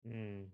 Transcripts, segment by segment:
Mm.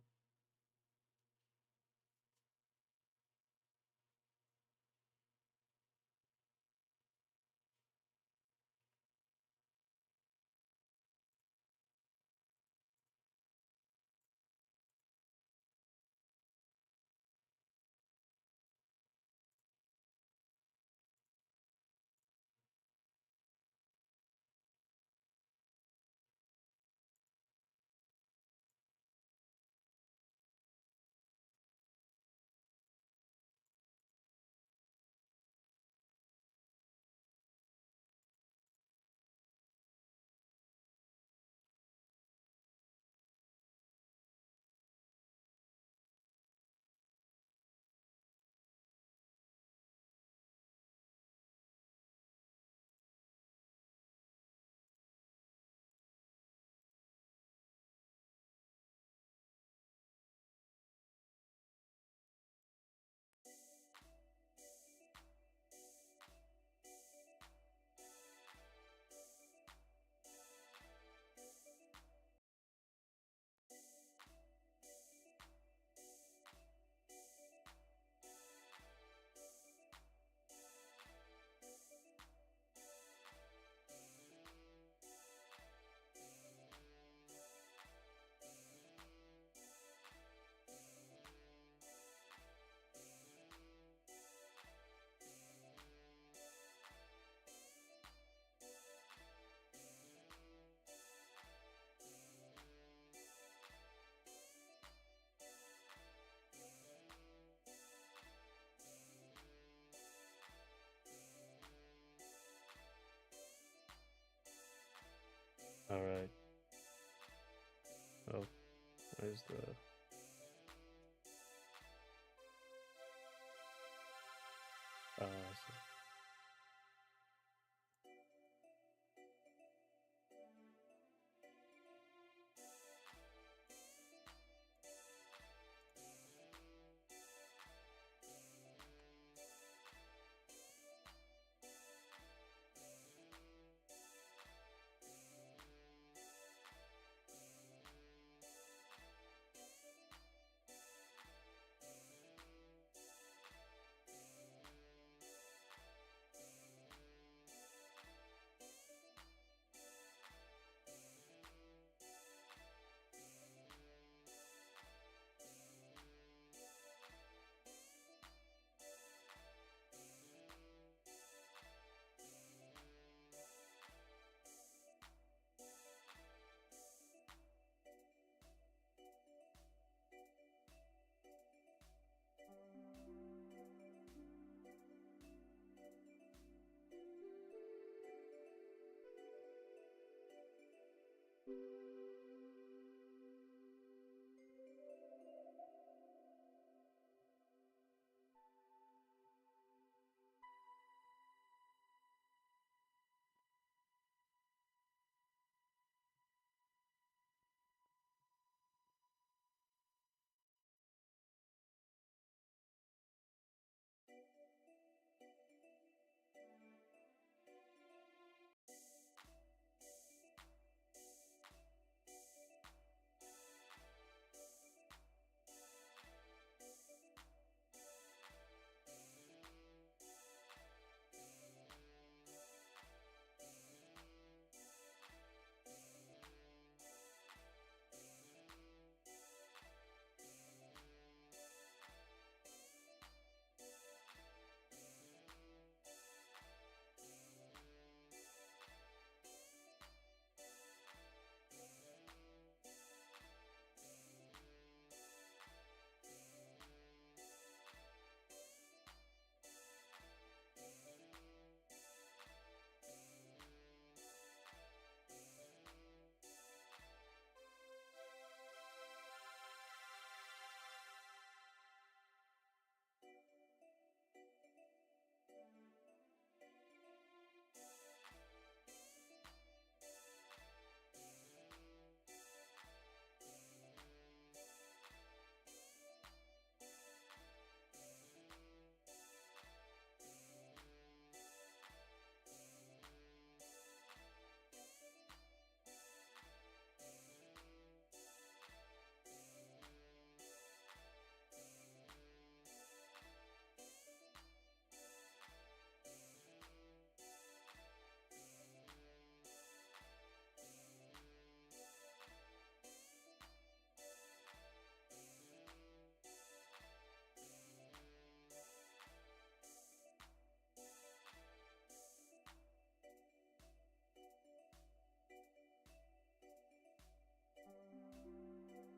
All right. Oh, where's the? I see.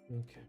Okay.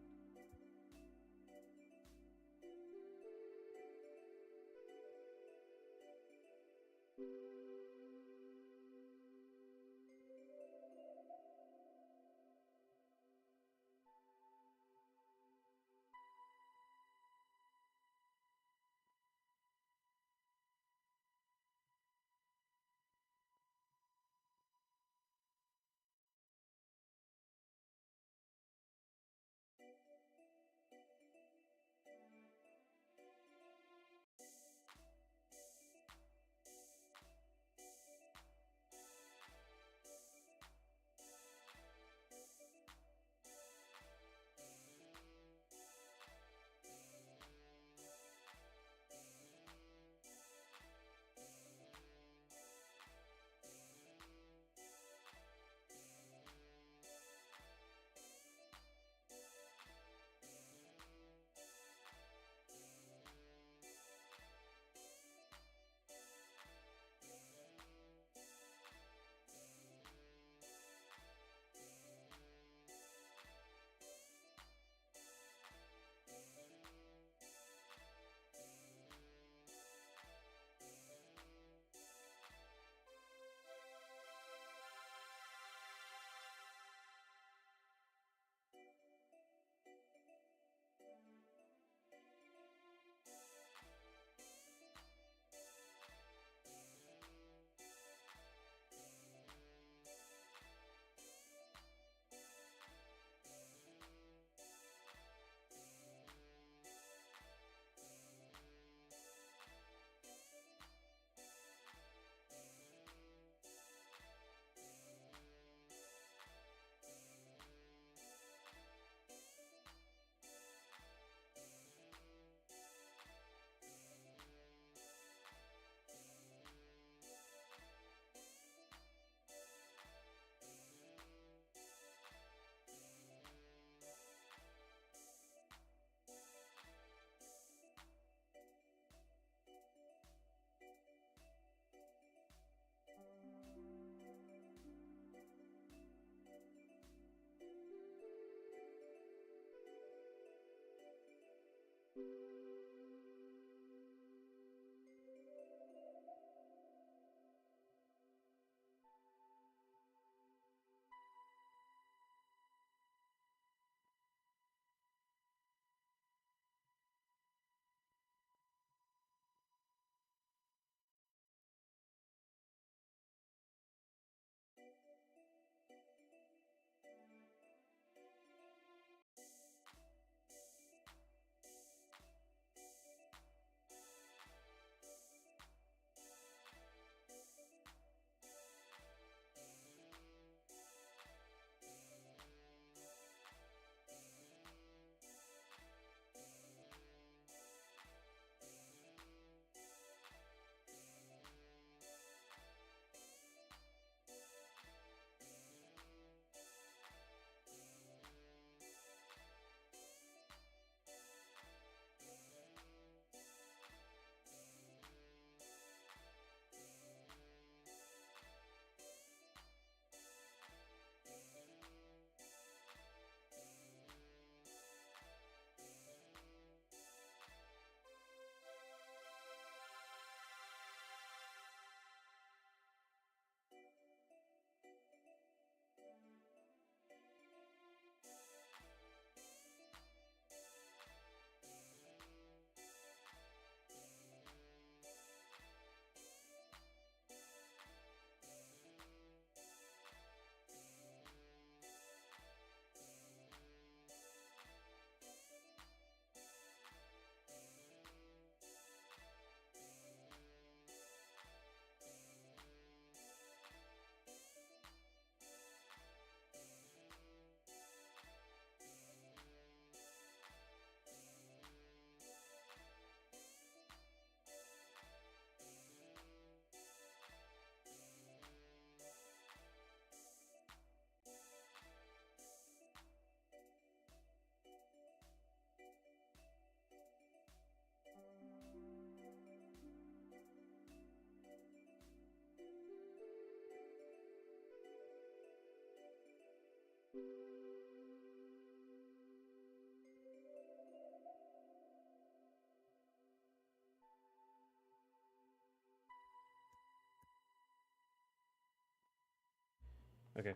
Okay.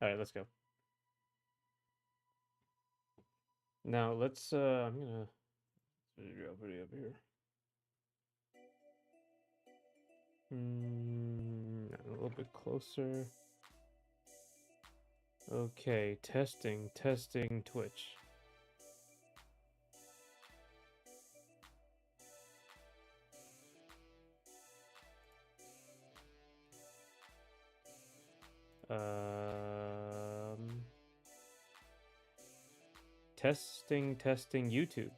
All right, let's go. Now let's. I'm gonna drop it up here. A little bit closer. Okay, testing Twitch. Um, testing YouTube.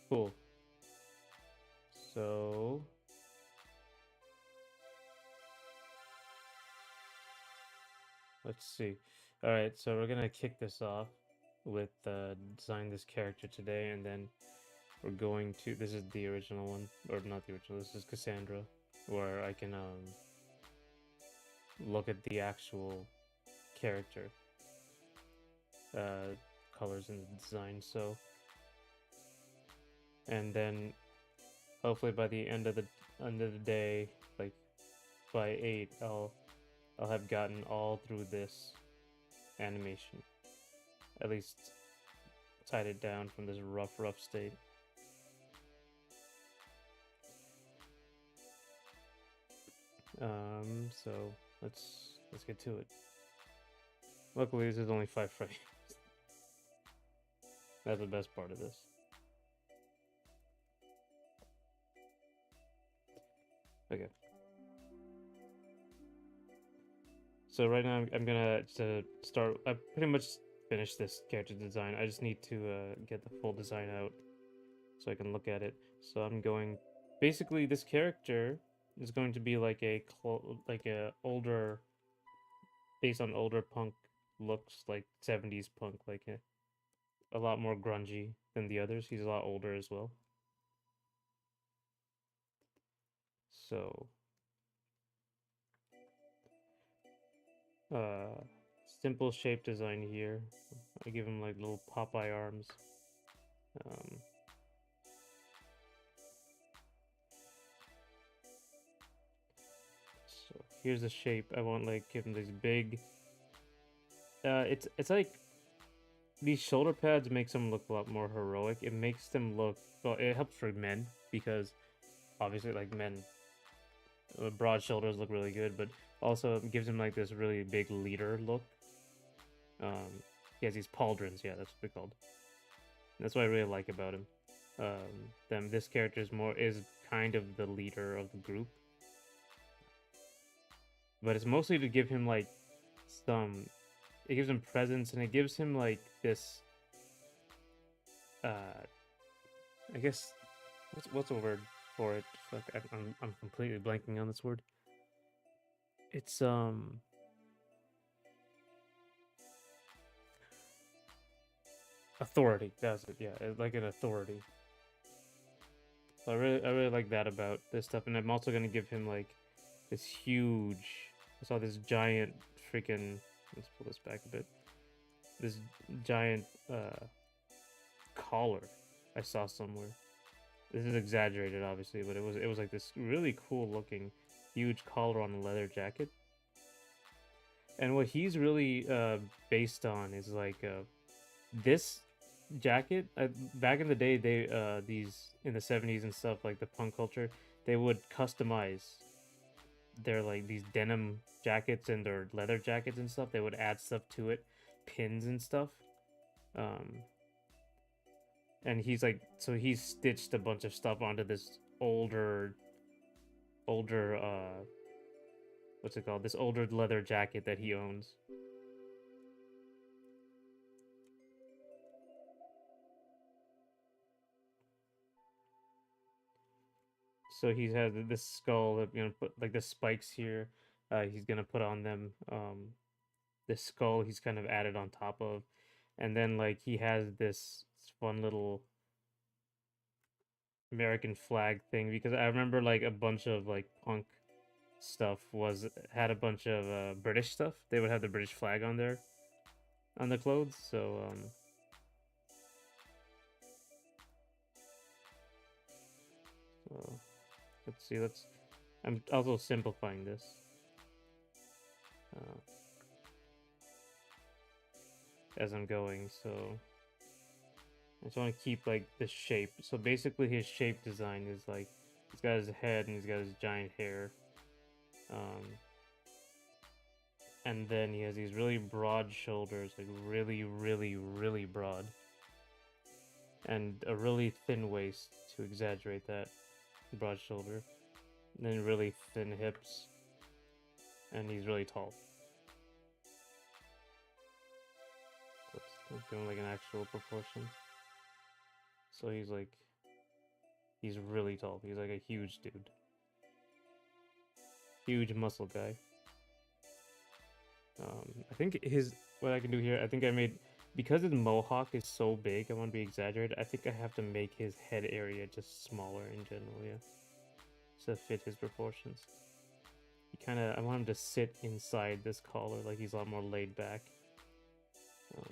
Cool. So let's see. All right, so we're gonna kick this off with design this character today, and then we're going to. This is the original one, or not the original. This is Cassandra, where I can look at the actual character colors in the design. So, and then hopefully by the end of the day, like by 8, I'll have gotten all through this animation. At least tied it down from this rough state. So let's get to it. Luckily, this is only 5 frames. That's the best part of this. Okay. So right now I'm gonna start. I pretty much finished this character design. I just need to get the full design out so I can look at it. So I'm going. Basically, this character is going to be like like a older, based on older punk looks, like 70s punk, like a lot more grungy than the others. He's a lot older as well. So, uh, simple shape design here. I give him like little Popeye arms. Um, so here's the shape. I want like give him this big. It's like these shoulder pads makes them look a lot more heroic. It makes them look well. It helps for men because obviously like men, broad shoulders look really good, but also it gives him like this really big leader look. He has these pauldrons. Yeah, that's what they're called. That's what I really like about him. This character is kind of the leader of the group, but it's mostly to give him like some. It gives him presence, and it gives him like this. I guess what's a word for it? Fuck, I'm completely blanking on this word. It's authority. That's it. Yeah, like an authority. So I really like that about this stuff, and I'm also gonna give him like this huge. I saw this giant freaking. Let's pull this back a bit. This giant collar I saw somewhere. This is exaggerated, obviously, but it was like this really cool looking huge collar on a leather jacket. And what he's really based on is like this jacket. Back in the day, they these in the 70s and stuff, like the punk culture, they would customize their like these denim jackets and their leather jackets and stuff. They would add stuff to it, pins and stuff. Um, and he's like, so he's stitched a bunch of stuff onto this older what's it called? This older leather jacket that he owns. So he has this skull that put like the spikes here. He's gonna put on them. This skull he's kind of added on top of, and then like he has this fun little American flag thing, because I remember like a bunch of like punk stuff had a bunch of British stuff. They would have the British flag on there on the clothes. So so let's see. I'm also simplifying this. Uh, as I'm going, so I just want to keep like the shape. So basically, his shape design is like he's got his head and he's got his giant hair, um, and then he has these really broad shoulders, like really, really, really broad, and a really thin waist to exaggerate that broad shoulder, and then really thin hips, and he's really tall. Let's give him like an actual proportion. So he's really tall. He's like a huge dude. Huge muscle guy. I think what I can do here, I think I made, because his mohawk is so big, I want to be exaggerated, I think I have to make his head area just smaller in general, yeah. To fit his proportions. I want him to sit inside this collar, like he's a lot more laid back. Um,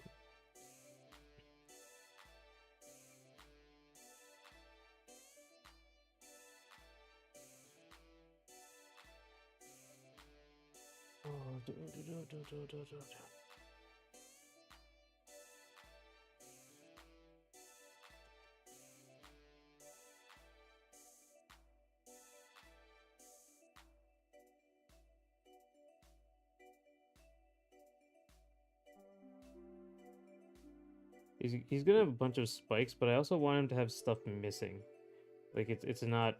he's gonna have a bunch of spikes, but I also want him to have stuff missing. Like it's not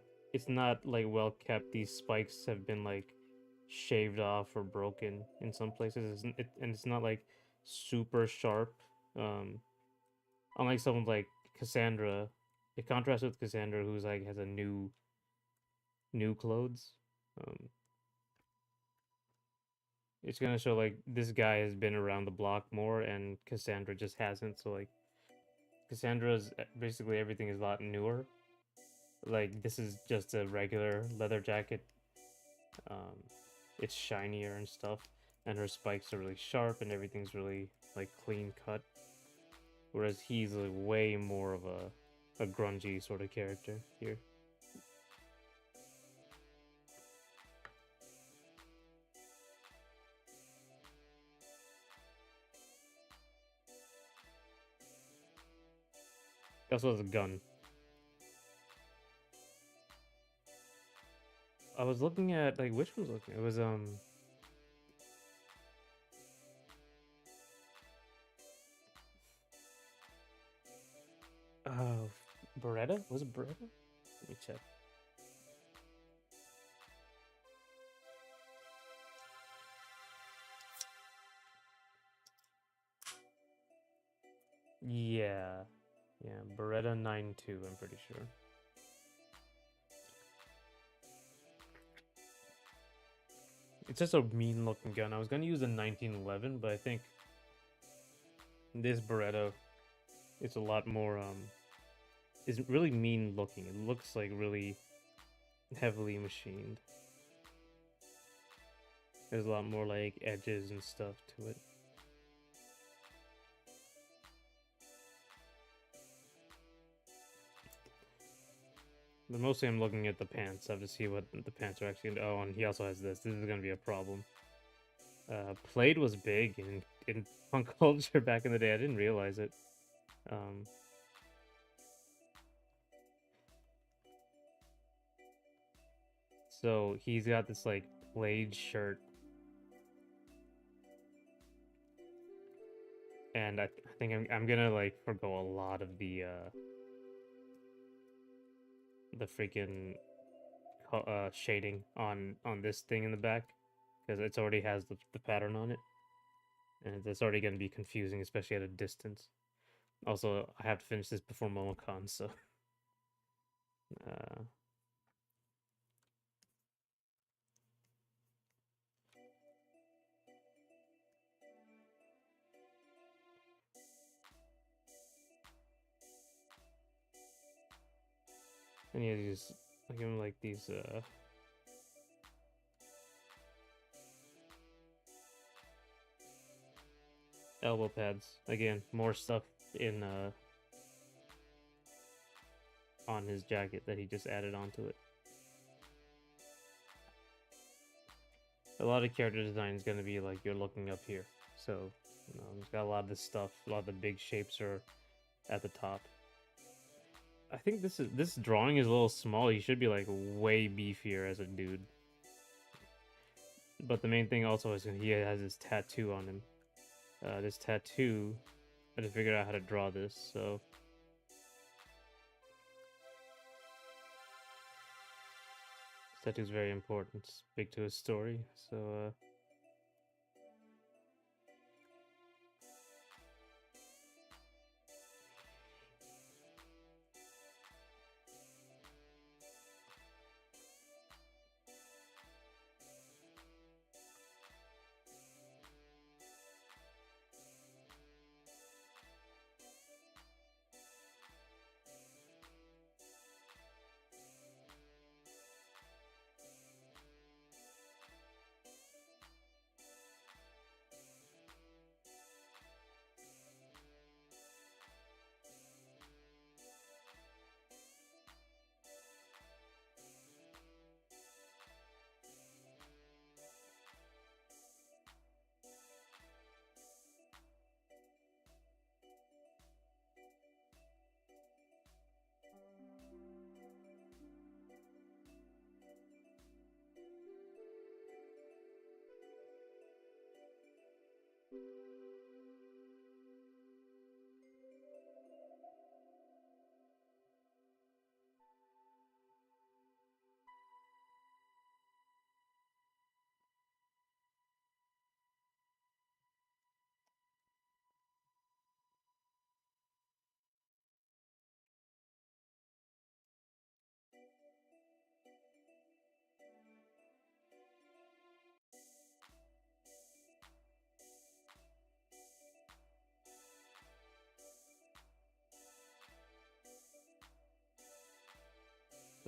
like well kept. These spikes have been like shaved off or broken in some places, and it's not like super sharp. Um, Unlike someone like Cassandra, it contrasts with Cassandra, who's like has a new clothes. Um, it's gonna show like this guy has been around the block more, and Cassandra just hasn't. So like Cassandra's basically everything is a lot newer. Like this is just a regular leather jacket. Um, it's shinier and stuff, and her spikes are really sharp, and everything's really like clean cut. Whereas he's like way more of a grungy sort of character here. He also has a gun. I was looking at like which one was looking? It was uh Beretta? Was it Beretta? Let me check. Yeah. Yeah, Beretta 9.2, I'm pretty sure. It's just a mean looking gun. I was gonna use a 1911, but I think this Beretta, it's a lot more is really mean looking. It looks like really heavily machined. There's a lot more like edges and stuff to it. But mostly I'm looking at the pants. I have to see what the pants are actually. Oh, and he also has this. This is gonna be a problem. Plaid was big in punk culture back in the day. I didn't realize it. Um, so he's got this like plaid shirt, and I think I'm gonna like forgo a lot of the freaking shading on this thing in the back, because it's already has the pattern on it, and it's already gonna be confusing, especially at a distance. Also, I have to finish this before MomoCon, so uh, And he has these, like, him like these elbow pads. Again, more stuff in on his jacket that he just added onto it. A lot of character design is going to be like you're looking up here. So, it's got a lot of this stuff. A lot of the big shapes are at the top. I think this drawing is a little small. He should be like way beefier as a dude. But the main thing also is he has this tattoo on him. This tattoo, I just figured out how to draw this. So this tattoo is very important. It's big to his story. So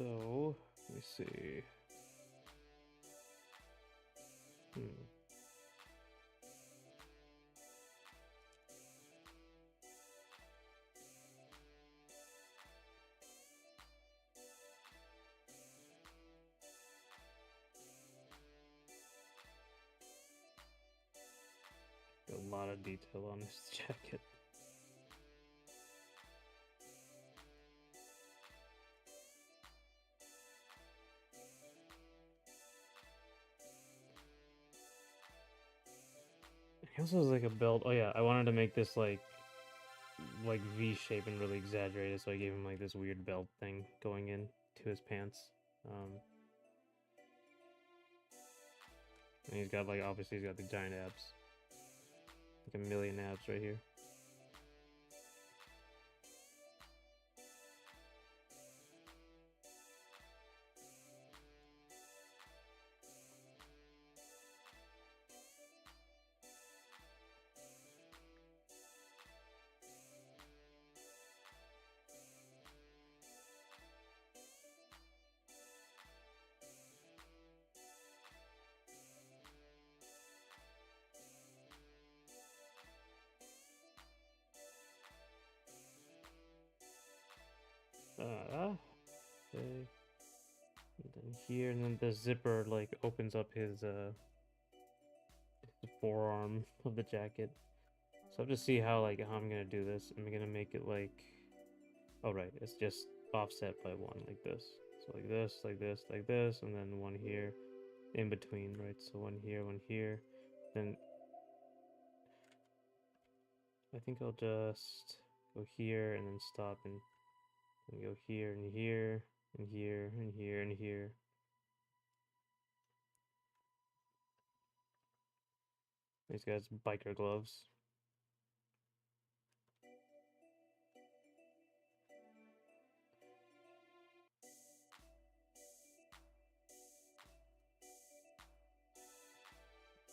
let me see. A lot of detail on this jacket. He also has like a belt. Oh yeah, I wanted to make this like V shape and really exaggerate it, so I gave him like this weird belt thing going in to his pants. And he's got like, obviously he's got the giant abs. Like a million abs right here. Okay. And then here, and then the zipper like opens up his forearm of the jacket. So I have to see how I'm gonna do this. I'm gonna make it like, oh right, it's just offset by one like this. So like this, like this, like this, and then one here in between, right? So one here. Then I think I'll just go here and then stop and go here and here and here and here and here. These guys biker gloves.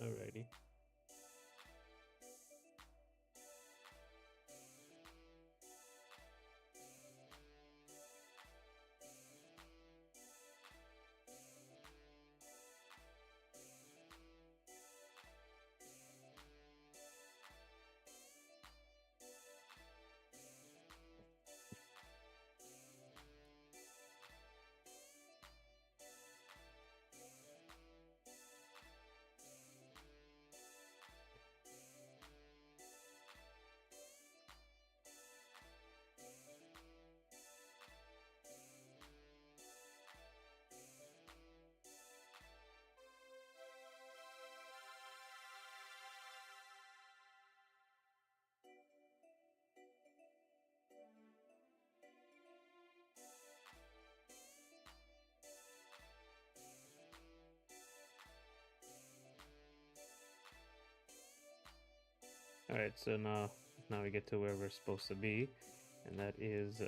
Alrighty. Alright, so now we get to where we're supposed to be, and that is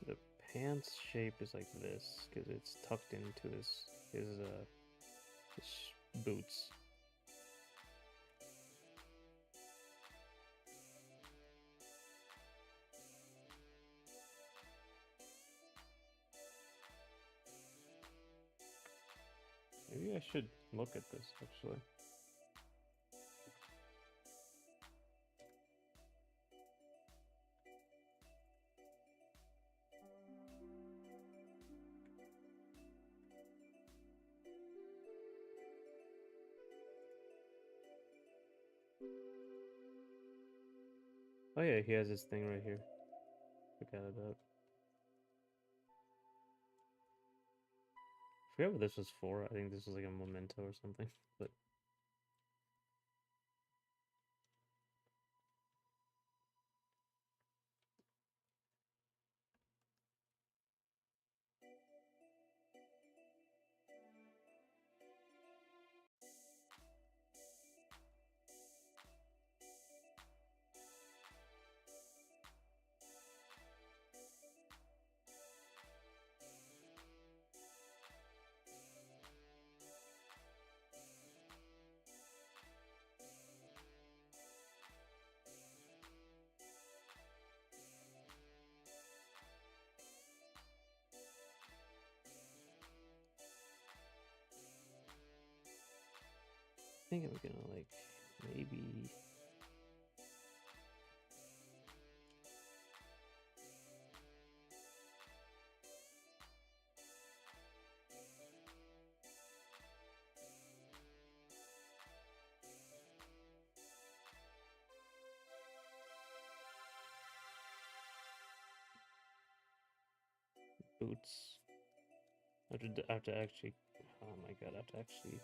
the pants shape is like this because it's tucked into his boots. Maybe I should look at this actually. Oh yeah, he has this thing right here. Forgot about. Forgot what this was for. I think this was like a memento or something. But I think I'm gonna like maybe. Boots. I have to actually. Oh my god! I have to actually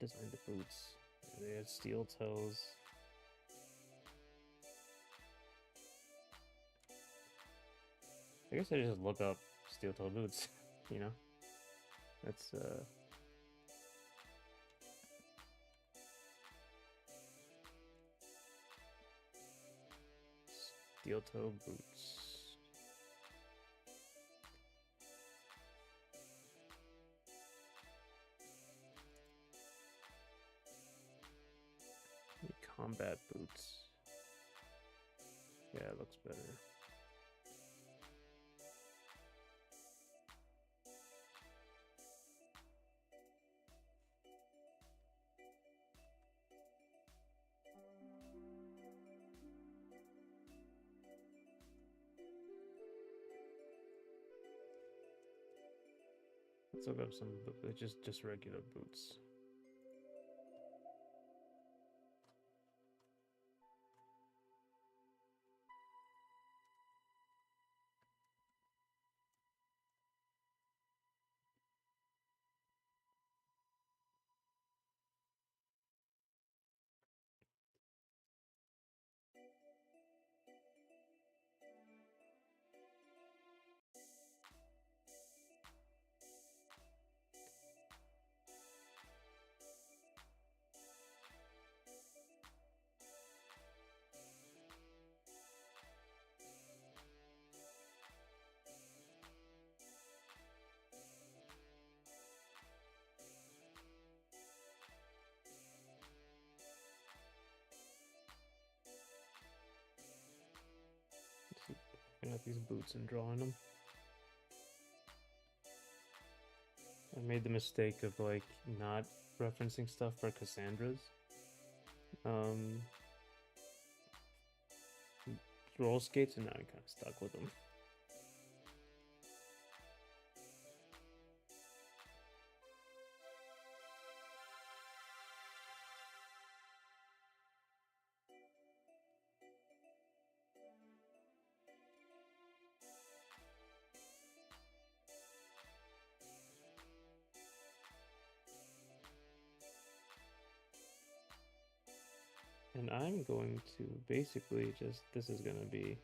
design the boots. They have steel toes. I guess I just look up steel toe boots. You know, that's steel toe boots. Combat boots. Yeah, it looks better. Let's look up some just regular boots. Looking at these boots and drawing them. I made the mistake of like not referencing stuff for Cassandra's. Roll skates, and now I'm kind of stuck with them. And I'm going to basically just, this is going to be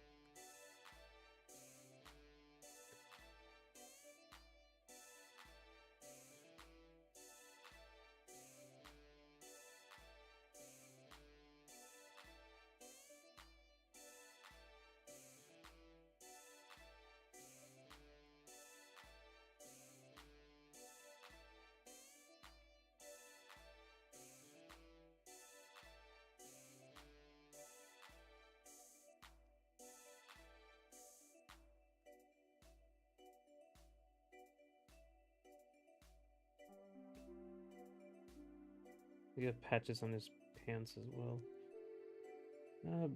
He got patches on his pants as well.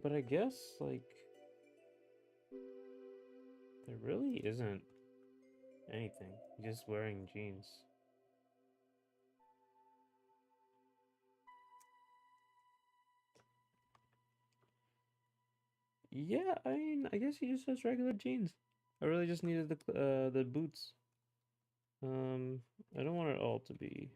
But I guess, like, there really isn't anything. He's just wearing jeans. Yeah, I mean, I guess he just has regular jeans. I really just needed the boots. I don't want it all to be.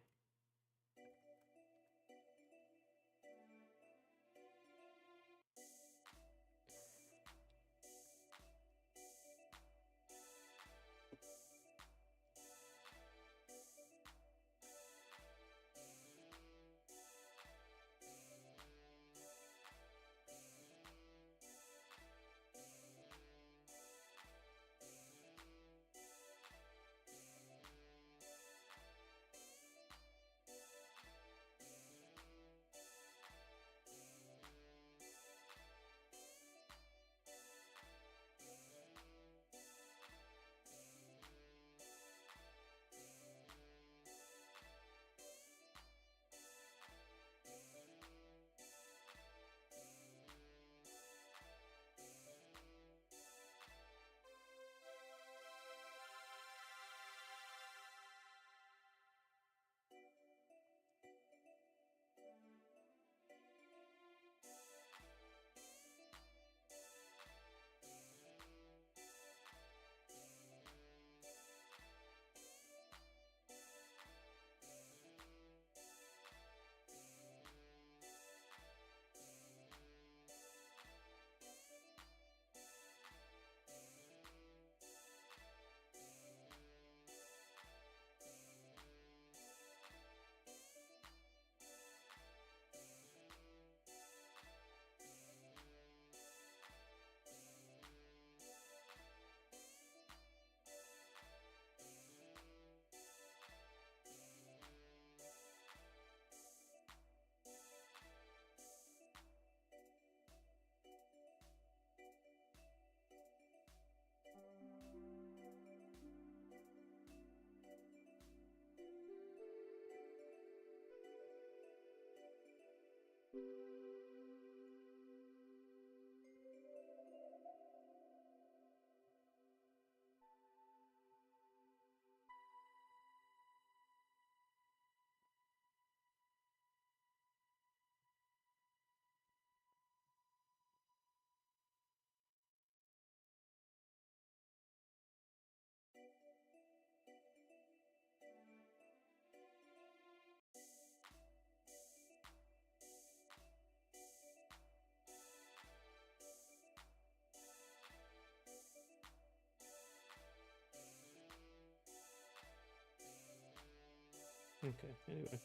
Okay, anyway.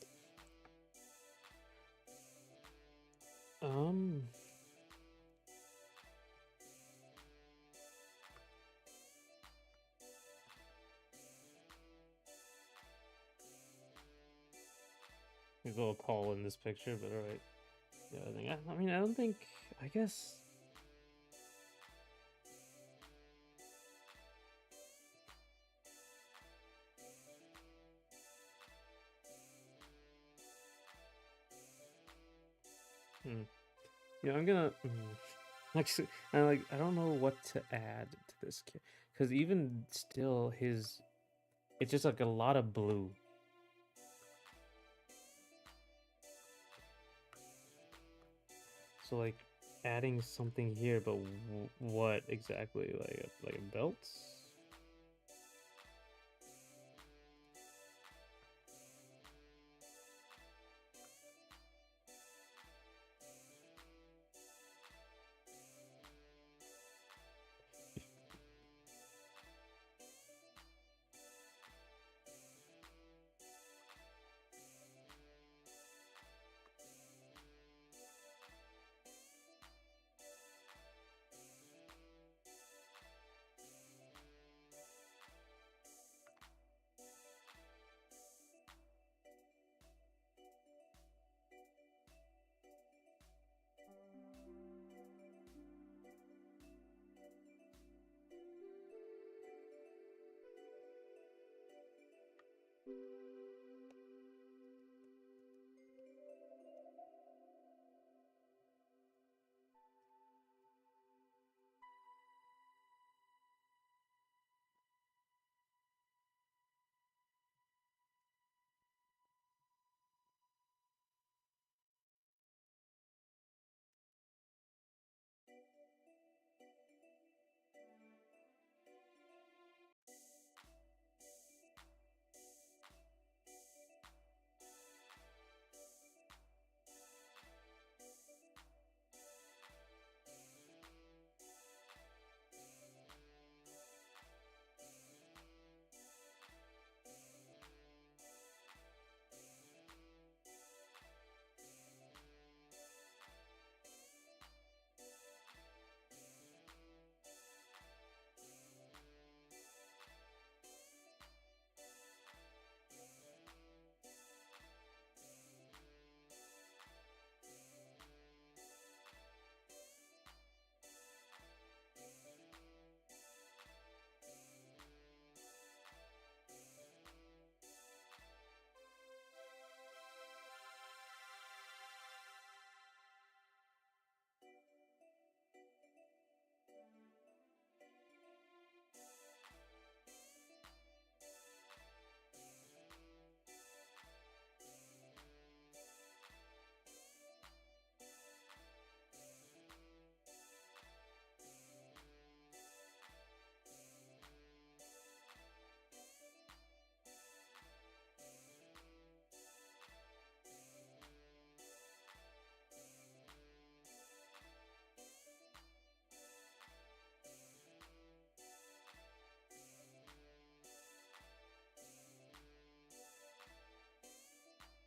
Um, There's a little Paul in this picture, but alright. Yeah, I mean, I don't think. I guess. Yeah, I'm gonna. Actually, I don't know what to add to this kid because even still, it's just like a lot of blue. So like adding something here, but what exactly? Like a belt?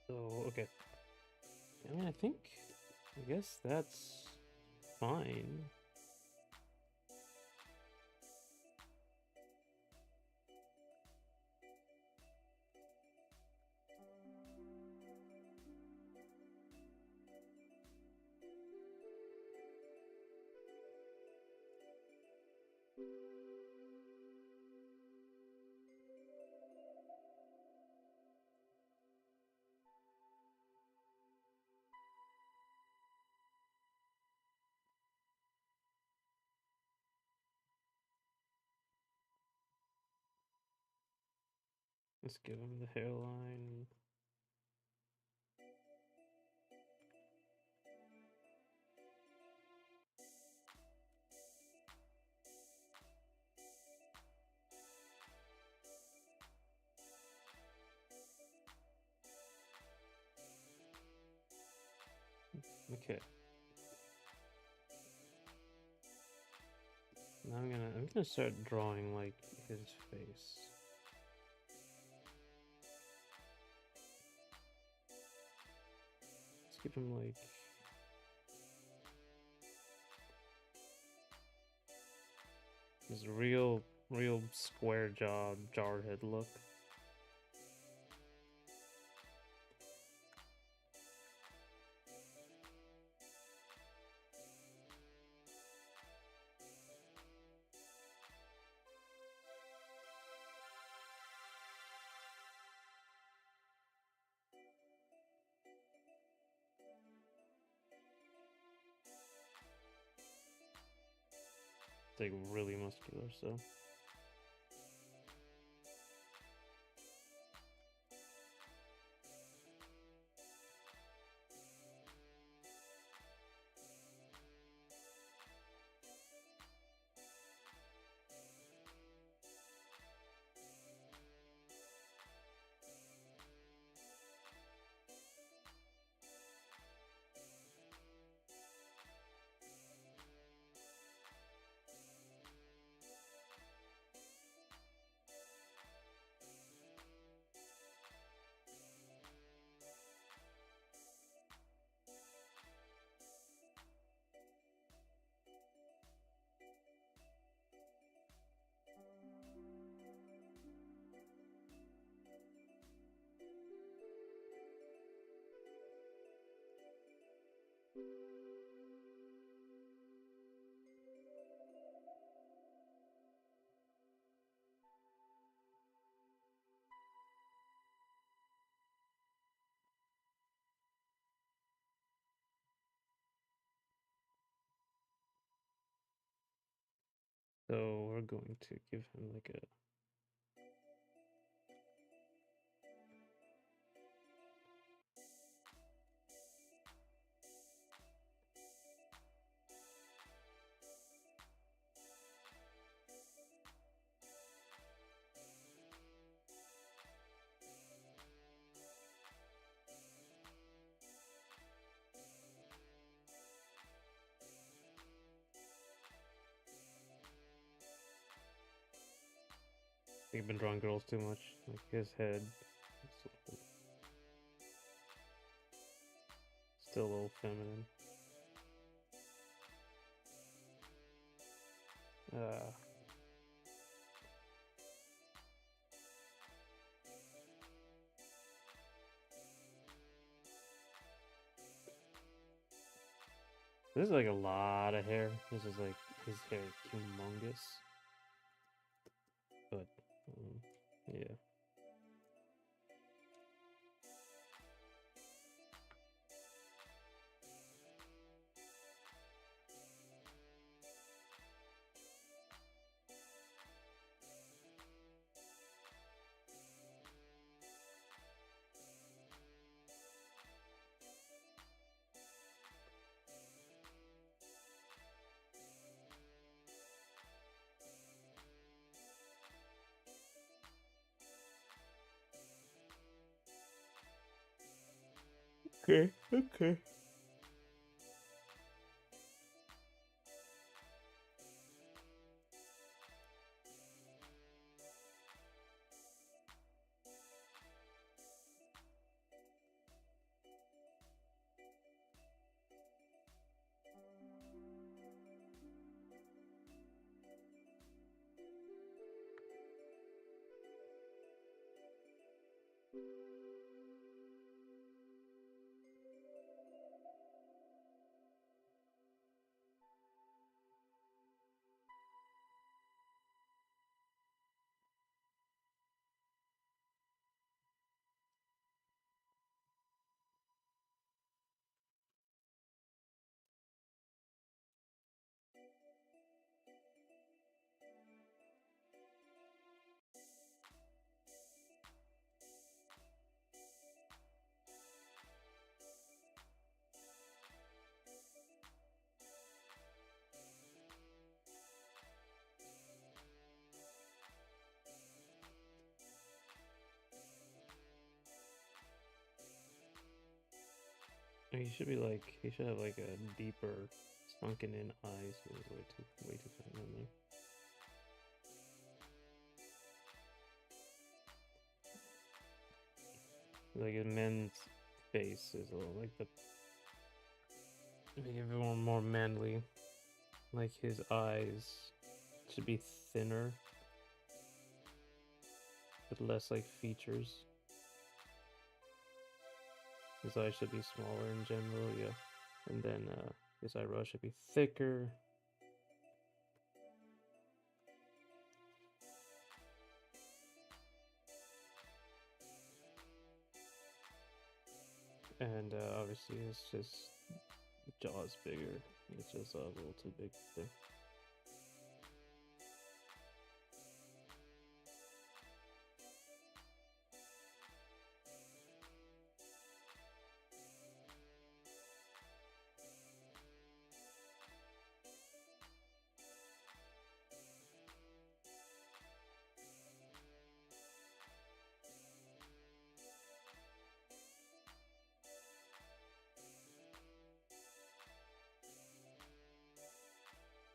So, okay. I mean, I guess that's fine. Let's give him the hairline. Okay. Now I'm gonna start drawing like his face. Let's give him like this real square jaw, jarhead look. It's like really muscular, so. So we're going to give him like a I've been drawing girls too much. Like his head, still a little feminine. Uh, this is like a lot of hair. This is like his hair humongous. But yeah. Okay, okay. He should be like, he should have like a deeper, sunken in eyes. It was way too sunken in there. Like a man's face is a little like the, make everyone more manly. Like his eyes should be thinner, with less like features. His eyes should be smaller in general, yeah. And then his eyebrow should be thicker. And obviously it's just jaw's bigger. It's just a little too big there.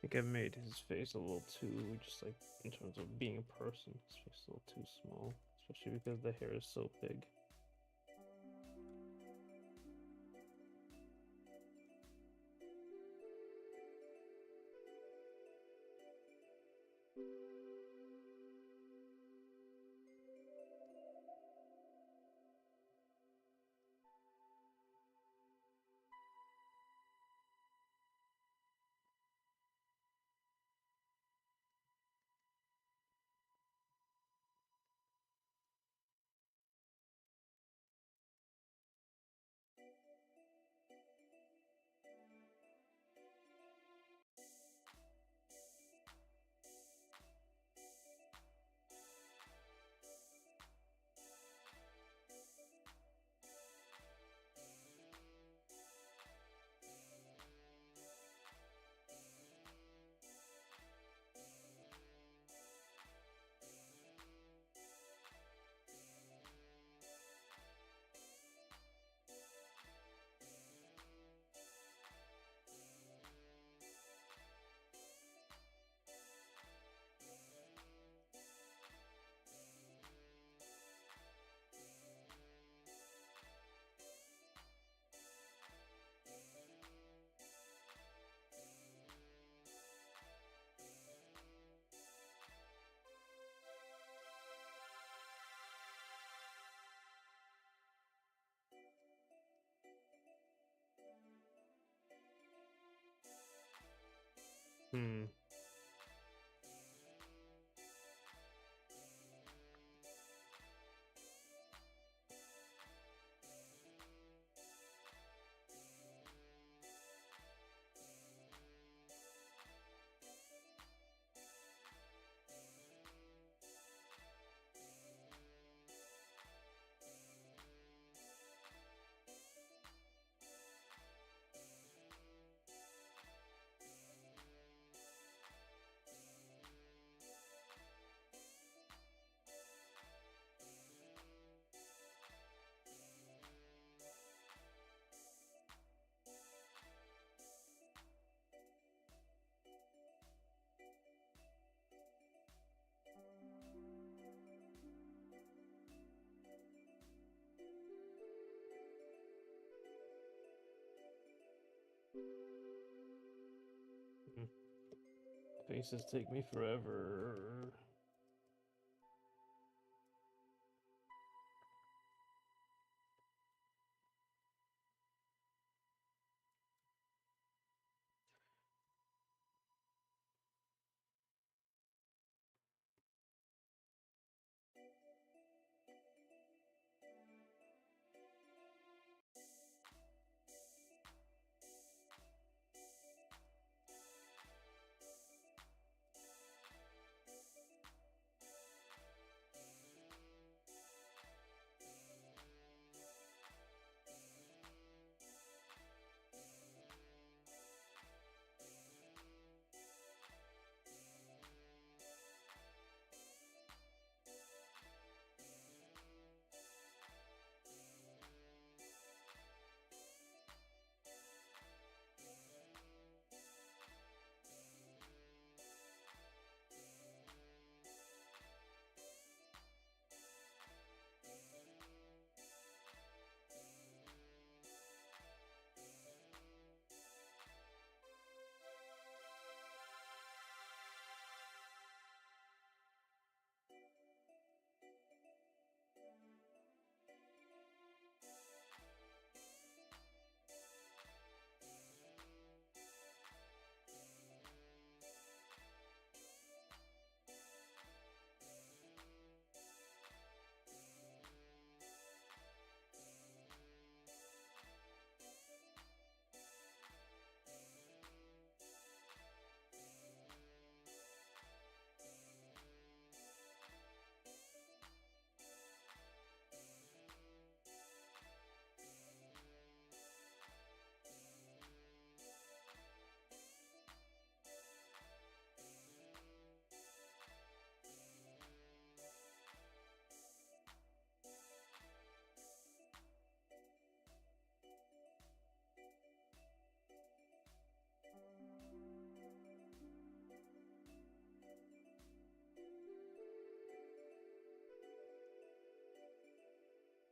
I think I made his face a little too, just like in terms of being a person, his face is a little too small, especially because the hair is so big. Hmm. Faces take me forever.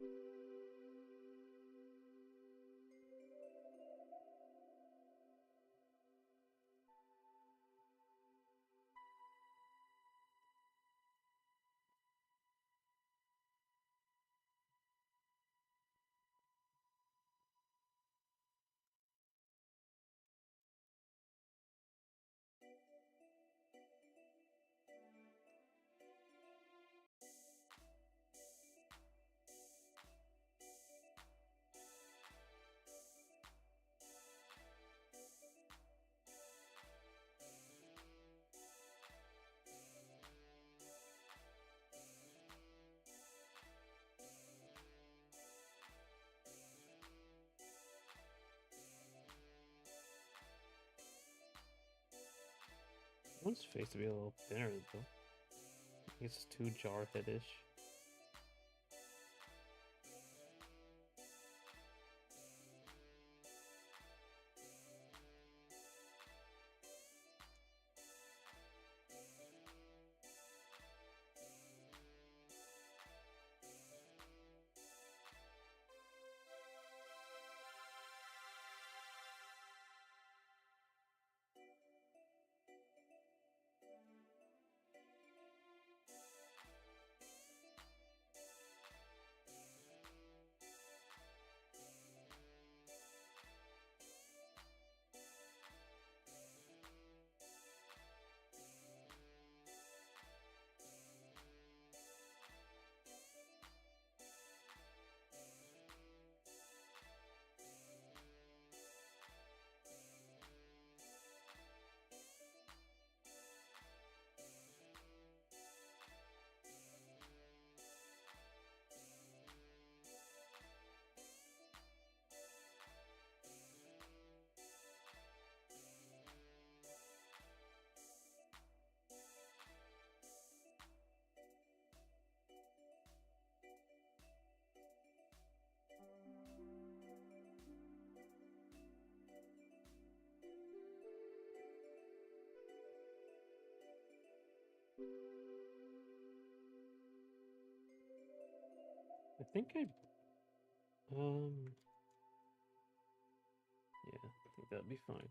I want his face to be a little thinner though. It's too Jarhead-ish. I think yeah, I think that'd be fine.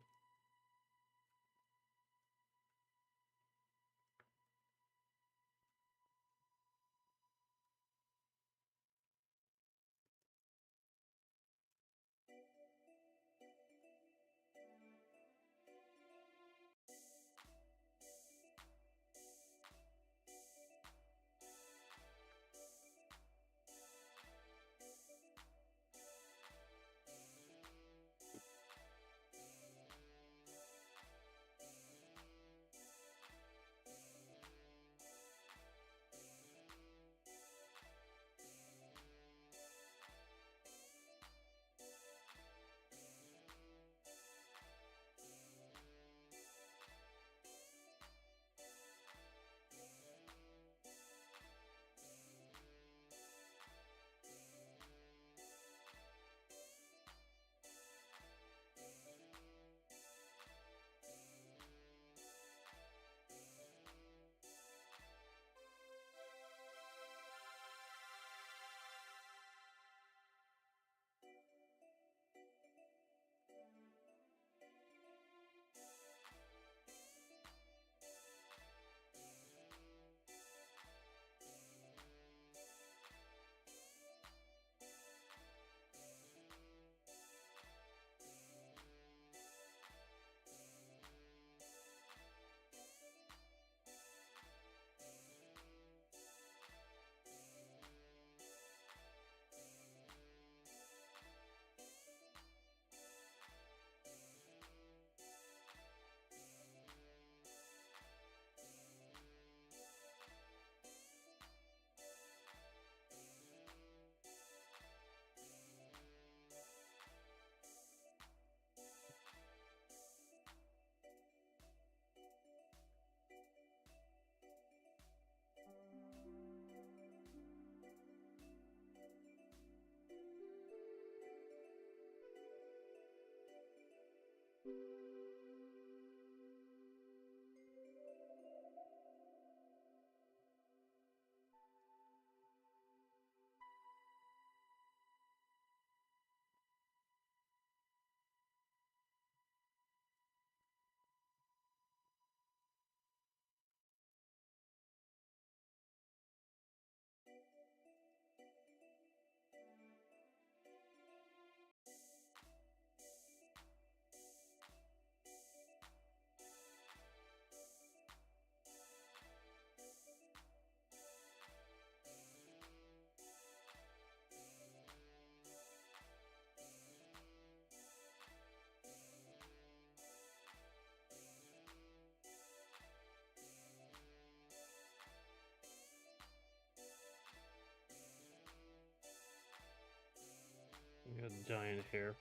got giant hair.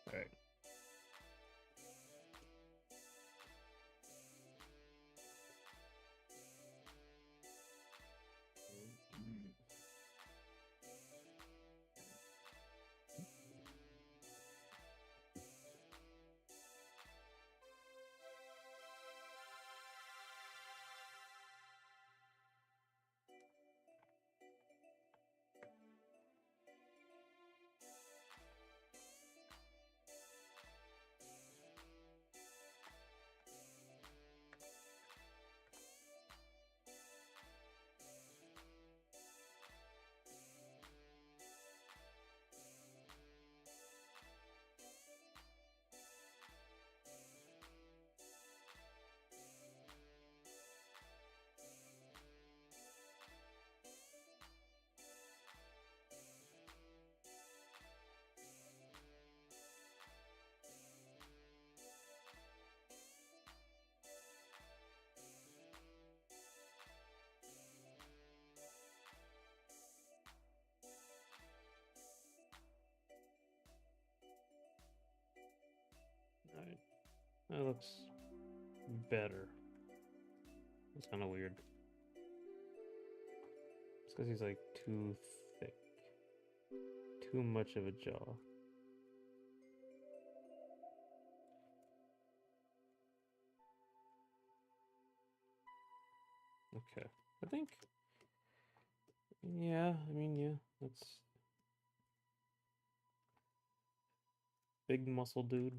All right. All right. That looks better. It's kind of weird. It's because he's like too thick. Too much of a jaw. Okay. I think. Yeah, I mean, yeah. That's. Big muscle dude.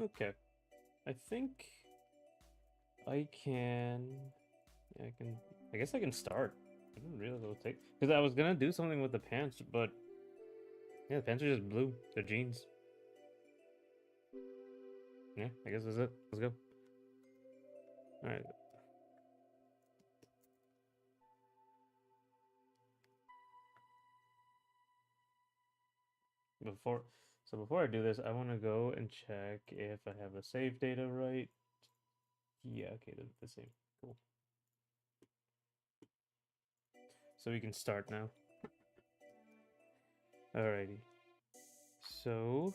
Okay. I think I can. Yeah, I can. I guess I can start. I didn't realize it would take. Because I was gonna do something with the pants, but. Yeah, the pants are just blue. They're jeans. Yeah, I guess that's it. Let's go. Alright. Before I do this, I want to go and check if I have the save data right. Yeah, okay, they're the same. Cool. So we can start now. Alrighty. So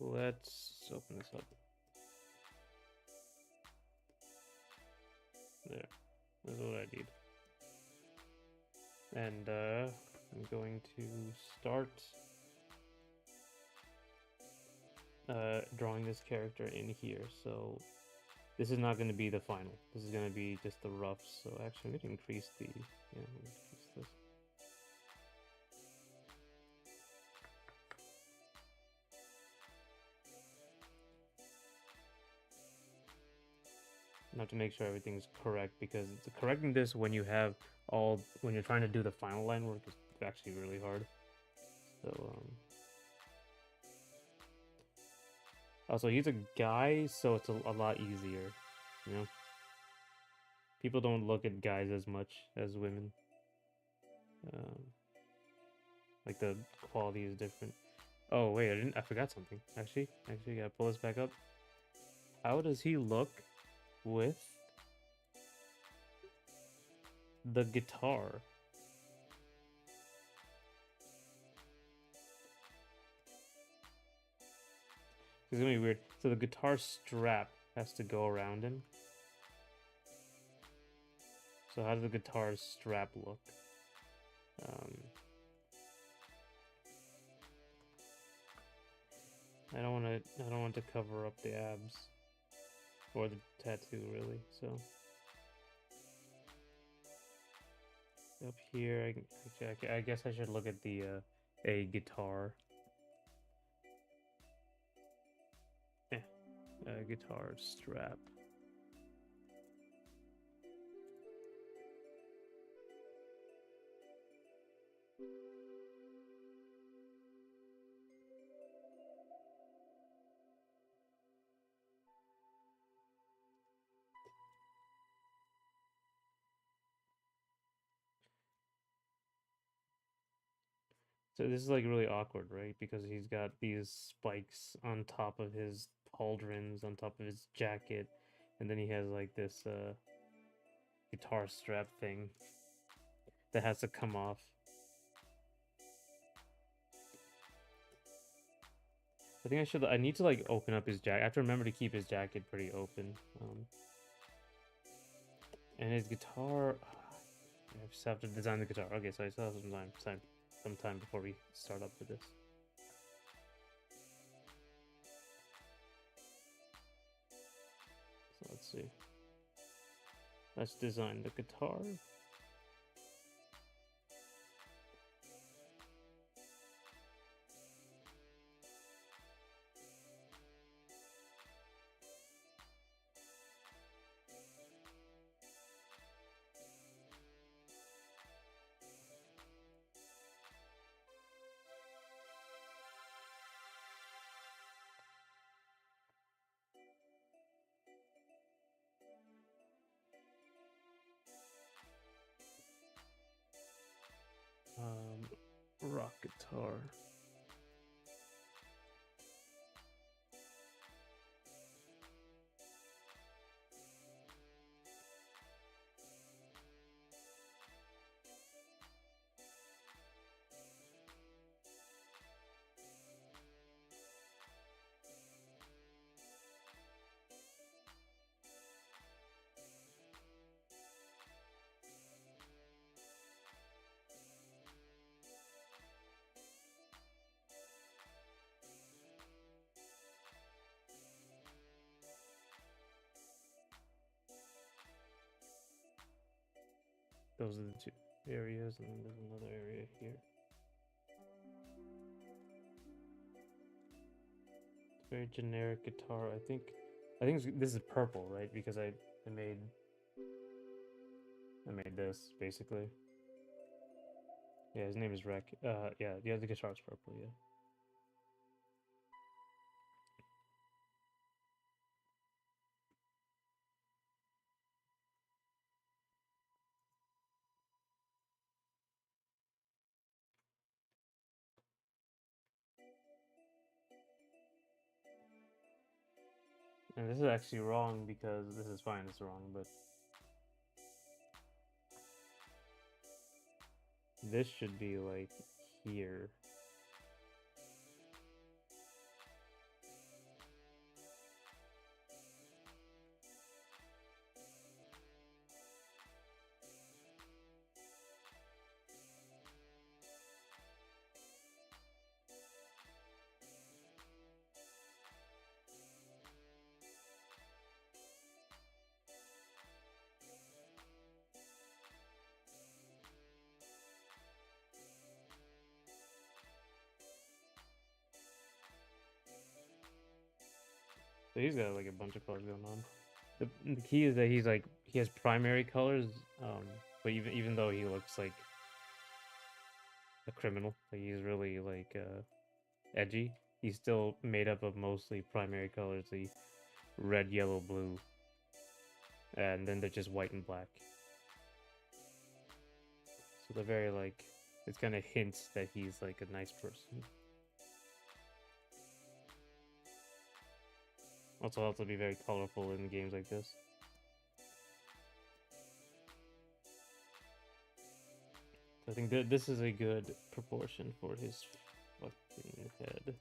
let's open this up. There. That's what I need. And I'm going to start drawing this character in here. So this is not going to be the final. This is going to be just the rough. So actually, I'm going to increase the. Yeah, I'm going to increase this. Not to make sure everything's correct, because correcting this when you have when you're trying to do the final line work is actually really hard. So also he's a guy, so it's a lot easier, you know. People don't look at guys as much as women. Um, like the quality is different. Oh wait, I forgot something. Actually, gotta pull this back up. How does he look with the guitar? It's gonna be weird. So the guitar strap has to go around him. So how does the guitar strap look? I don't want to cover up the abs or the tattoo really. So up here, I guess I should look at the a guitar. Guitar strap. So this is like really awkward, right? Because he's got these spikes on top of his pauldrons, on top of his jacket, and then he has like this guitar strap thing that has to come off. I need to like open up his jacket. I have to remember to keep his jacket pretty open. And his guitar, I just have to design the guitar. Okay, so I still have some time before we start up with this. So let's see. Let's design the guitar. Rock guitar. Those are the two areas, and then there's another area here. It's very generic guitar. I think this is purple, right? Because I made this basically. Yeah, his name is Rec. Yeah, the other guitar is purple. Yeah. And this is actually wrong because this is fine. It's wrong, but this should be like here. So he's got like a bunch of colors going on. The key is that he has primary colors, um, but even though he looks like a criminal, like he's really like edgy, he's still made up of mostly primary colors, the red, yellow, blue, and then they're just white and black. So they're very like, it's kind of hints that he's like a nice person. Also helps to be very colorful in games like this. So I think that this is a good proportion for his fucking head.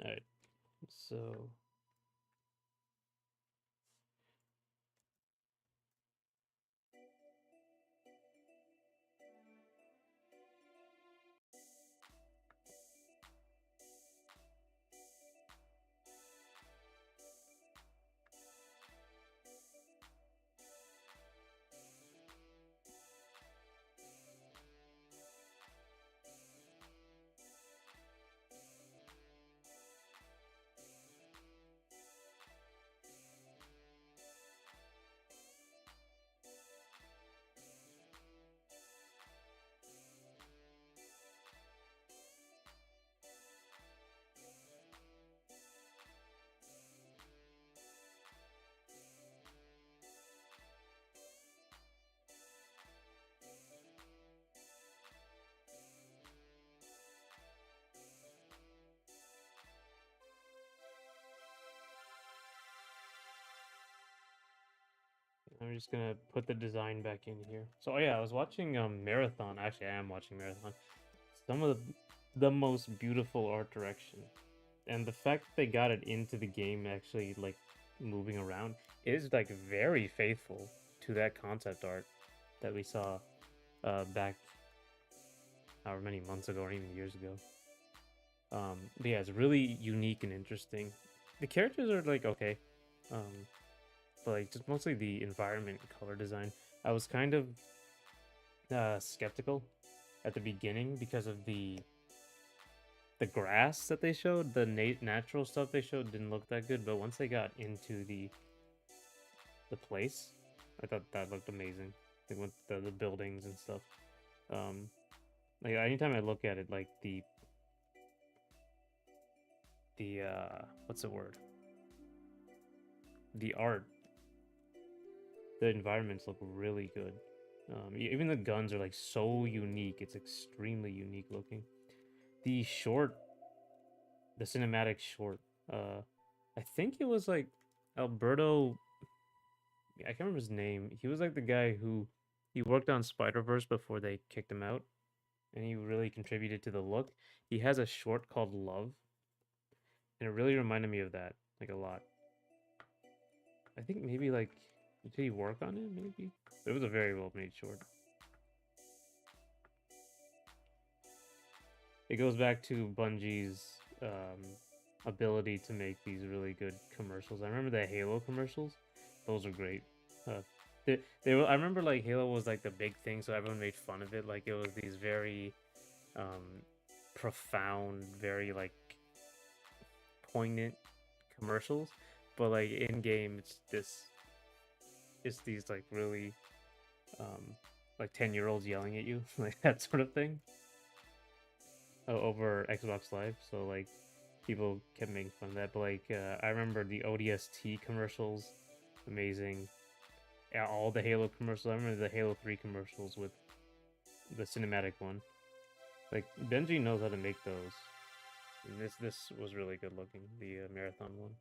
All right, so I'm just gonna put the design back in here. So oh yeah, I was watching Marathon. Actually, I am watching Marathon. Some of the most beautiful art direction, and the fact that they got it into the game actually like moving around is like very faithful to that concept art that we saw back however many months ago or even years ago. But yeah, it's really unique and interesting. The characters are like okay, um, but like just mostly the environment color design. I was kind of skeptical at the beginning because of the grass that they showed, the natural stuff they showed didn't look that good. But once they got into the place, I thought that looked amazing. Like with the buildings and stuff. Um, like anytime I look at it, like the what's the word? The art, the environments look really good. Even the guns are like so unique. It's extremely unique looking. The short, the cinematic short. I think it was like Alberto. I can't remember his name. He was like the guy who he worked on Spider Verse before they kicked him out, and he really contributed to the look. He has a short called Love, and it really reminded me of that like a lot. I think maybe like did he work on it? Maybe it was a very well made short. It goes back to Bungie's ability to make these really good commercials. I remember the Halo commercials; those are great. Uh, they were. I remember like Halo was like the big thing, so everyone made fun of it. Like it was these very profound, very like poignant commercials, but like in game, it's these like really like 10-year-olds yelling at you, like that sort of thing over Xbox Live. So like people kept making fun of that. But like I remember the ODST commercials, amazing. Yeah, all the Halo commercials. I remember the Halo 3 commercials with the cinematic one. Like Benji knows how to make those. And this was really good looking. The marathon one.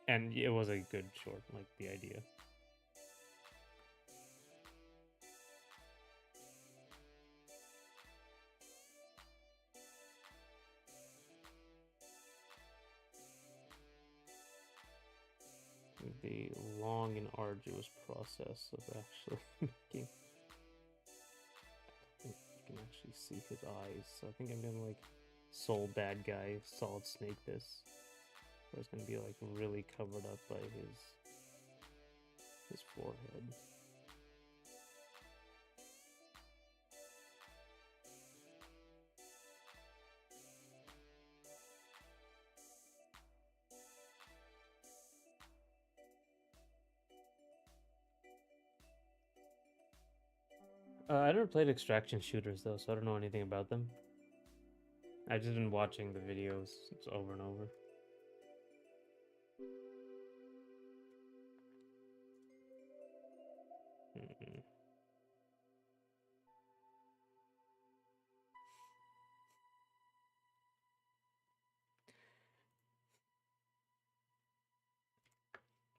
And it was a good short, like the idea. The long and arduous process of actually making. I think you can actually see his eyes, so I think I'm gonna like soul bad guy Solid Snake this, where it's gonna be like really covered up by his forehead. I never played extraction shooters though, so I don't know anything about them. I've just been watching the videos over and over. Mm-mm.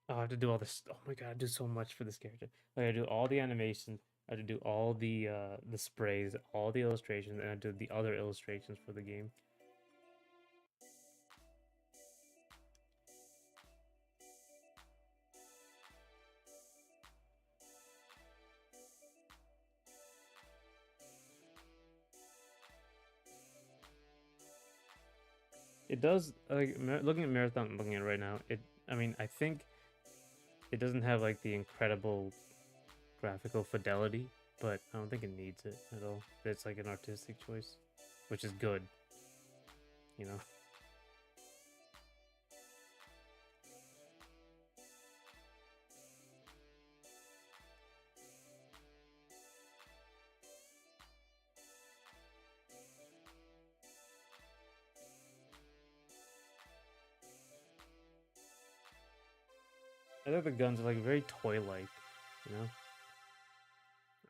Oh, I have to do all this. Oh my god, I do so much for this character. Like, I do all the animation. I have to do all the sprays, all the illustrations, and I do the other illustrations for the game. It does like looking at Marathon, looking at it right now. I mean, I think it doesn't have like the incredible graphical fidelity, but I don't think it needs it at all. It's like an artistic choice, which is good, you know. I think the guns are like very toy-like, you know,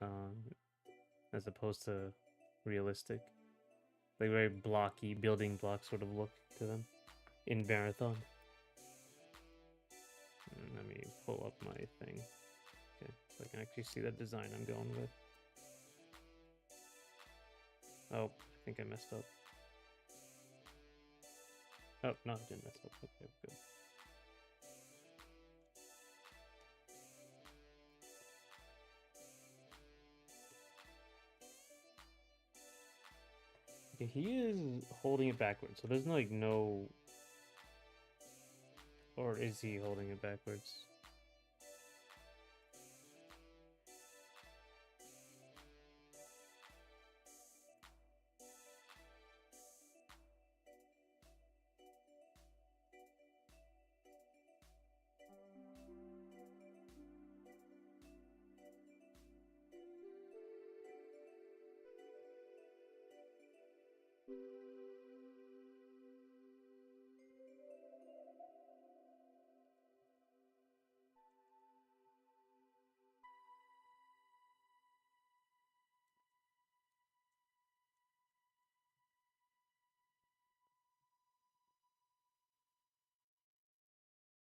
um, as opposed to realistic, like very blocky building block sort of look to them in Marathon. Let me pull up my thing, okay, so I can actually see the design I'm going with. Oh, I think I messed up. Oh, no, I didn't mess up. Okay, good. Okay, he is holding it backwards, so there's like no... Or is he holding it backwards?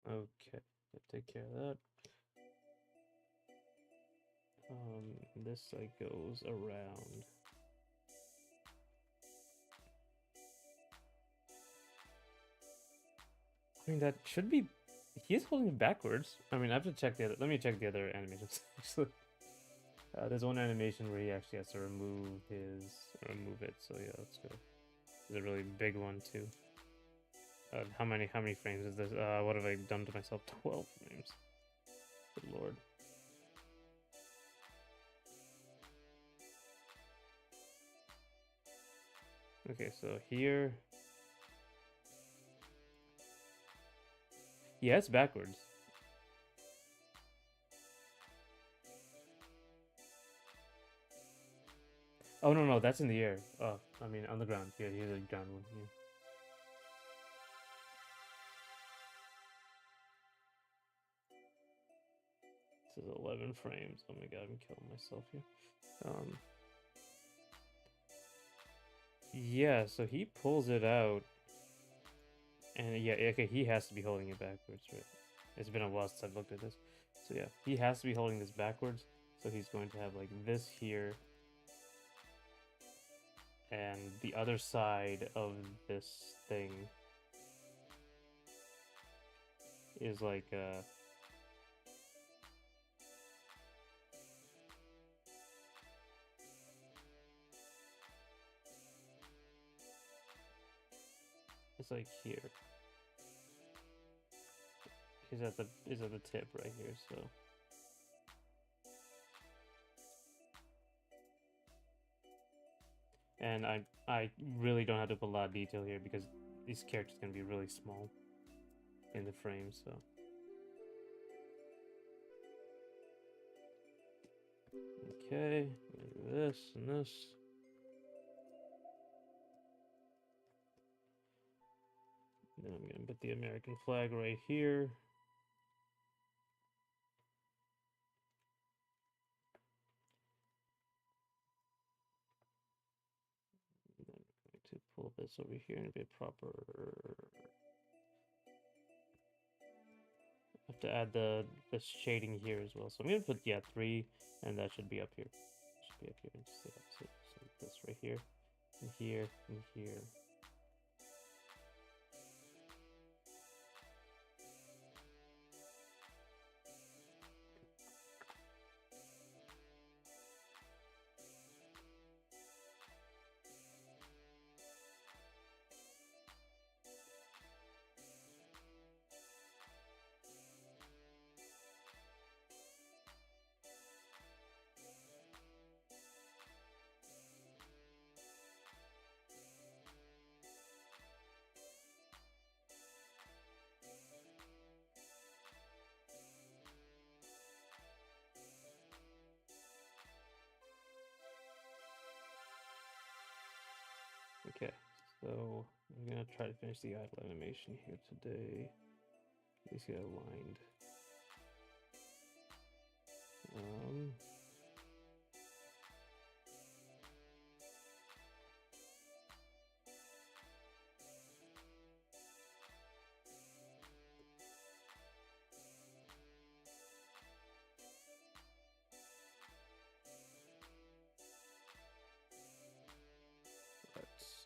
Okay, take care of that. This like goes around. I mean, that should be... He is holding it backwards. I mean, I have to check the other... Let me check the other animations, actually. There's one animation where he actually has to remove it, so yeah, let's go. There's a really big one, too. How many frames is this? What have I done to myself? 12 frames. Good lord. Okay, so here... Yeah, it's backwards. Oh, no, that's in the air. Oh, I mean, on the ground. Yeah, here's a ground one. Yeah. This is 11 frames. Oh my god, I'm killing myself here. Yeah, so he pulls it out. And yeah, okay, he has to be holding it backwards, right? It's been a while since I've looked at this. So yeah, he has to be holding this backwards. So he's going to have like this here, and the other side of this thing is like it's like here. Is at the tip right here, so and I really don't have to put a lot of detail here because this character's gonna be really small in the frame, so okay, this and this. Then I'm gonna put the American flag right here. And then I'm going to pull this over here and be a proper. I have to add the shading here as well. So I'm gonna put, yeah, 3, and that should be up here. Should be up here. So this right here, and here, and here. Okay, so I'm gonna try to finish the idle animation here today. These get aligned. Um,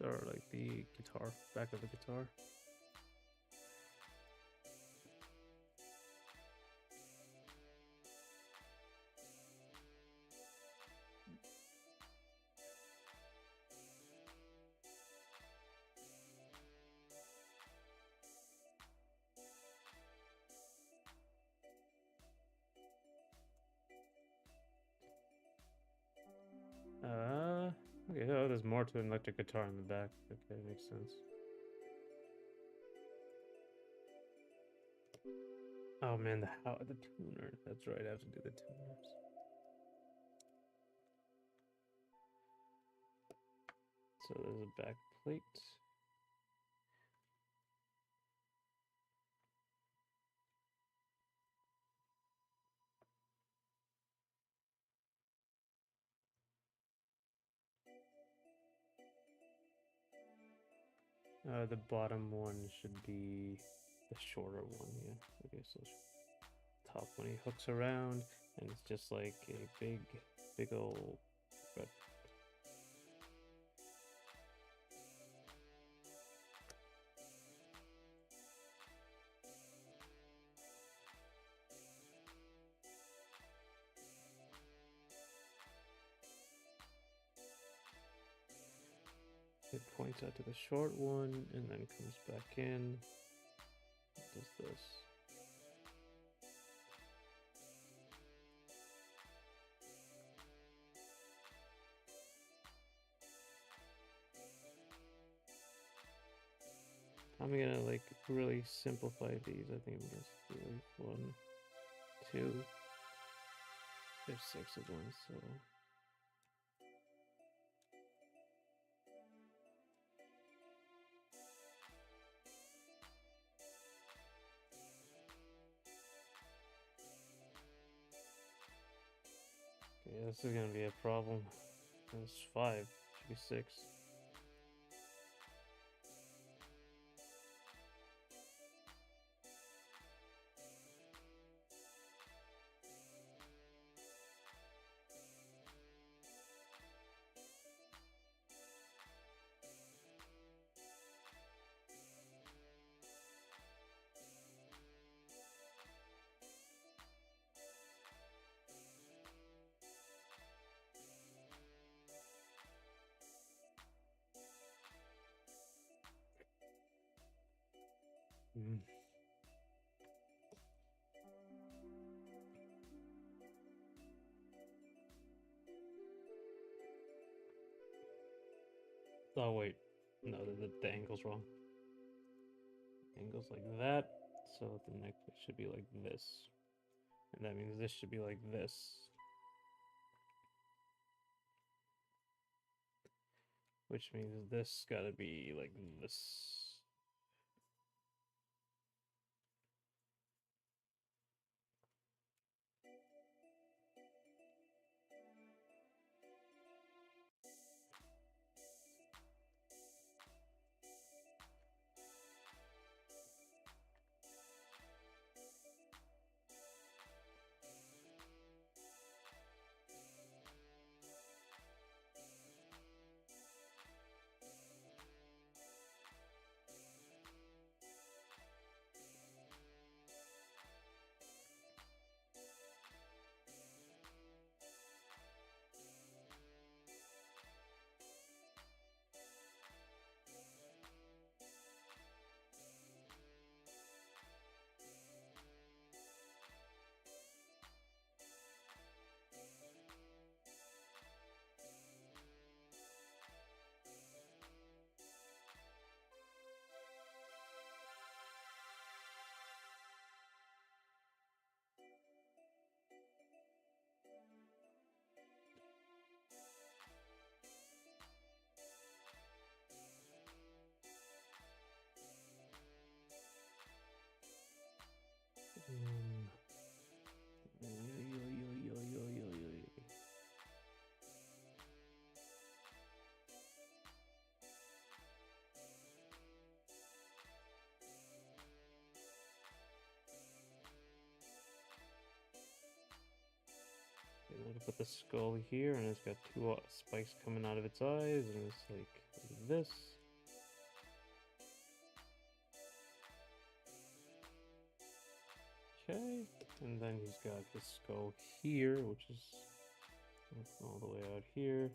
or like the guitar, back of the guitar. Okay, oh, there's more to an electric guitar in the back. Okay, makes sense. Oh man, the tuner. That's right, I have to do the tuners. So there's a back plate. The bottom one should be the shorter one, yeah. Okay, so top one he hooks around, and it's just like a big old red. It points out to the short one, and then comes back in. Does this. I'm gonna like really simplify these. I think I'm just do like 1, 2. There's 6 of them, so. Okay, this is gonna be a problem. There's 5, should be 6. Mm. Oh wait, no, the angle's wrong. Angle's like that, so the neck should be like this, and that means this should be like this. Which means this gotta be like this. I'm gonna put the skull here, and it's got two spikes coming out of its eyes, and it's like this. Okay, and then he's got his skull here, which is all the way out here.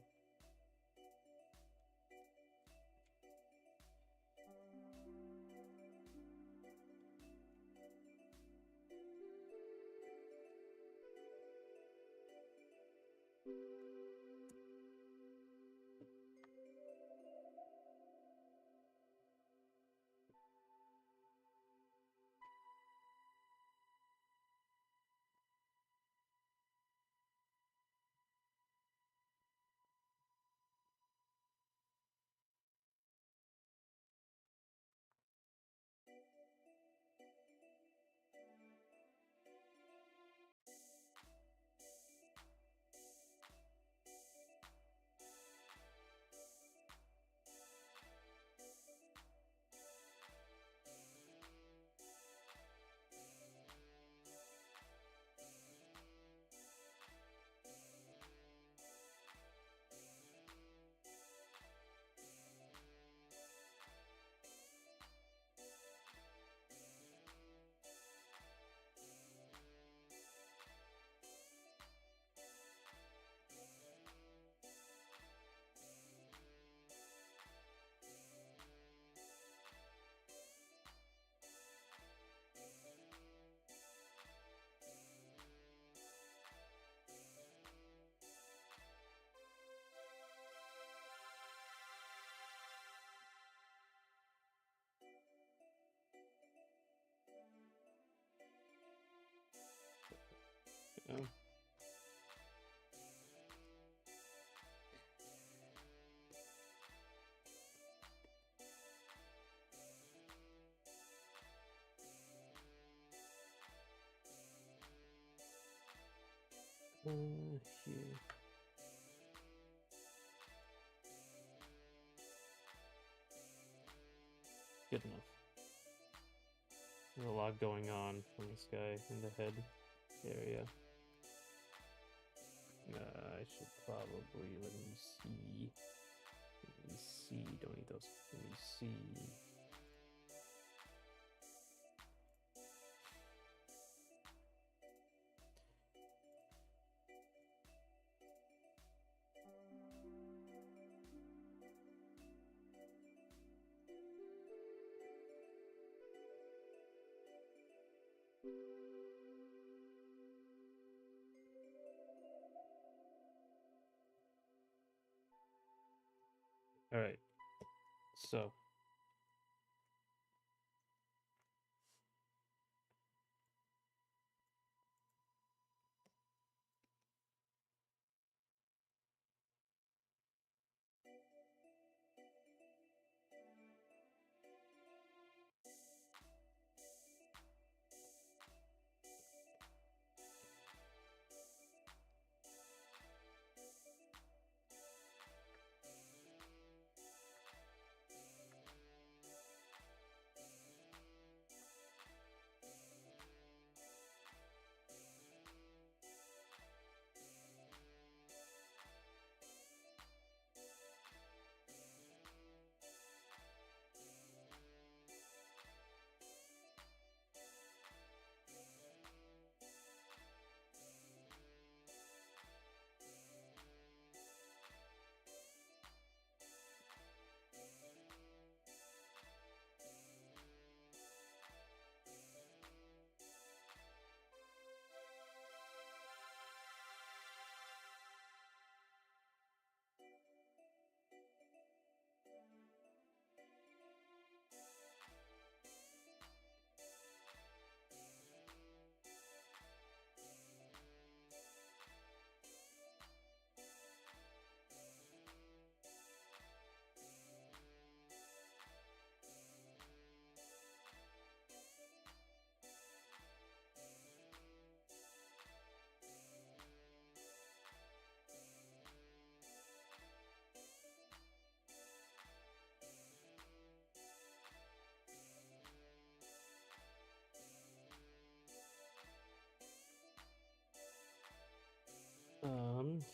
Oh. Here. Good enough. There's a lot going on from this guy in the head area. I should probably let me see. Let me see. Don't need those. Let me see. All right, so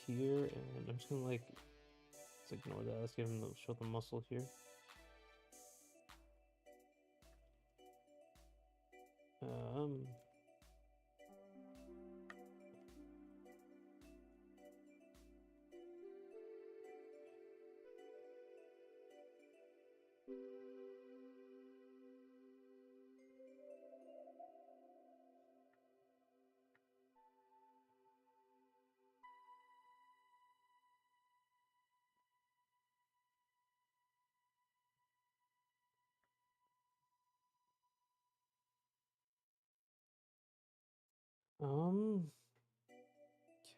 here, and I'm just gonna like let's ignore that. Let's give him show the muscle here. Um, um,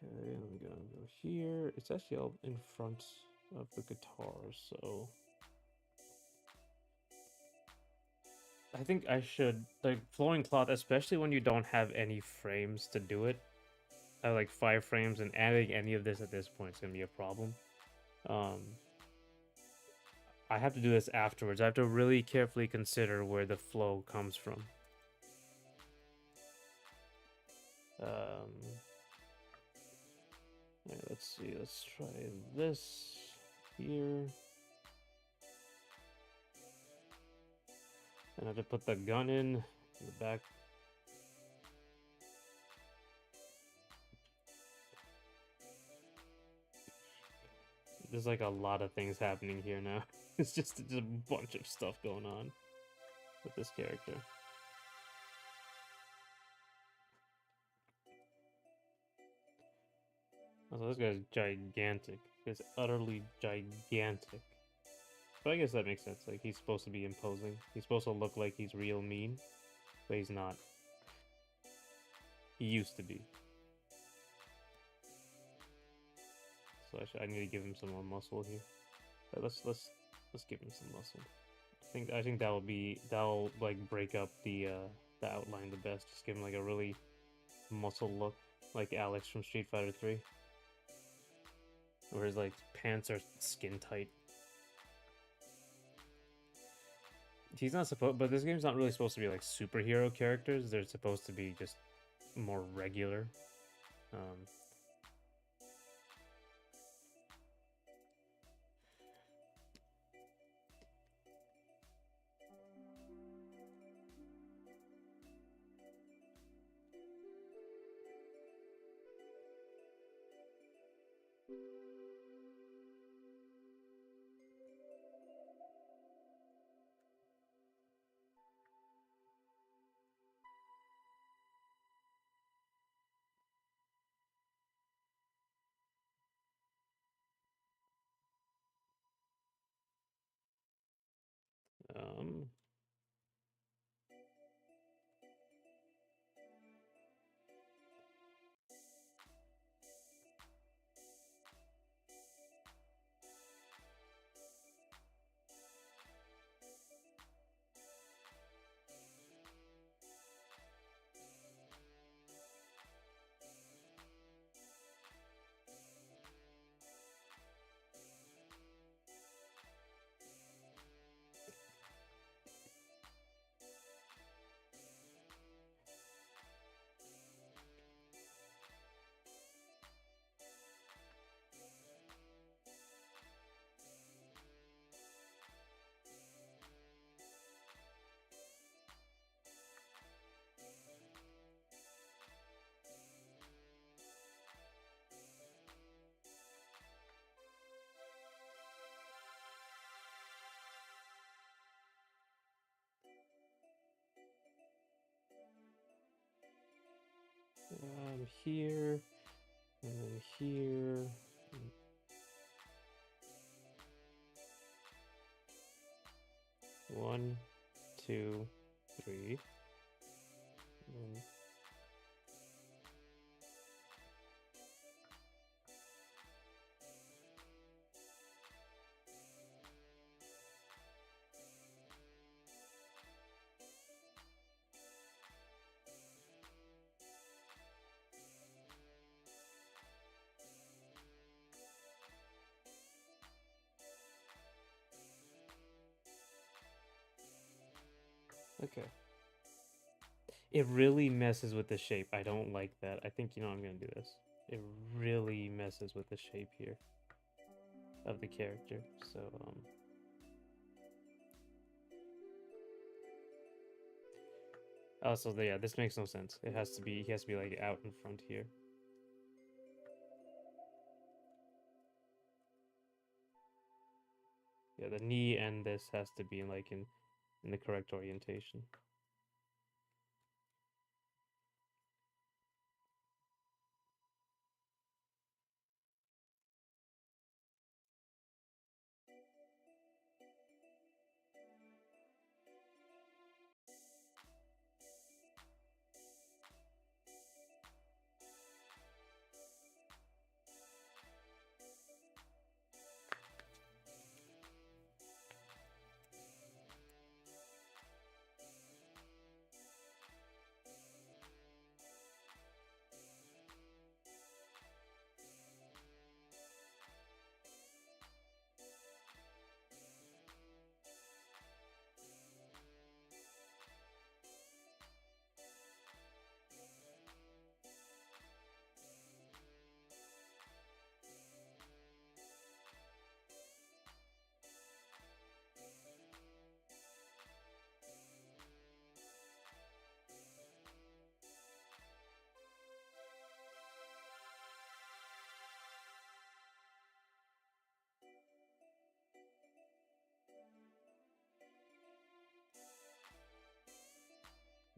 okay, I'm gonna go here. It's actually all in front of the guitar, so I think I should like flowing cloth, especially when you don't have any frames to do it. I have like 5 frames, and adding any of this at this point is gonna be a problem. Um, I have to do this afterwards. I have to really carefully consider where the flow comes from. Right, let's see. Let's try this here. And I have to put the gun in the back. There's like a lot of things happening here now. It's just a bunch of stuff going on with this character. Also, this guy's gigantic. He's utterly gigantic. But I guess that makes sense. Like, he's supposed to be imposing. He's supposed to look like he's real mean, but he's not. He used to be. So I need to give him some more muscle here. Right, let's give him some muscle. I think that'll like break up the outline the best. Just give him like a really muscle look, like Alex from Street Fighter 3, where his like pants are skin tight. He's not supposed, but this game's not really supposed to be like superhero characters. They're supposed to be just more regular. Um, Here, and then here. One, two, three. And okay. It really messes with the shape. I don't like that. I think, you know, I'm gonna do this. It really messes with the shape here of the character. So, also, yeah, this makes no sense. It has to be, he has to be like out in front here. Yeah, the knee and this has to be like in the correct orientation.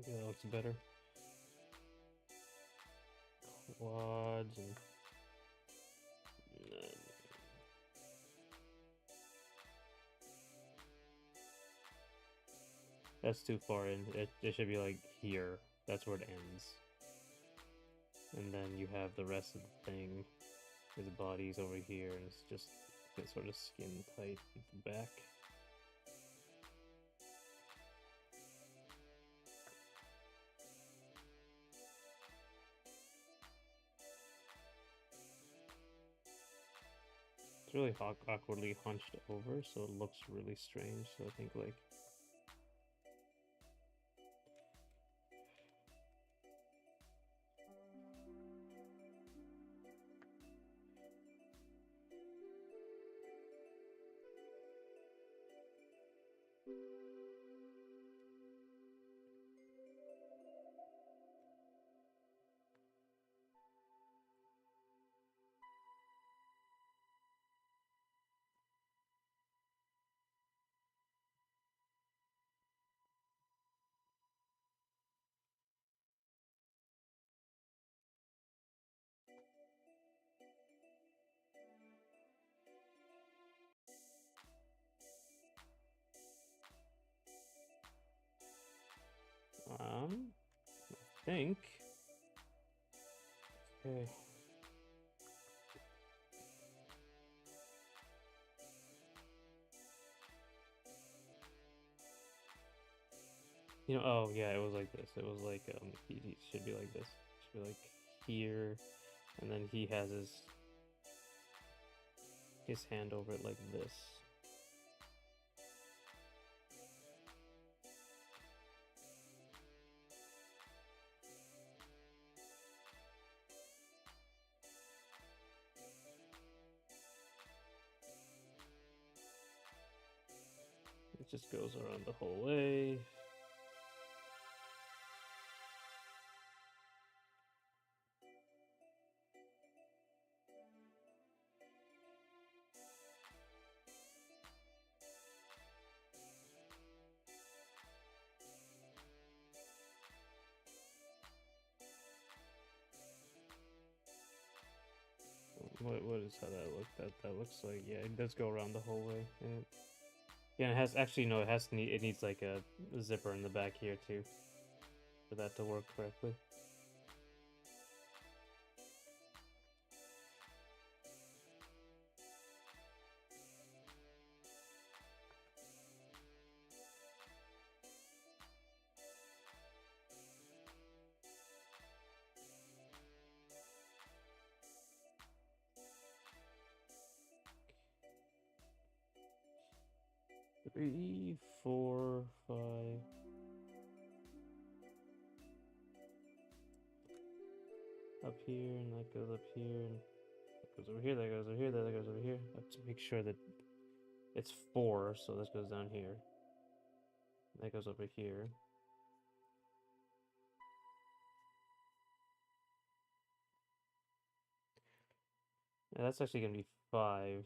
Okay, that looks better. Quads and that's too far in. It should be like here. That's where it ends. And then you have the rest of the thing. His body's over here, and it's just it's sort of skin tight at the back. It's really awkwardly hunched over, so it looks really strange. So I think like I think okay. You know, oh yeah, it was like this. It was like he should be like this. Should be like here, and then he has his hand over it like this. It just goes around the whole way. What is how that look? That looks like, yeah, it does go around the whole way. Yeah, and it has actually no, it needs like a zipper in the back here too for that to work correctly. Three, four, five. Up here, and that goes up here, and that goes over here, that goes over here, that goes over here. I have to make sure that it's 4, so this goes down here. That goes over here. Yeah, that's actually gonna be 5.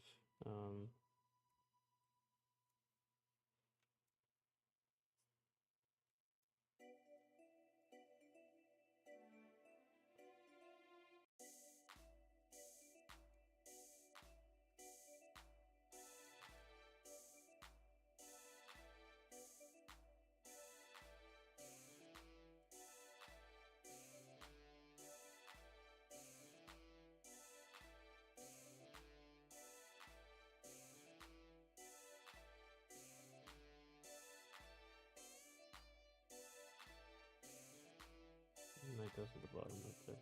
And that goes to the bottom right there.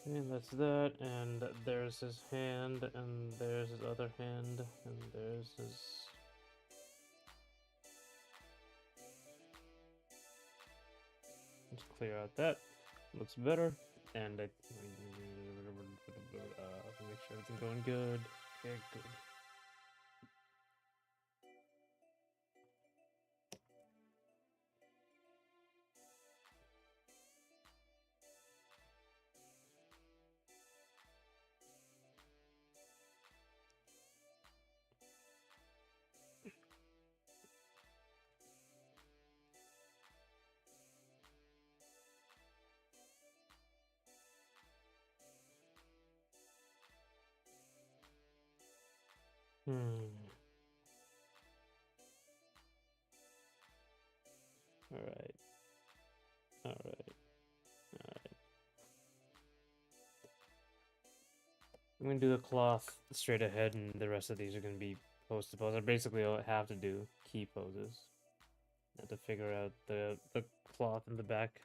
And that's that, and there's his hand, and there's his other hand, and there's his... Let's clear out that. Looks better, and I... make sure everything's going good. Okay, good. Alright. Alright. Alright. I'm gonna do the cloth straight ahead, and the rest of these are gonna be pose to pose. I basically have to do key poses. I have to figure out the cloth in the back.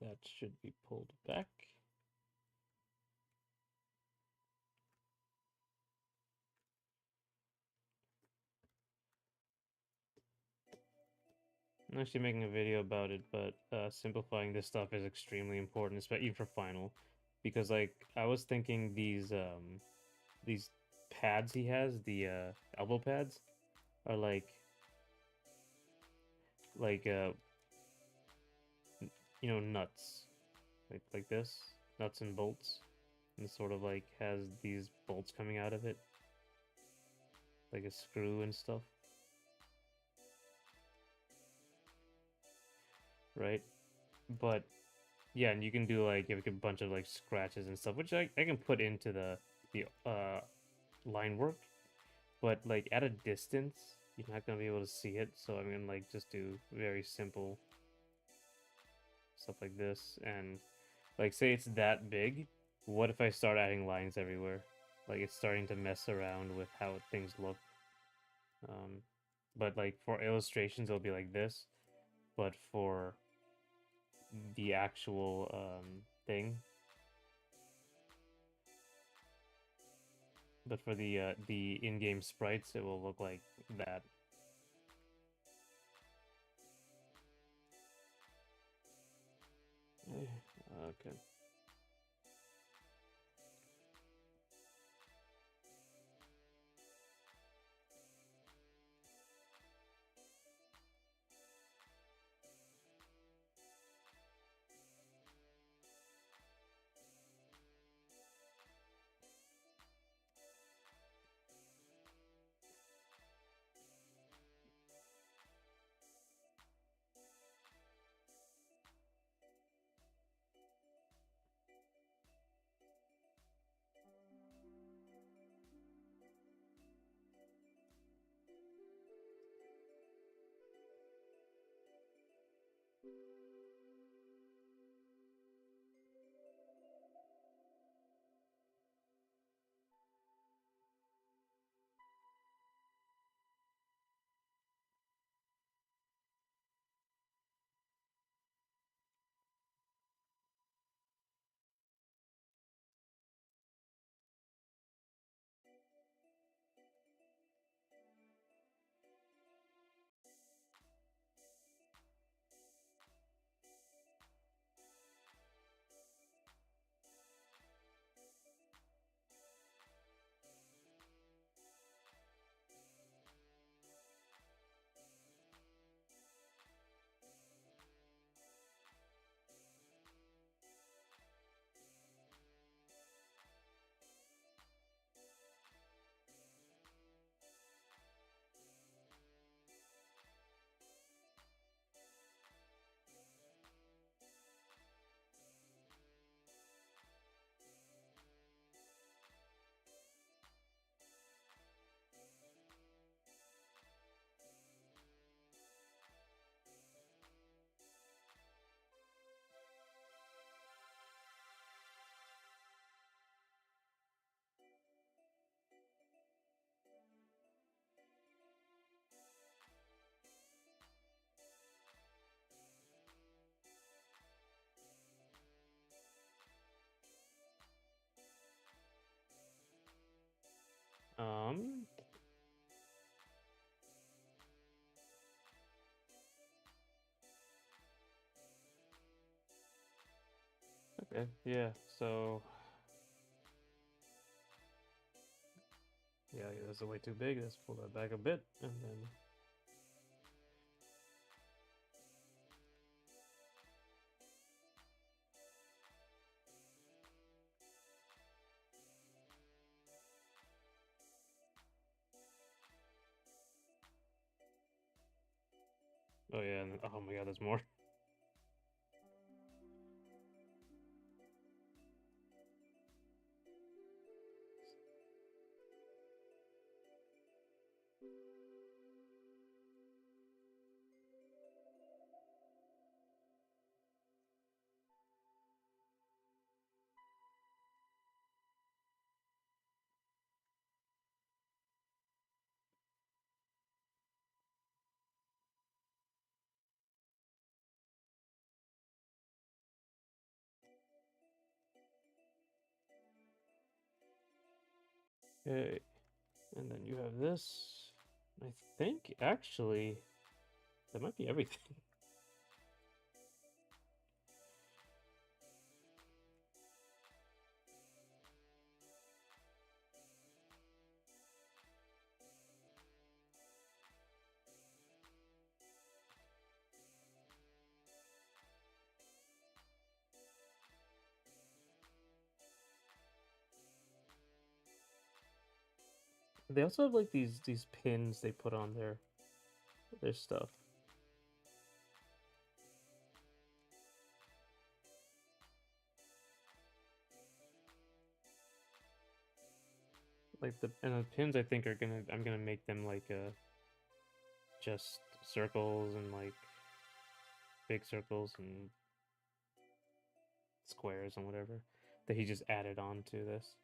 That should be pulled back. I'm actually making a video about it, but simplifying this stuff is extremely important, especially for final, because like I was thinking these pads he has, the elbow pads, are like you know, nuts, like this, nuts and bolts, and sort of like has these bolts coming out of it, like a screw and stuff, right? But yeah, and you can do like a bunch of like scratches and stuff, which I can put into the line work, but like at a distance, you're not gonna be able to see it. So I'm gonna like just do very simple stuff like this, and like say it's that big. What if I start adding lines everywhere? Like it's starting to mess around with how things look. Um, but like for illustrations, it'll be like this. But for the actual thing, but for the in-game sprites, it will look like that. Okay. Um. Okay. Yeah. So. Yeah, that's way too big. Let's pull that back a bit, and then. Oh yeah. And then, oh my God, there's more. Okay. And then you have this. I think actually that might be everything. They also have like these pins they put on their stuff. Like the pins I think are I'm gonna make them like just circles and like big circles and squares and whatever that he just added on to this.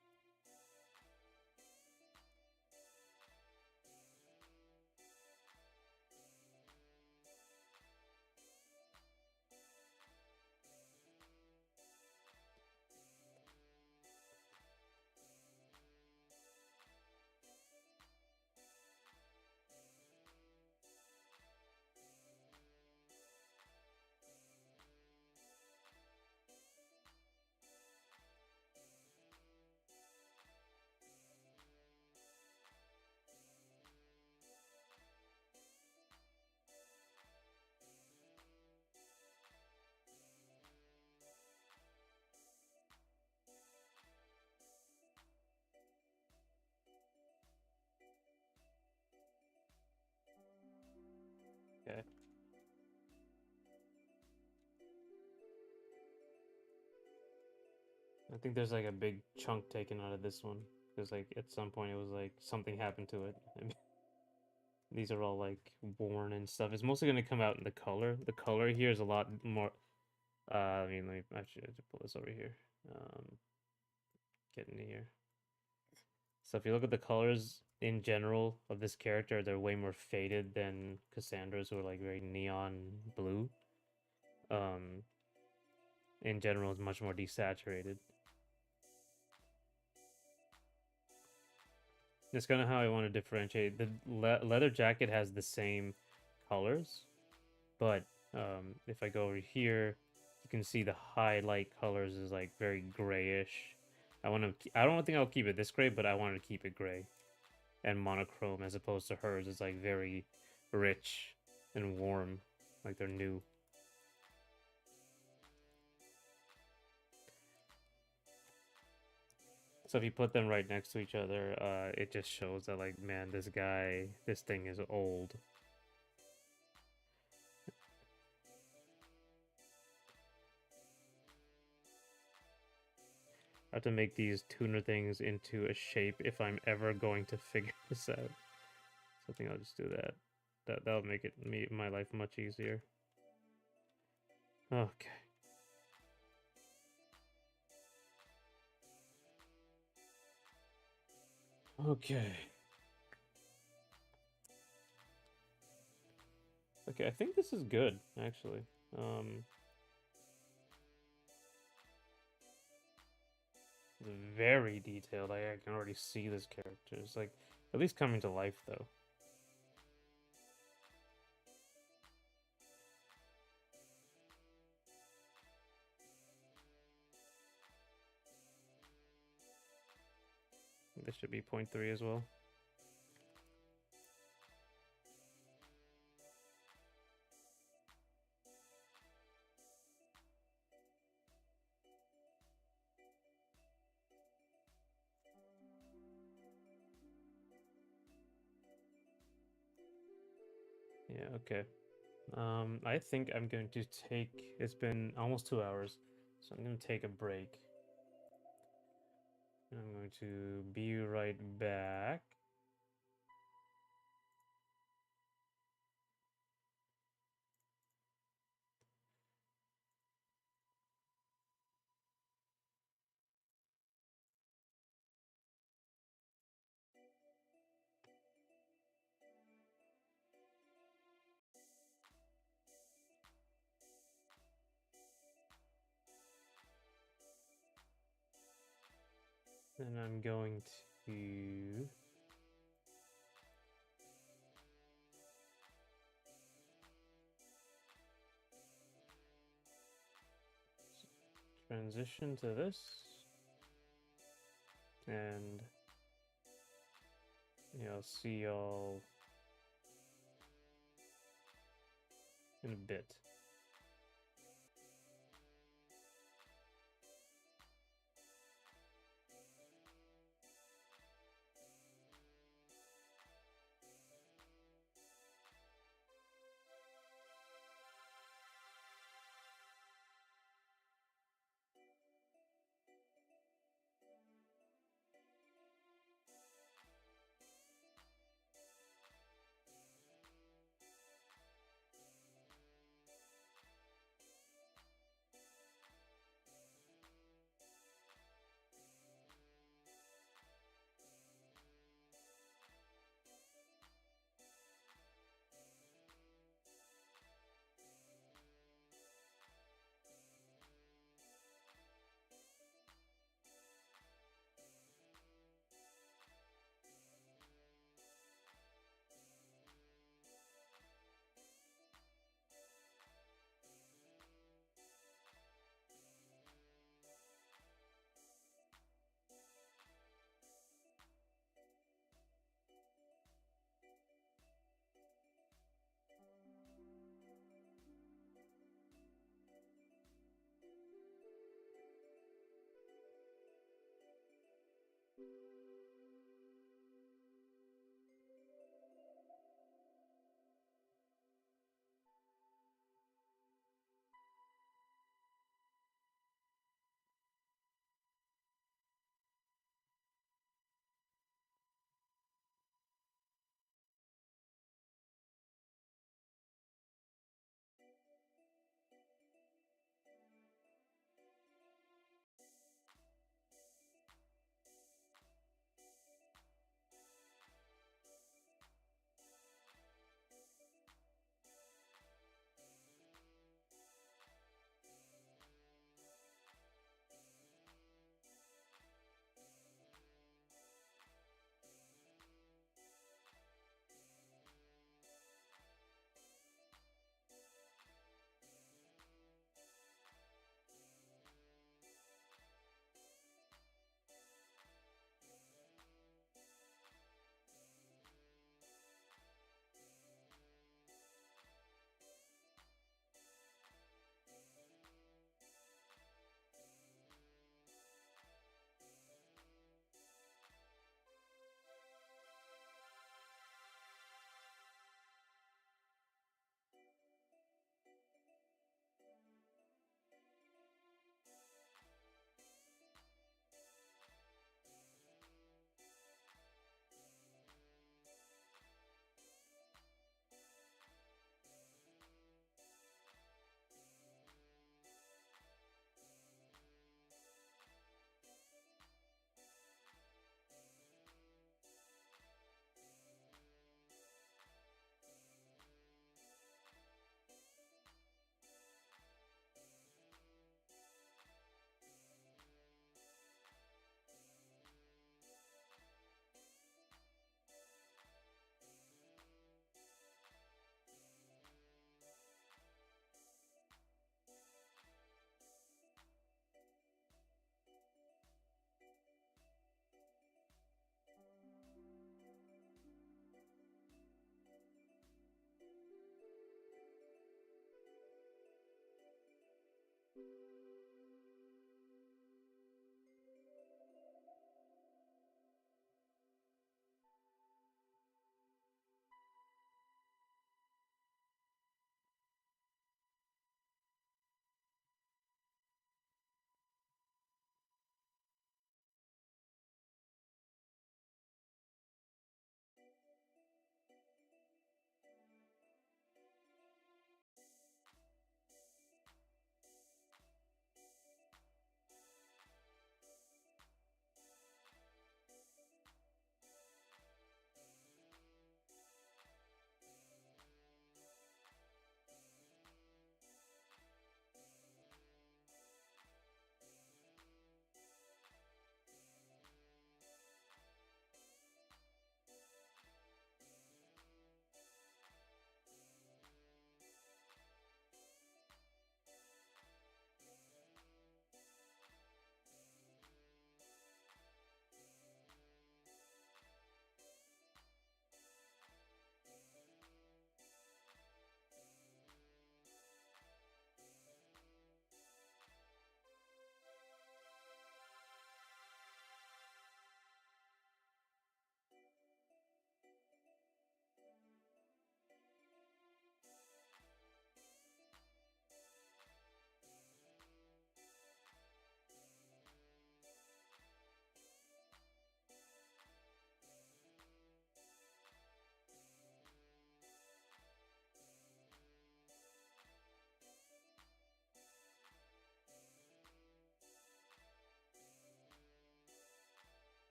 Okay. I think there's like a big chunk taken out of this one because like at some point it was like something happened to it. I mean, these are all like worn and stuff. It's mostly gonna come out in the color. The color here is a lot more. I mean, let me actually have to pull this over here. Um, get into here. So if you look at the colors in general of this character, they're way more faded than Cassandra's, who are like very neon blue. Um, in general, is much more desaturated. That's kind of how I want to differentiate. The leather jacket has the same colors, but if I go over here, you can see the highlight colors is like very grayish. I want to. I don't think I'll keep it this gray, but I wanted to keep it gray and monochrome as opposed to hers. It's like very rich and warm, like they're new. So if you put them right next to each other, it just shows that like, man, this thing is old. I have to make these tuner things into a shape if I'm ever going to figure this out. So I think I'll just do that. That'll make my life much easier. Okay. Okay. Okay, I think this is good, actually. Um, It's very detailed. I can already see this character. It's like at least coming to life though. This should be 0.3 as well. Yeah, okay. I think I'm going to take, it's been almost 2 hours, so I'm going to take a break. I'm going to be right back. And I'm going to transition to this. And yeah, I'll see y'all in a bit.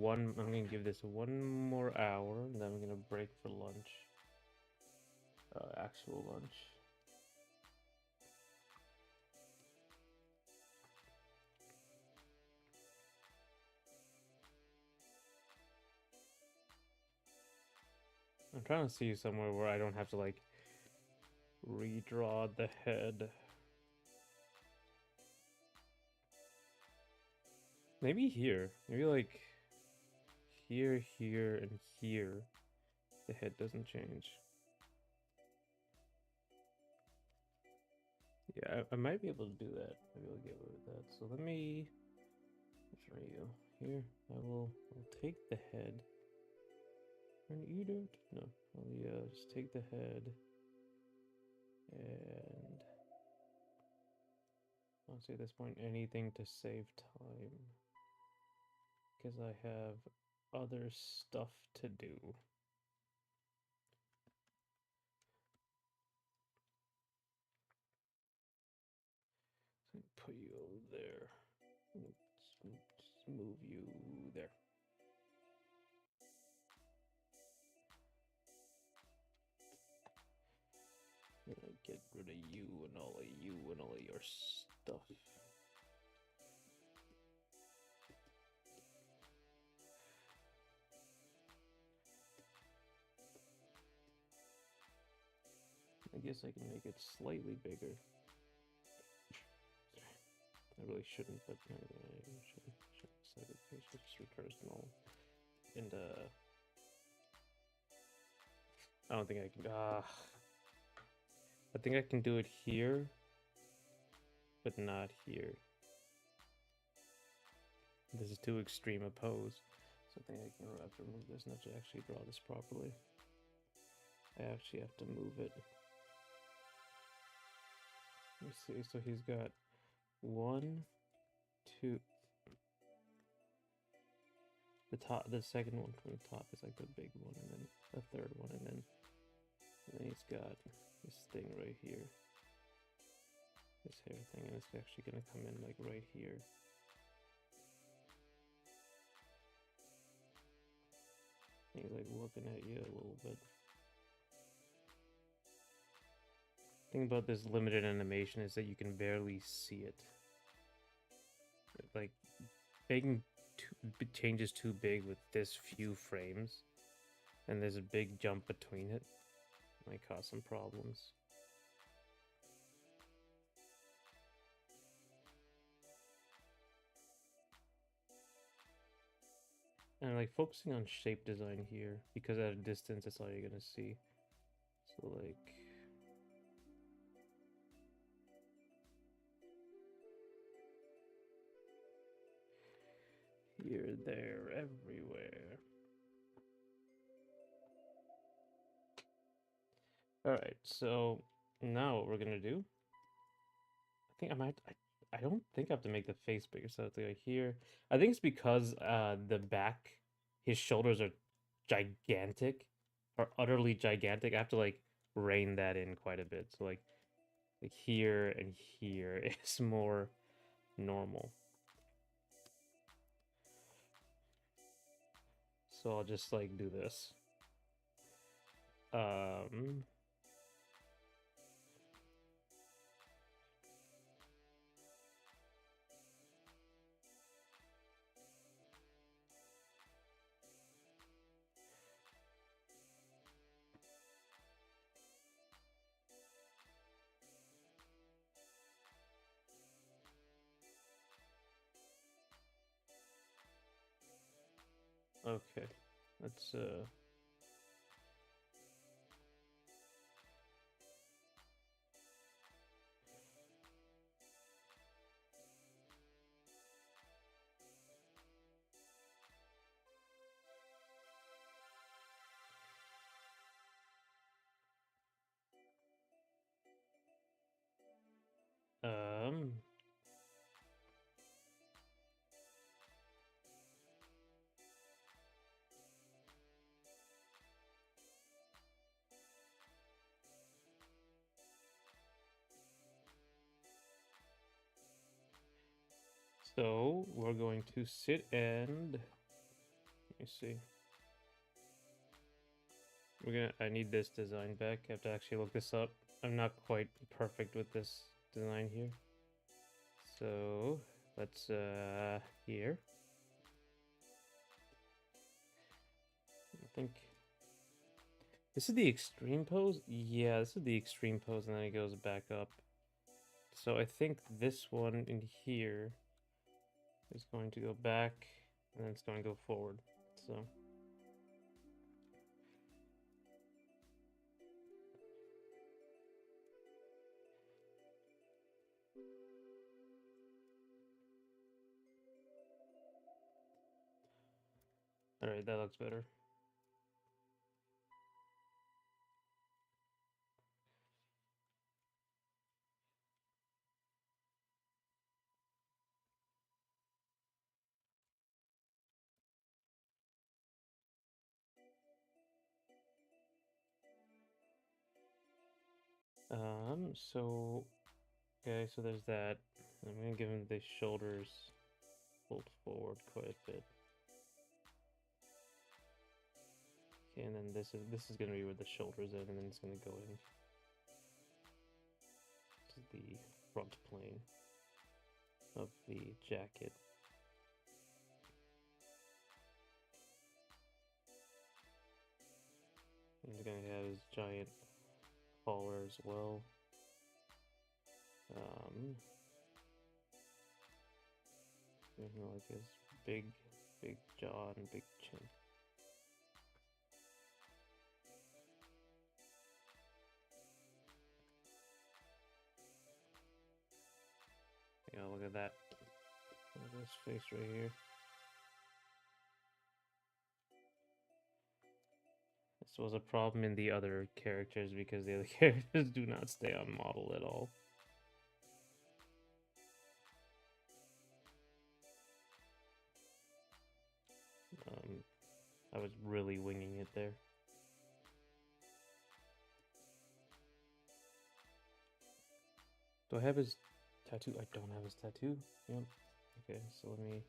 I'm gonna give this 1 more hour, and then I'm gonna break for lunch. Actual lunch. I'm trying to see somewhere where I don't have to like redraw the head. Maybe here. Maybe like here, here, and here. The head doesn't change. Yeah, I might be able to do that. Maybe I'll get away with that. So let me show you. Here, I'll take the head. And eat it? No. I'll just take the head. And I'll say at this point anything to save time. Because I have other stuff to do. So put you over there. Just move you there. Gonna get rid of you and all of your stuff. I guess I can make it slightly bigger. I really shouldn't, but I shouldn't set it page just recurs null. And I don't think I can. I think I can do it here, but not here. This is too extreme a pose, so I think I can have to remove this and have to actually draw this properly. I actually have to move it. Let me see. So he's got 1, 2. The second one from the top is like the big one, and then the third one, and then he's got this thing right here, this hair thing, and it's actually gonna come in like right here. He's like looking at you a little bit. The thing about this limited animation is that you can barely see it. Like, making changes too big with this few frames, and there's a big jump between it, might cause some problems. And like focusing on shape design here, because at a distance that's all you're gonna see. So like here, there, everywhere. Alright, so now what we're gonna do think I might. I don't think I have to make the face bigger. So it's like here. I think it's because the back, his shoulders are gigantic, are utterly gigantic. I have to like rein that in quite a bit. So like here and here is more normal. So I'll just like do this. Um. Okay. Let's um. So we're going to sit and let me see. I need this design back. I have to actually look this up. I'm not quite perfect with this design here. So let's here. I think this is the extreme pose. Yeah, this is the extreme pose, and then it goes back up. So I think this one in here is going to go back, and then it's going to go forward. So all right, that looks better. So okay, so there's that. I'm gonna give him the shoulders pulled forward quite a bit. Okay, and then this is gonna be where the shoulders end, and then it's gonna go in to the front plane of the jacket. And he's gonna have his giant collar as well. You know, like his big jaw and big chin. Yeah, look at that. Look at this face right here. This was a problem in the other characters because the other characters do not stay on model at all. I was really winging it there. Do I have his tattoo? I don't have his tattoo. Yep. Okay, so let me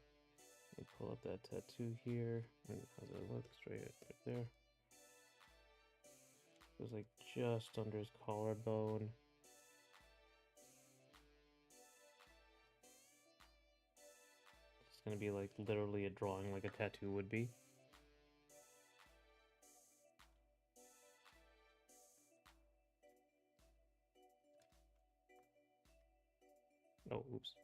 pull up that tattoo here. And how's it look? Straight right there. It was like just under his collarbone. It's gonna be like literally a drawing like a tattoo would be. Oh, oops.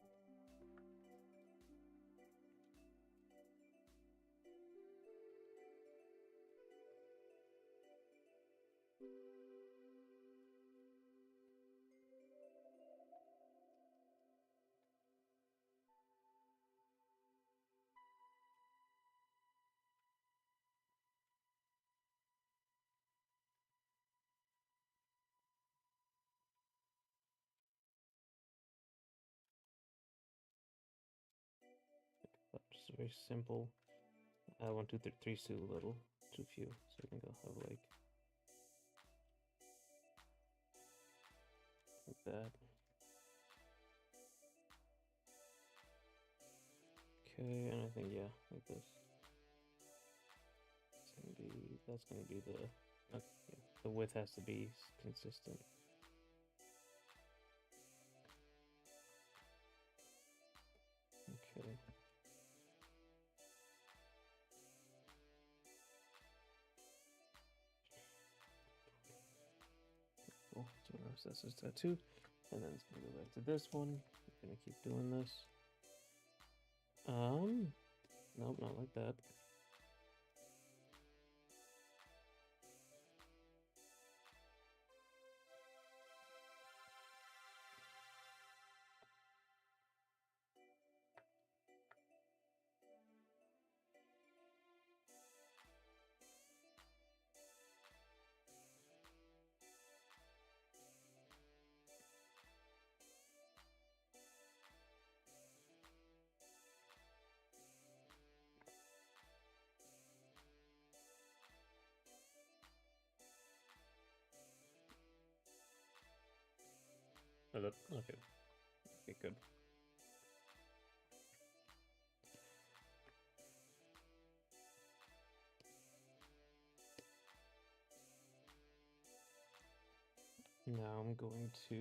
very simple. 1, 2, 3, 3's too little, too few. So I think I'll have like that. Okay, and I think yeah, like this. That's gonna be the yeah, the width has to be consistent. Okay. Cool. So that's his tattoo. And then it's gonna go back to this one. I'm gonna keep doing this. Nope, not like that. Oh, look. Okay. Okay, good. Now I'm going to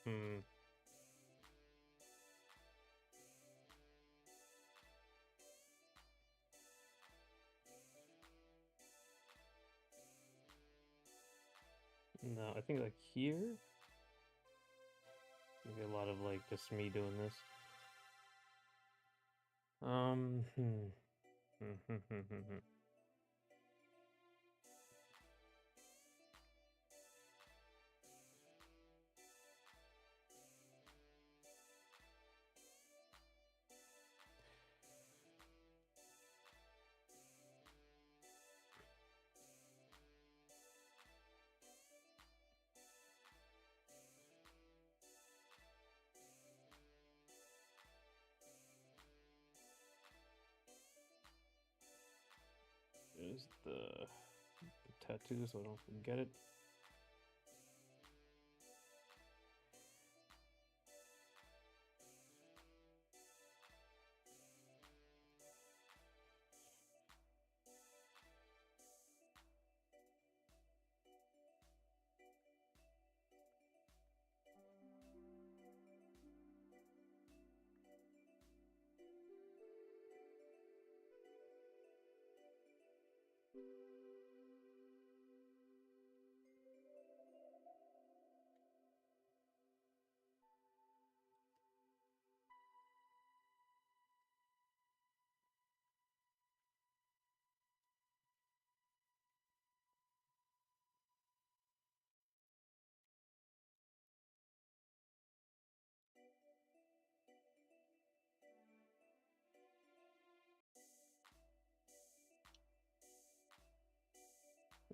hmm. No, I think like here. Maybe a lot of like just me doing this. Hmm. There's the tattoo, so I don't forget it.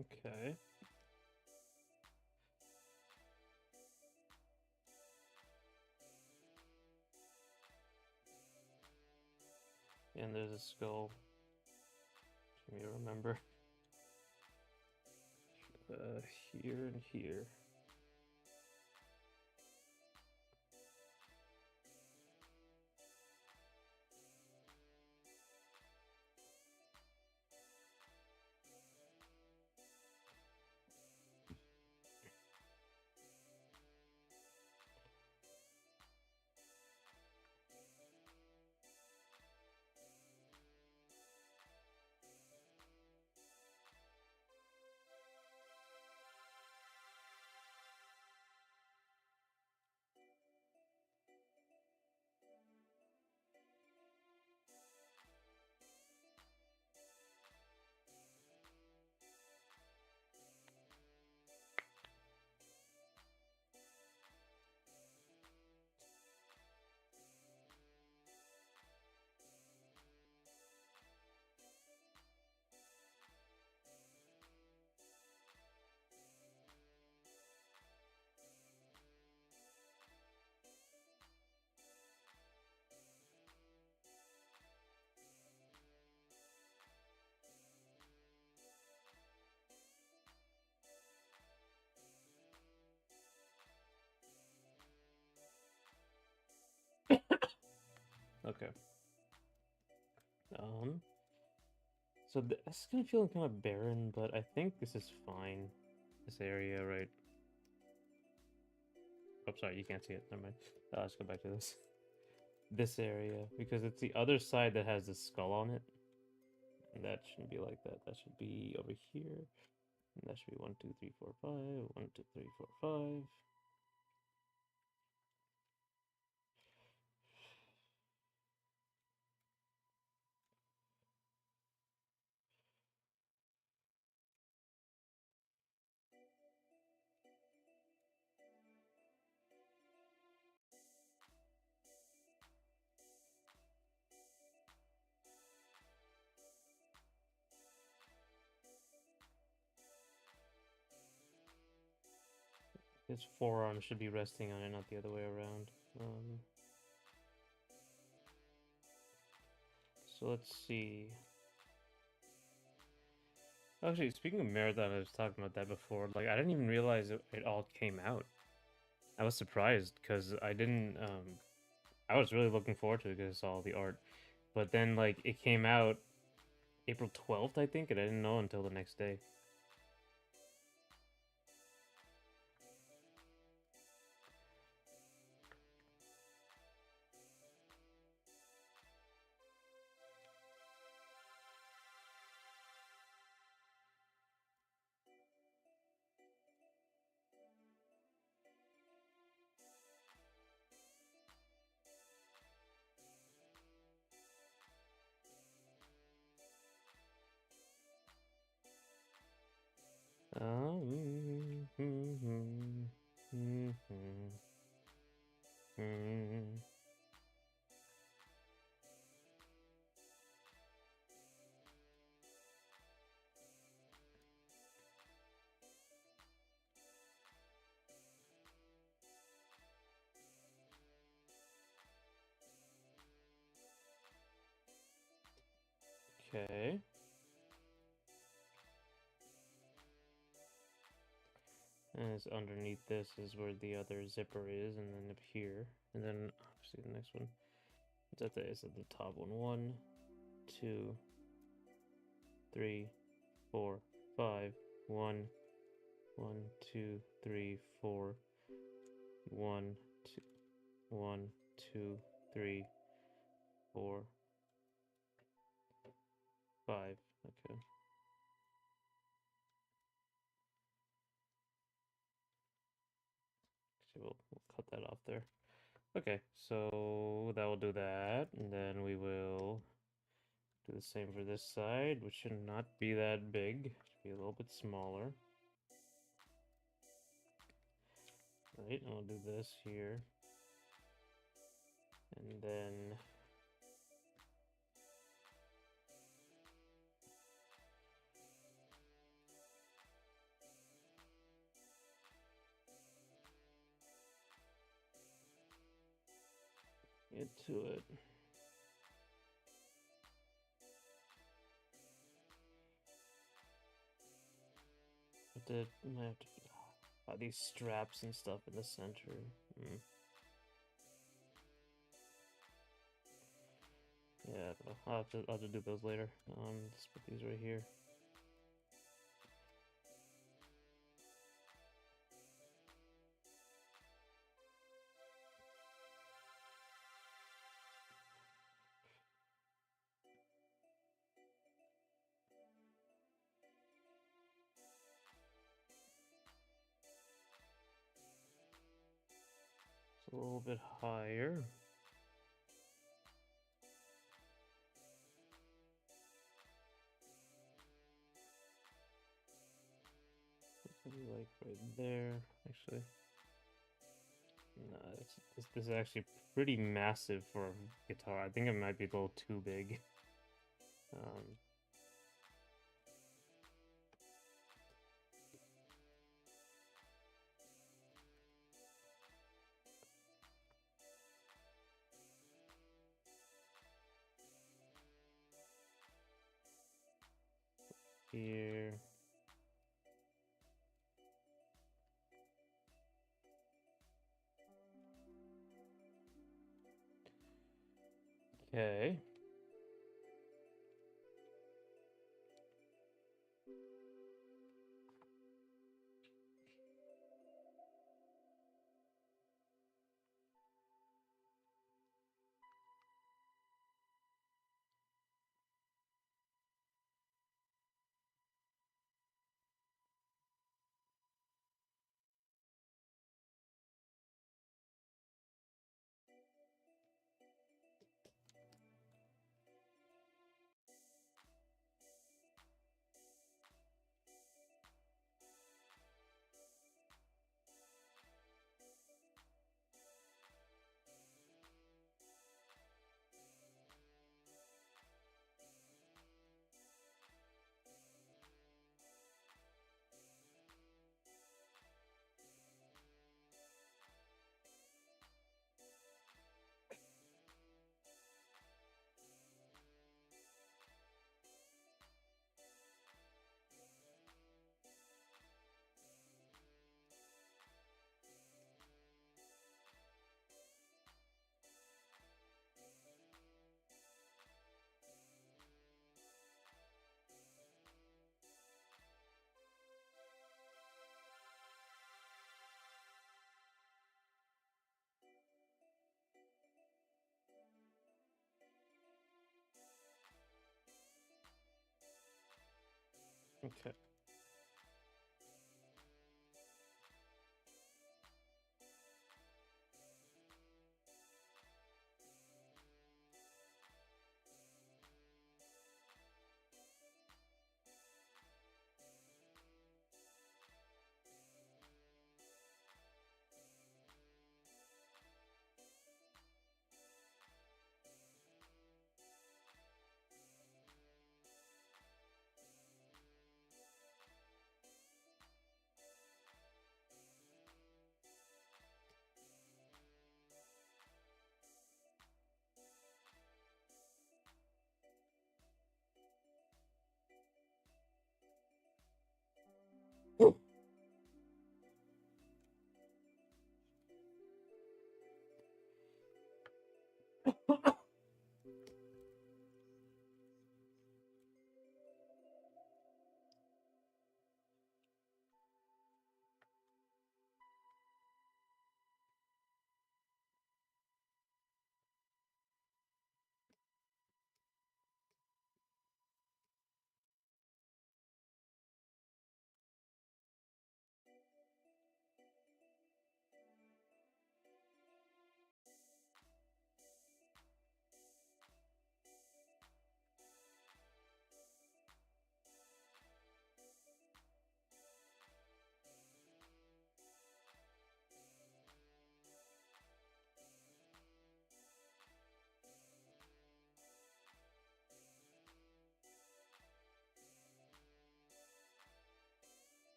Okay. And there's a skull. Let me remember. Here and here. Okay. So this is gonna feel kind of barren, but I think this is fine. This area, right? Oh, sorry, you can't see it. Never mind. Let's go back to this. This area, because it's the other side that has the skull on it. And that shouldn't be like that. That should be over here. And that should be 1, 2, 3, 4, 5. 1, 2, 3, 4, 5. His forearm should be resting on it, not the other way around. So let's see. Actually, speaking of Marathon, I was talking about that before. Like, I didn't even realize it all came out. I was surprised because I didn't. I was really looking forward to it because I saw all the art. But then, like, it came out April 12th, I think, and I didn't know until the next day. Okay. And it's underneath this is where the other zipper is, and then up here, and then obviously the next one. It's at the top one. 1, 2, 3, 4, 5. 1, 1, 2, 3, 4. 1, 2, 1, 2, 3, 4, 5. Okay. So we'll cut that off there. Okay, so that will do that, and then we will do the same for this side, which should not be that big. It should be a little bit smaller. Right, and I'll do this here. And then get to it. might have to put these straps and stuff in the center. Yeah, but I'll just do those later. Let's put these right here. It's a little bit higher. Maybe like right there, actually. No, this is actually pretty massive for a guitar. I think it might be a little too big. Here. Okay. Okay.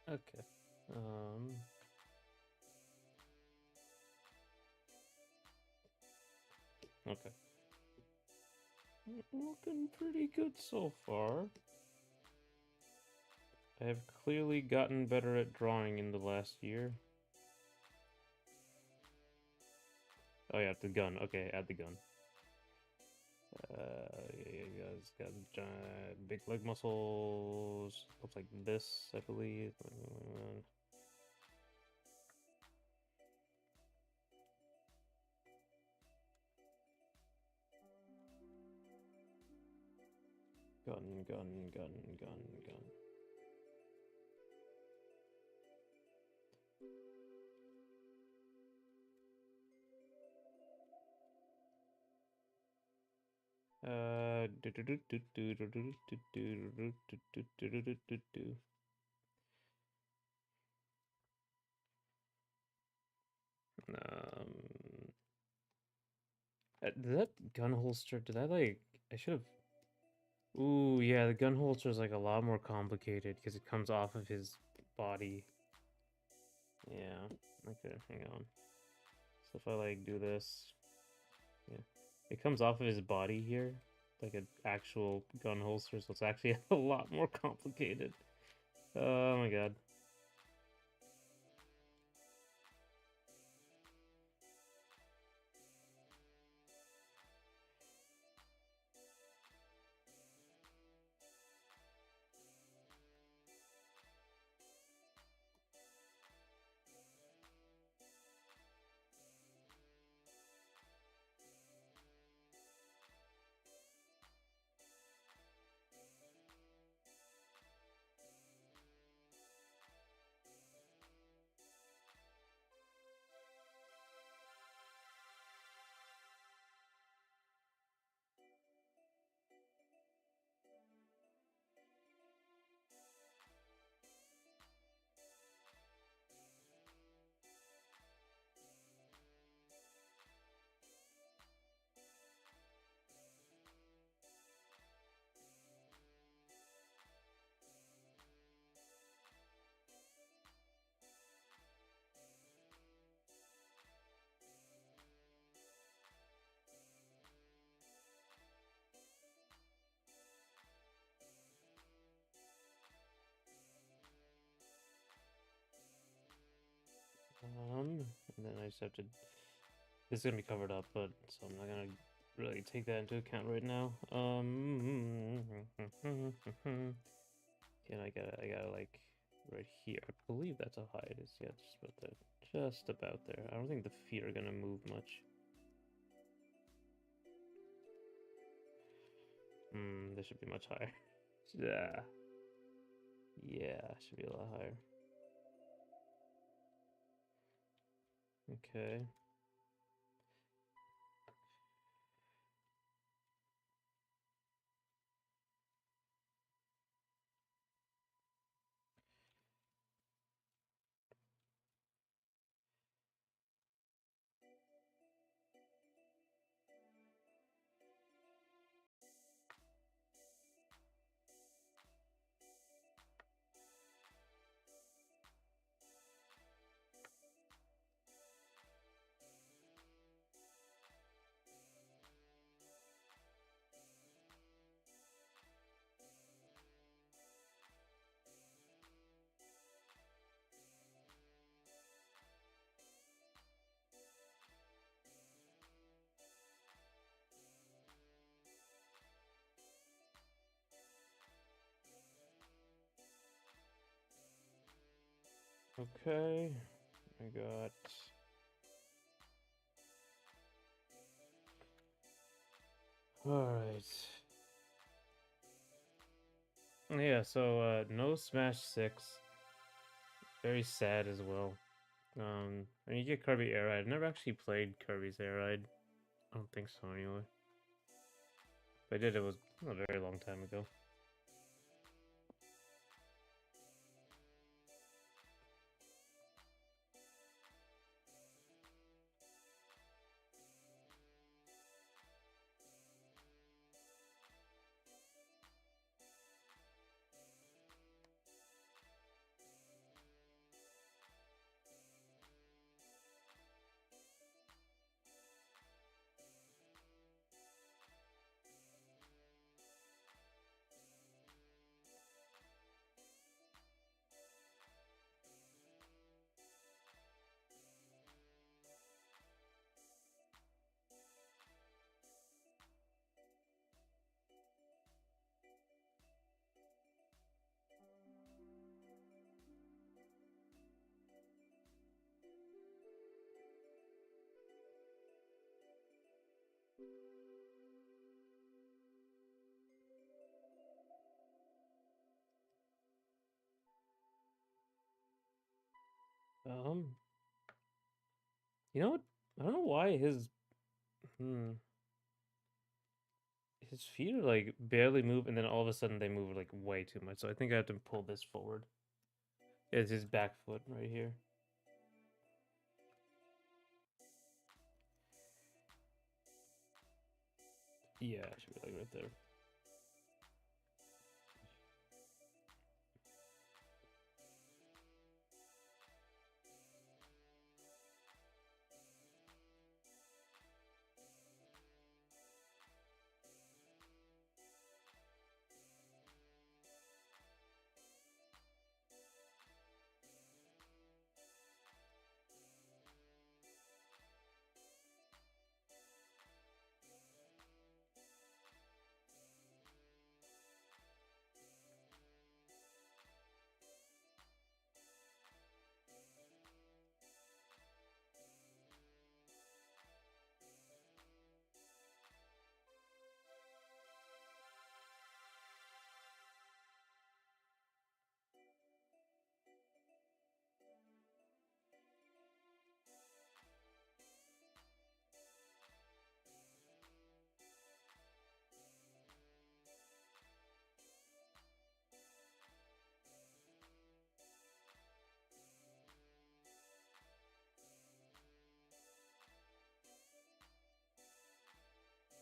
Okay. Okay. Looking pretty good so far. I have clearly gotten better at drawing in the last year. Oh yeah, the gun. Okay, add the gun. Yeah, it's got giant, big leg muscles. Looks like this, I believe. Gun, gun, gun, gun, gun. Do do do do do do do do do do do do do do do. That gun holster, did I like, I should have, ooh, yeah, the gun holster is like a lot more complicated because it comes off of his body. Yeah, okay, hang on. So if I like do this, yeah, it comes off of his body here, like an actual gun holster, so it's actually a lot more complicated. Oh my god. And then I just have to, this is gonna be covered up, but, so I'm not gonna really take that into account right now. And I gotta like, right here. I believe that's how high it is. Yeah, just about there. Just about there. I don't think the feet are gonna move much. This should be much higher. Yeah. Yeah, should be a lot higher. Okay. Okay. I got... Alright. Yeah, so, no Smash 6. Very sad as well. I mean, you get Kirby Air Ride. I never actually played Kirby's Air Ride. I don't think so, anyway. If I did, it was a very long time ago. Um, you know what? I don't know why his feet are like barely move, and then all of a sudden they move like way too much. So I think I have to pull this forward. It's his back foot right here. Yeah, it should be like right there.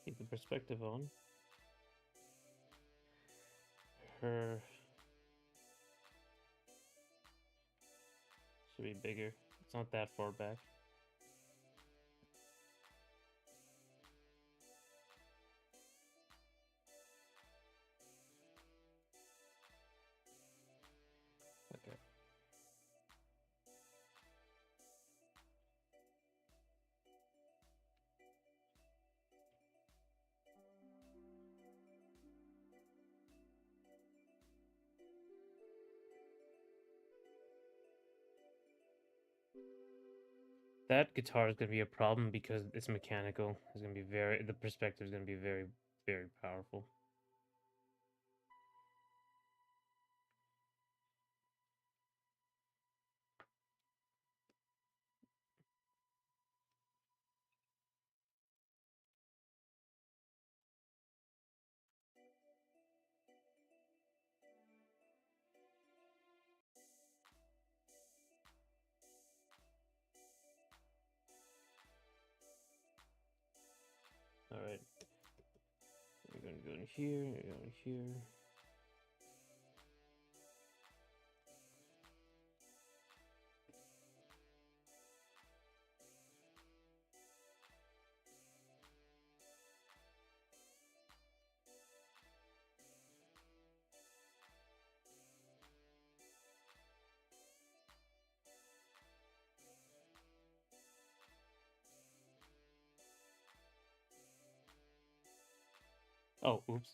Keep the perspective on. Her should be bigger. It's not that far back. Okay. That guitar is gonna be a problem because it's mechanical. It's gonna be the perspective is gonna be very, very powerful. All right. We're gonna go in here. We're going here. Oh, oops.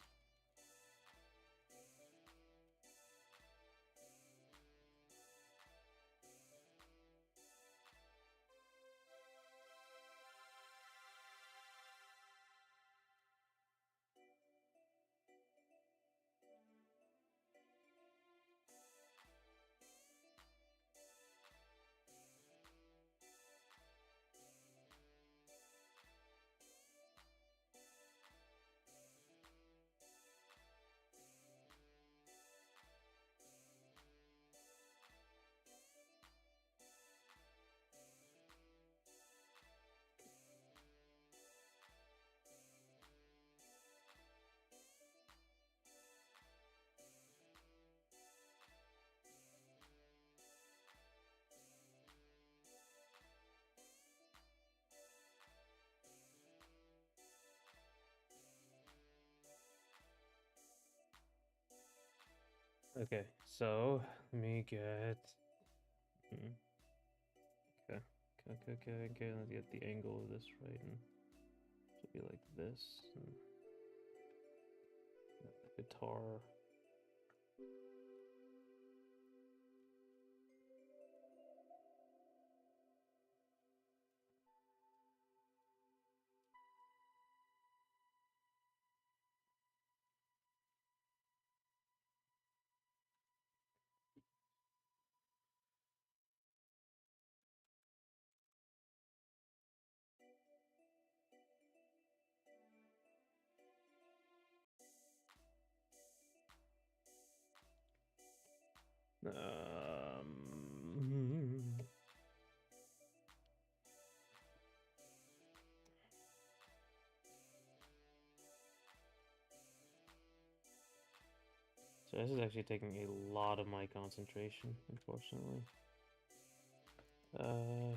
Okay, so let me get. Okay, okay. Let's get the angle of this right, and it should be like this. And the guitar. So this is actually taking a lot of my concentration, unfortunately. Uh,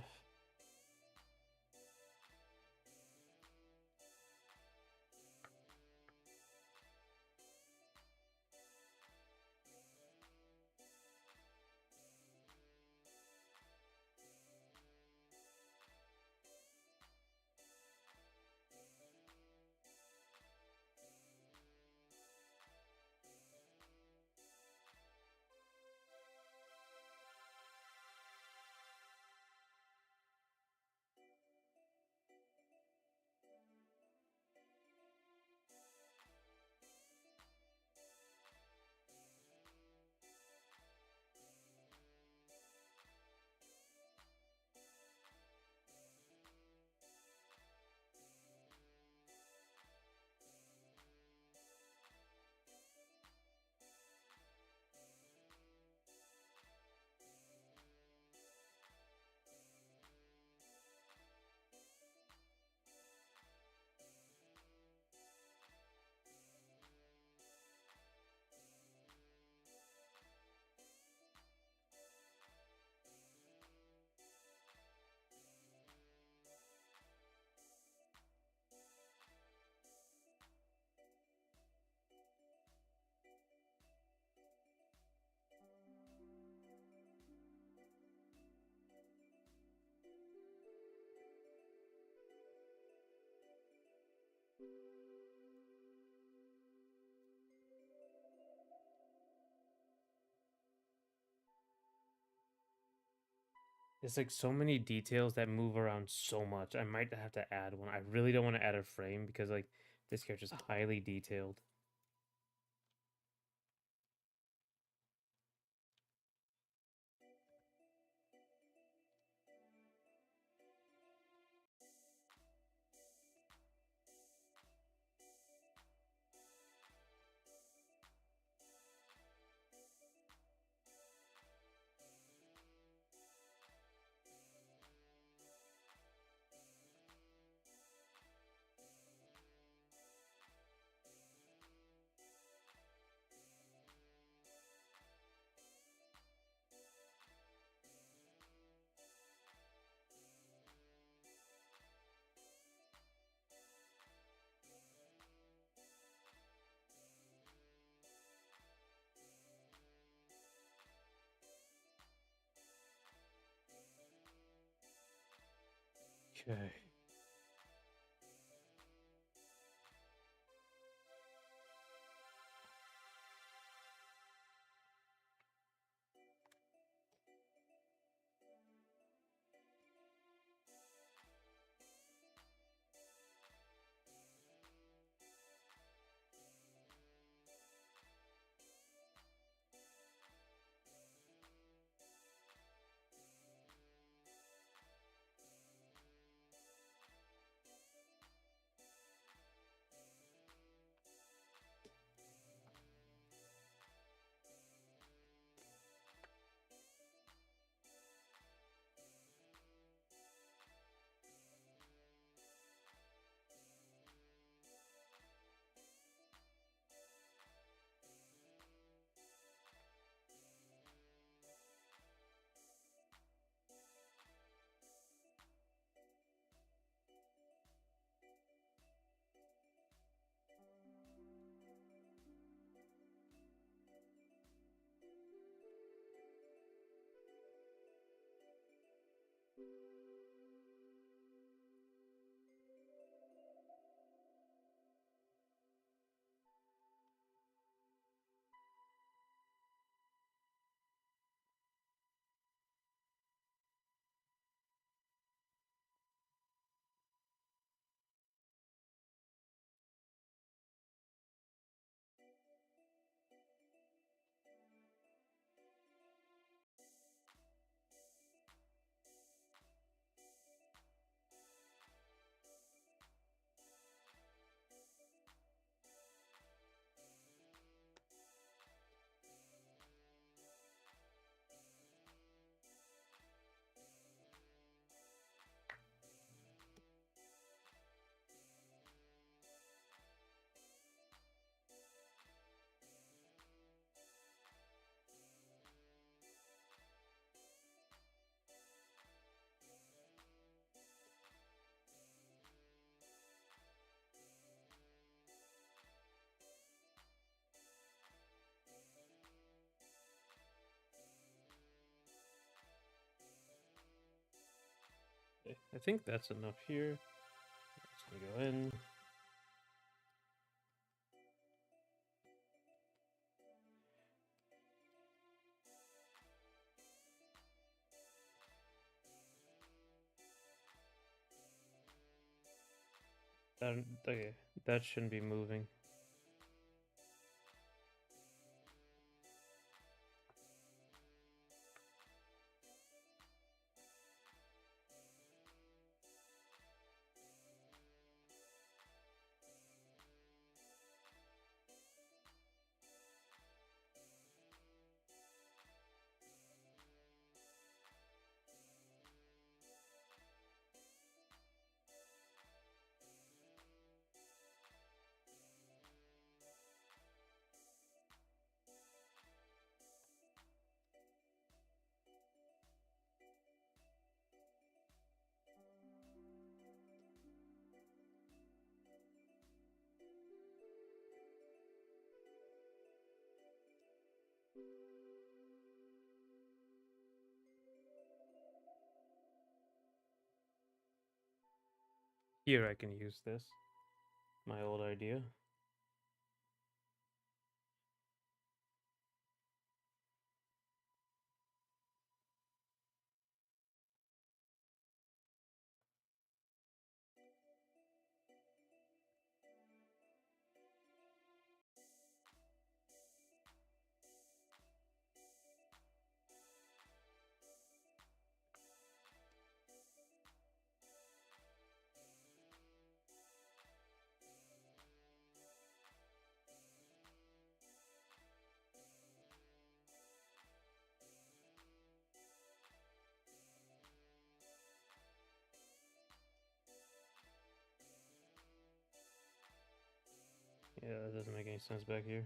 It's like so many details that move around so much. I might have to add one. I really don't want to add a frame because like this character's highly detailed. Okay. Okay, I think that's enough here. Just gonna go in. Okay, that shouldn't be moving. Here I can use this. My old idea. Yeah, that doesn't make any sense back here.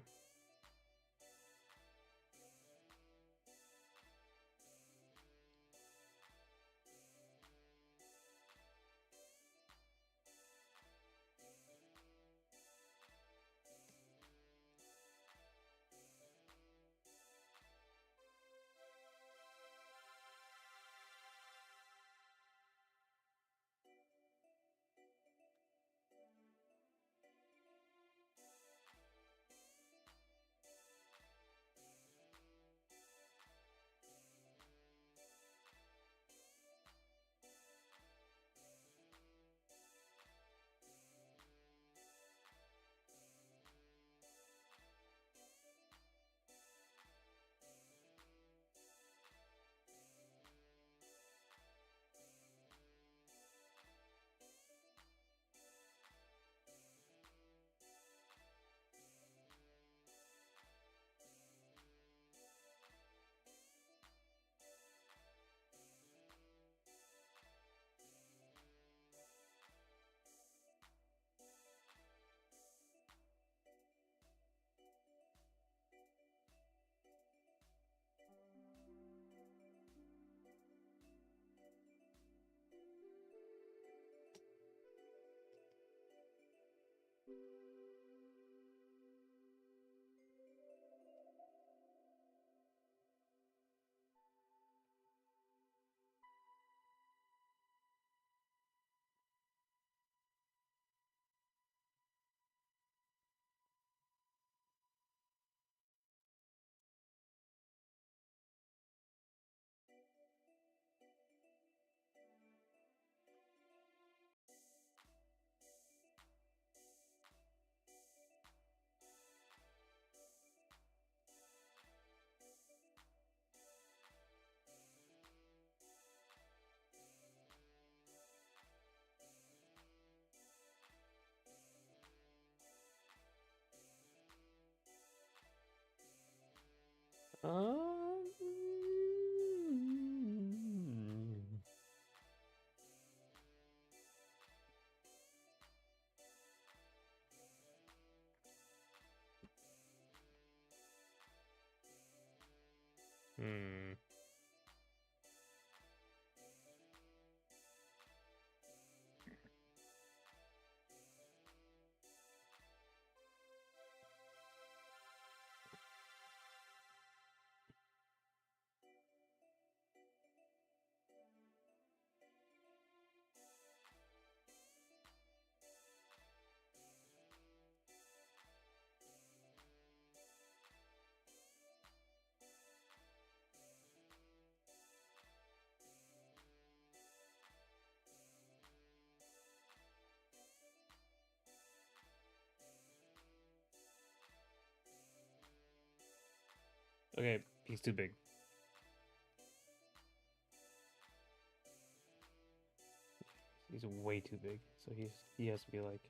Um, hmm. Okay, he's too big. He's way too big. So he has to be like.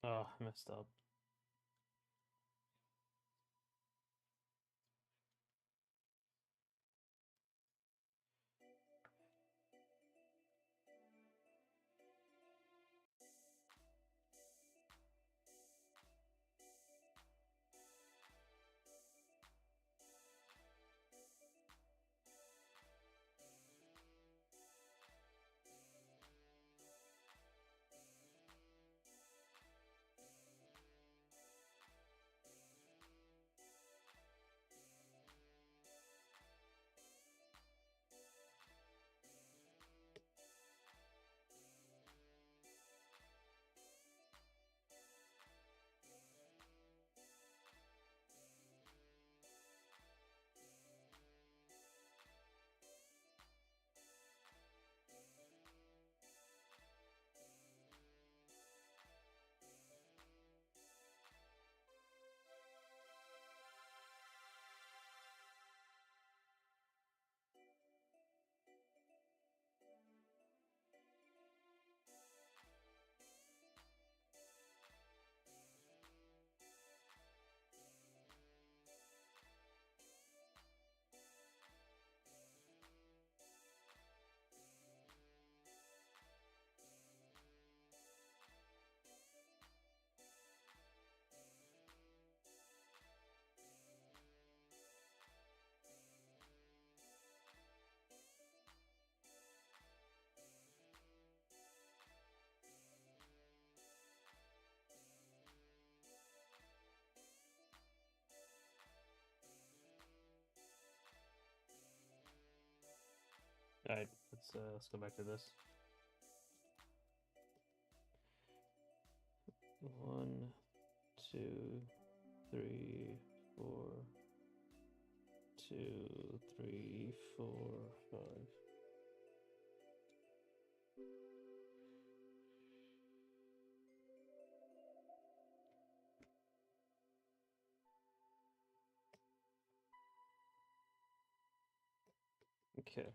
Oh, I messed up. Alright, let's go back to this. 1, 2, 3, 4, 2, 3, 4, 5. Okay.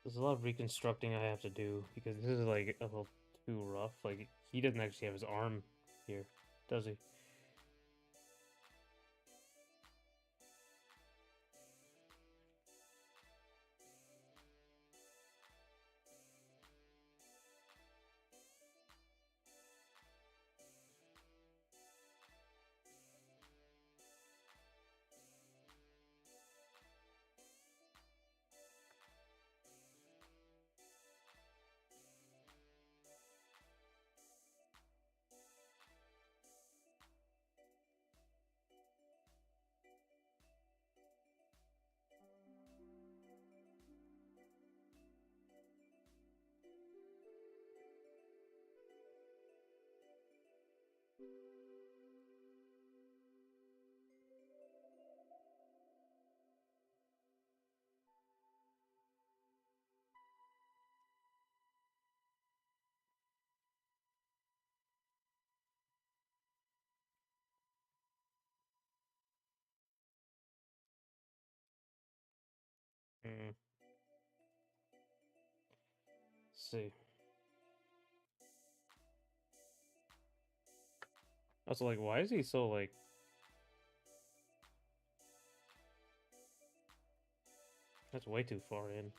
There's a lot of reconstructing I have to do because this is like a little too rough. Like he doesn't actually have his arm here, does he? Mm. Let's see. Also, like, why is he so like? That's way too far in.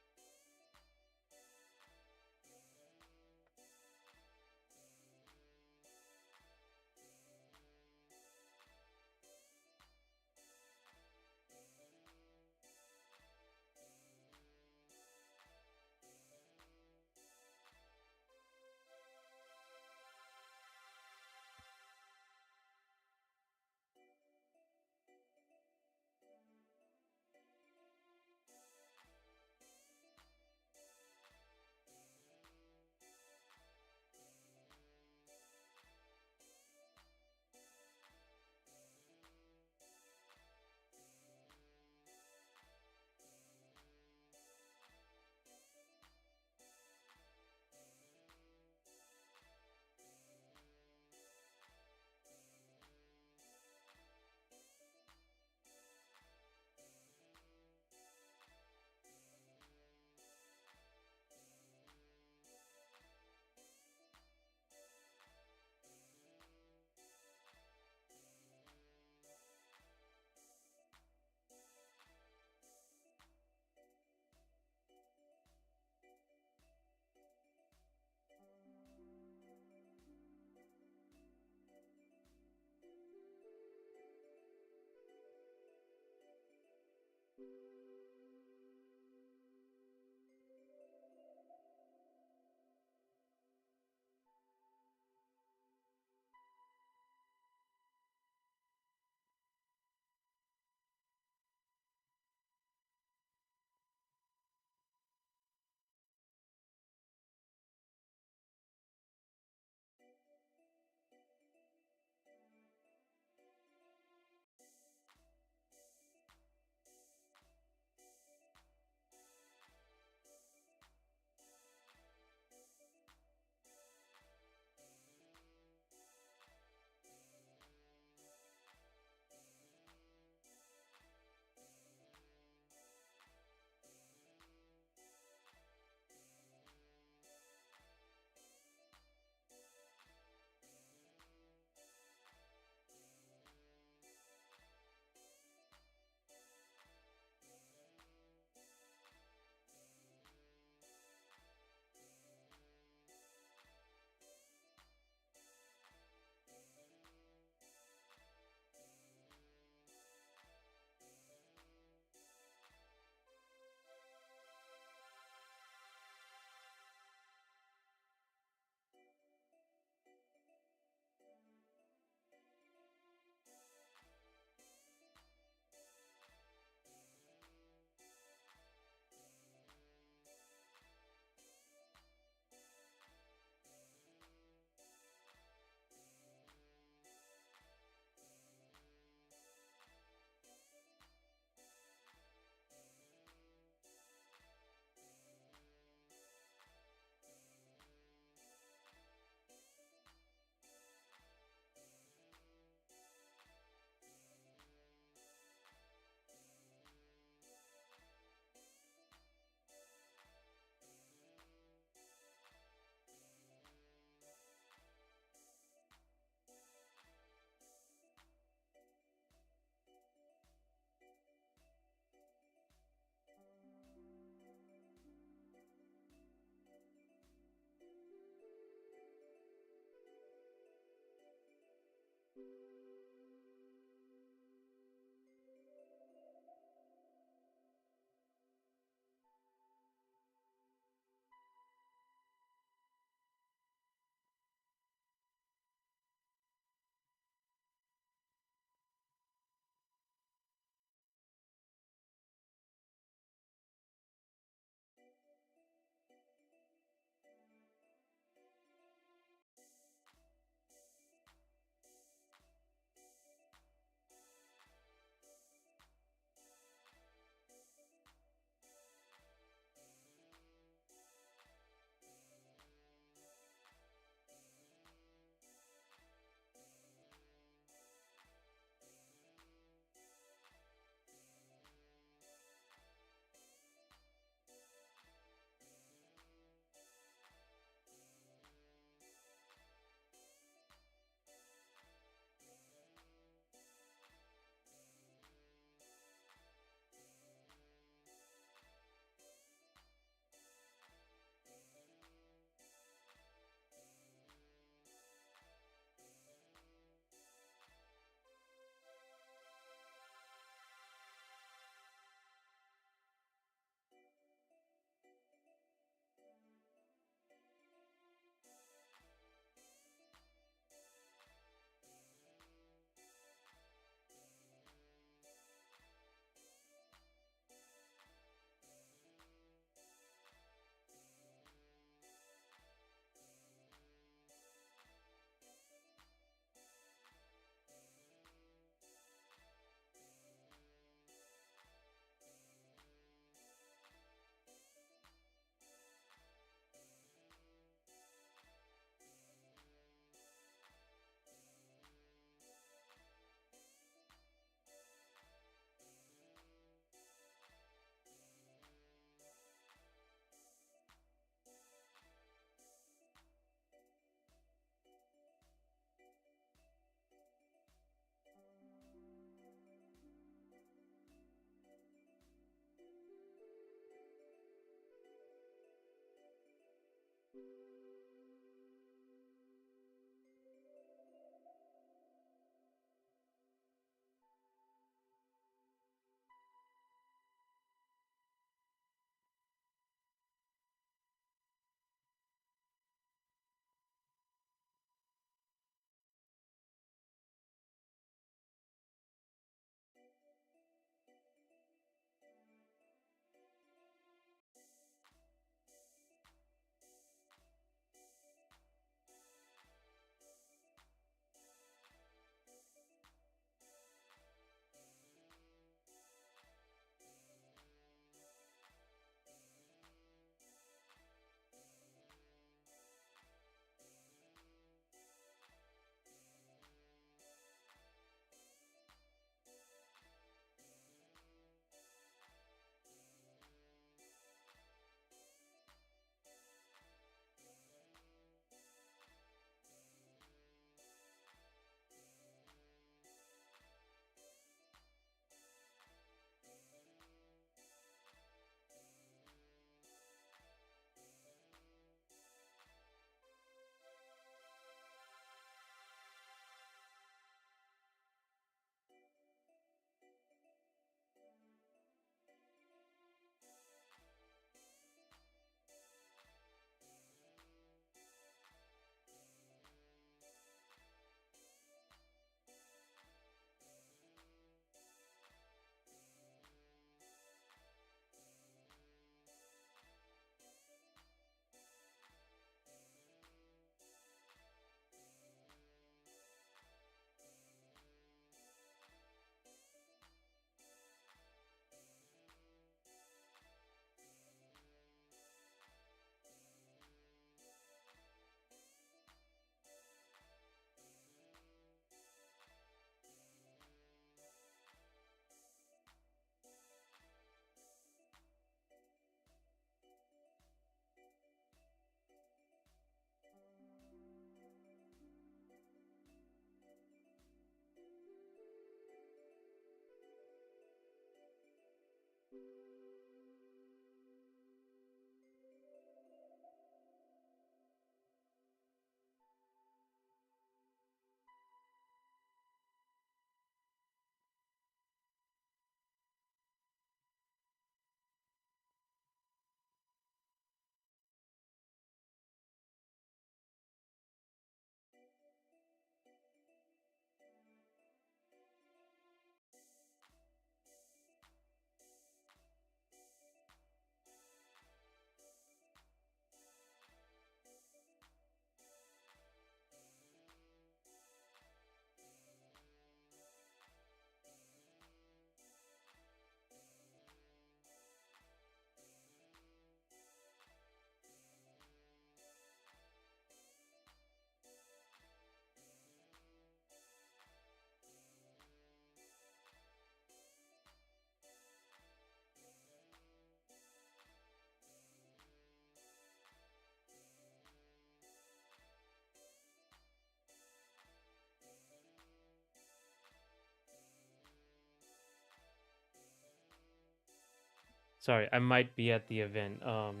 Sorry, I might be at the event. I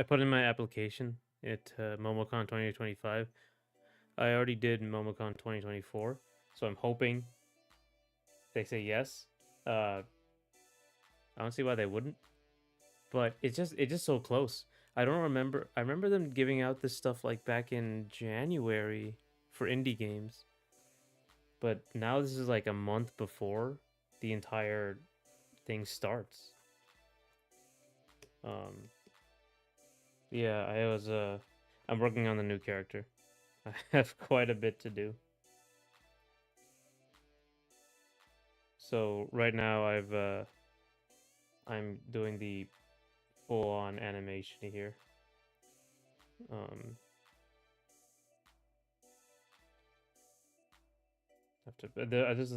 put in my application at MomoCon 2025. I already did MomoCon 2024, so I'm hoping they say yes. I don't see why they wouldn't, but it's just so close. I don't remember. I remember them giving out this stuff like back in January for indie games, but now this is like a month before the entire thing starts. Um, yeah, I'm working on the new character. I have quite a bit to do. So right now I'm doing the full on animation here. Um,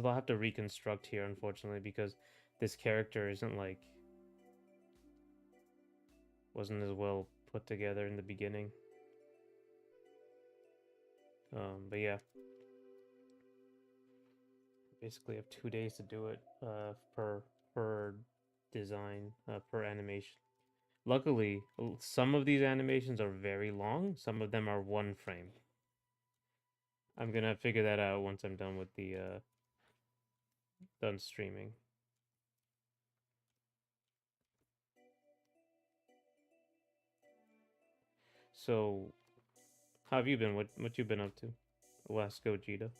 I'll have to reconstruct here, unfortunately, because this character isn't like wasn't as well put together in the beginning. But yeah, basically I have 2 days to do it. Per design, per animation. Luckily, some of these animations are very long. Some of them are 1 frame. I'm gonna figure that out once I'm done with the done streaming. So, how have you been? What you been up to? Last Gogeta.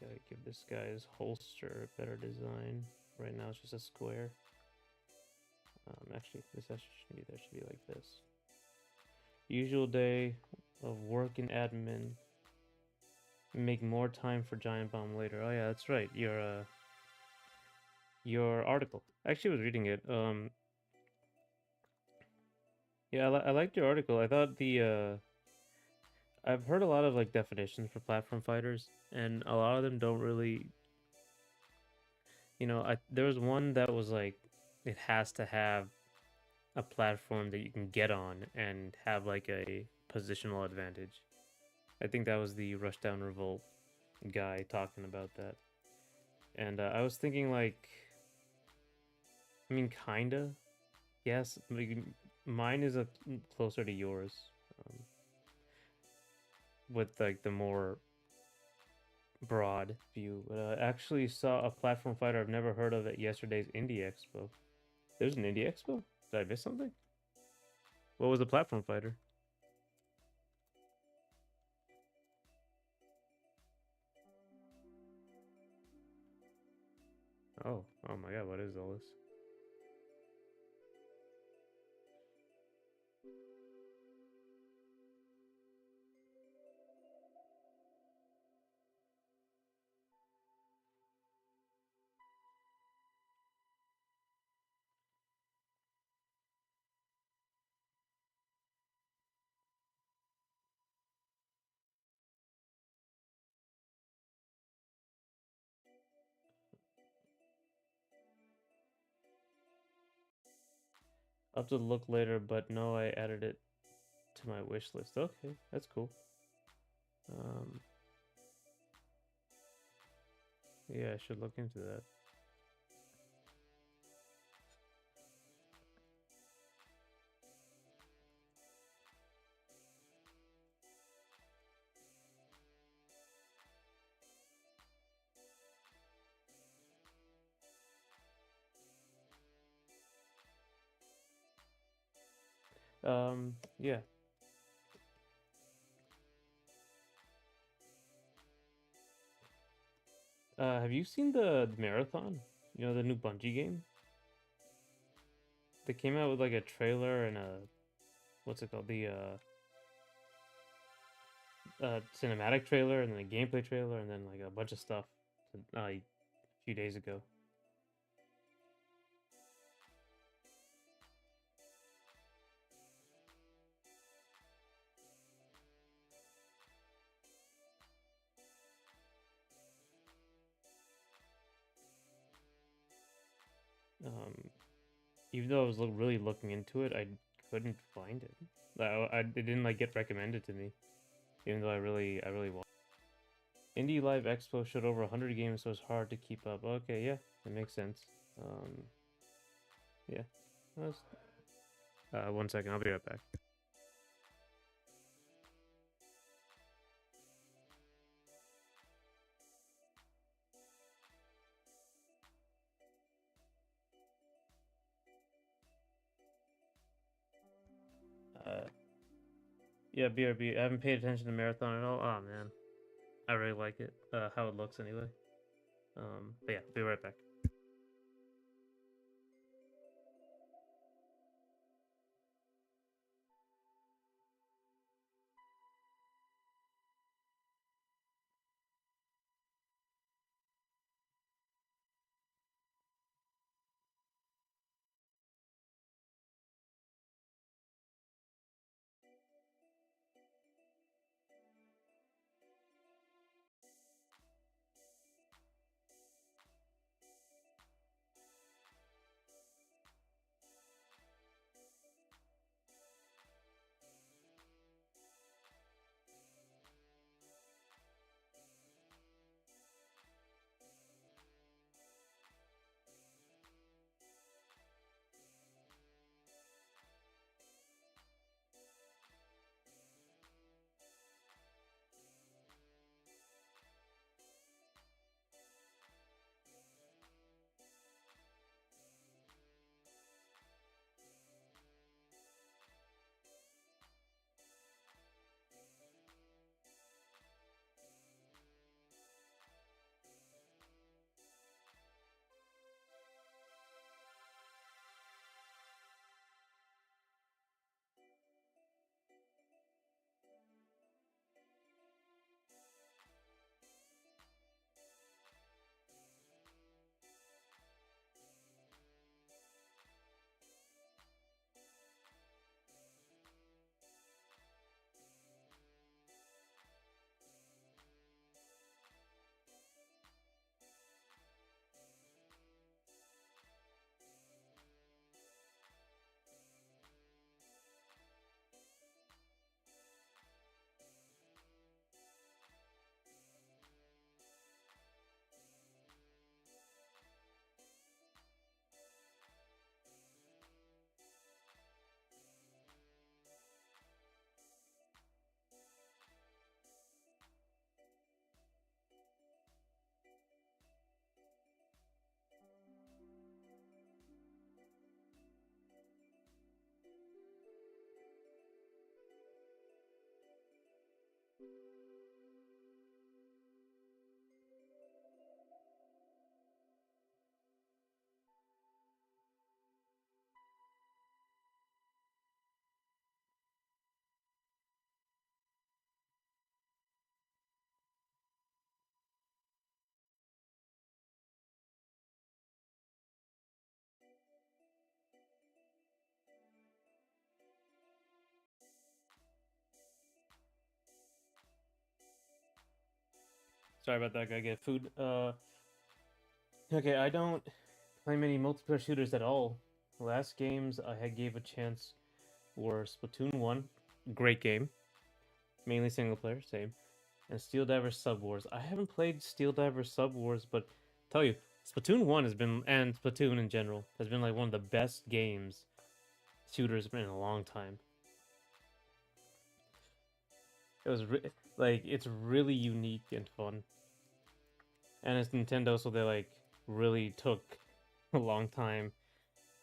Gotta give this guy's holster a better design. Right now it's just a square. Actually, this actually shouldn't be there. It should be like this. Usual day of work and admin. Make more time for Giant Bomb later. Oh yeah, that's right. Your article. Actually, I was reading it. Yeah, I liked your article. I thought I've heard a lot of like definitions for platform fighters, and a lot of them don't really. There was one that was like, it has to have a platform that you can get on and have like a positional advantage. I think that was the Rushdown Revolt guy talking about that. And I was thinking like, I mean, kinda, yes. Like, mine is closer to yours, um, with like the more broad view. But I actually saw a platform fighter I've never heard of at yesterday's Indie Expo. There's an Indie Expo? Did I miss something? What was the platform fighter? Oh my god, what is all this? I'll have to look later, but no, I added it to my wish list. Okay, that's cool. Yeah, I should look into that. Yeah. Have you seen the Marathon? You know, the new Bungie game? They came out with like a trailer and a what's it called? The cinematic trailer and then a gameplay trailer and then like a bunch of stuff a few days ago. Even though I was really looking into it, I couldn't find it. It didn't like get recommended to me, even though I really want. Indie Live Expo showed over 100 games, so it's hard to keep up. Okay, yeah, that makes sense. Yeah. One second, I'll be right back. Yeah, BRB. I haven't paid attention to Marathon at all. Oh man, I really like it. How it looks anyway. But yeah, be right back. Sorry about that. Gotta get food. Okay, I don't play many multiplayer shooters at all. Last games I had gave a chance were Splatoon 1, great game, mainly single player, same, and Steel Diver Sub Wars. I haven't played Steel Diver Sub Wars, but tell you, Splatoon 1 has been, and Splatoon in general, has been like one of the best games shooters in a long time. It was like it's really unique and fun, and it's Nintendo, so they like really took a long time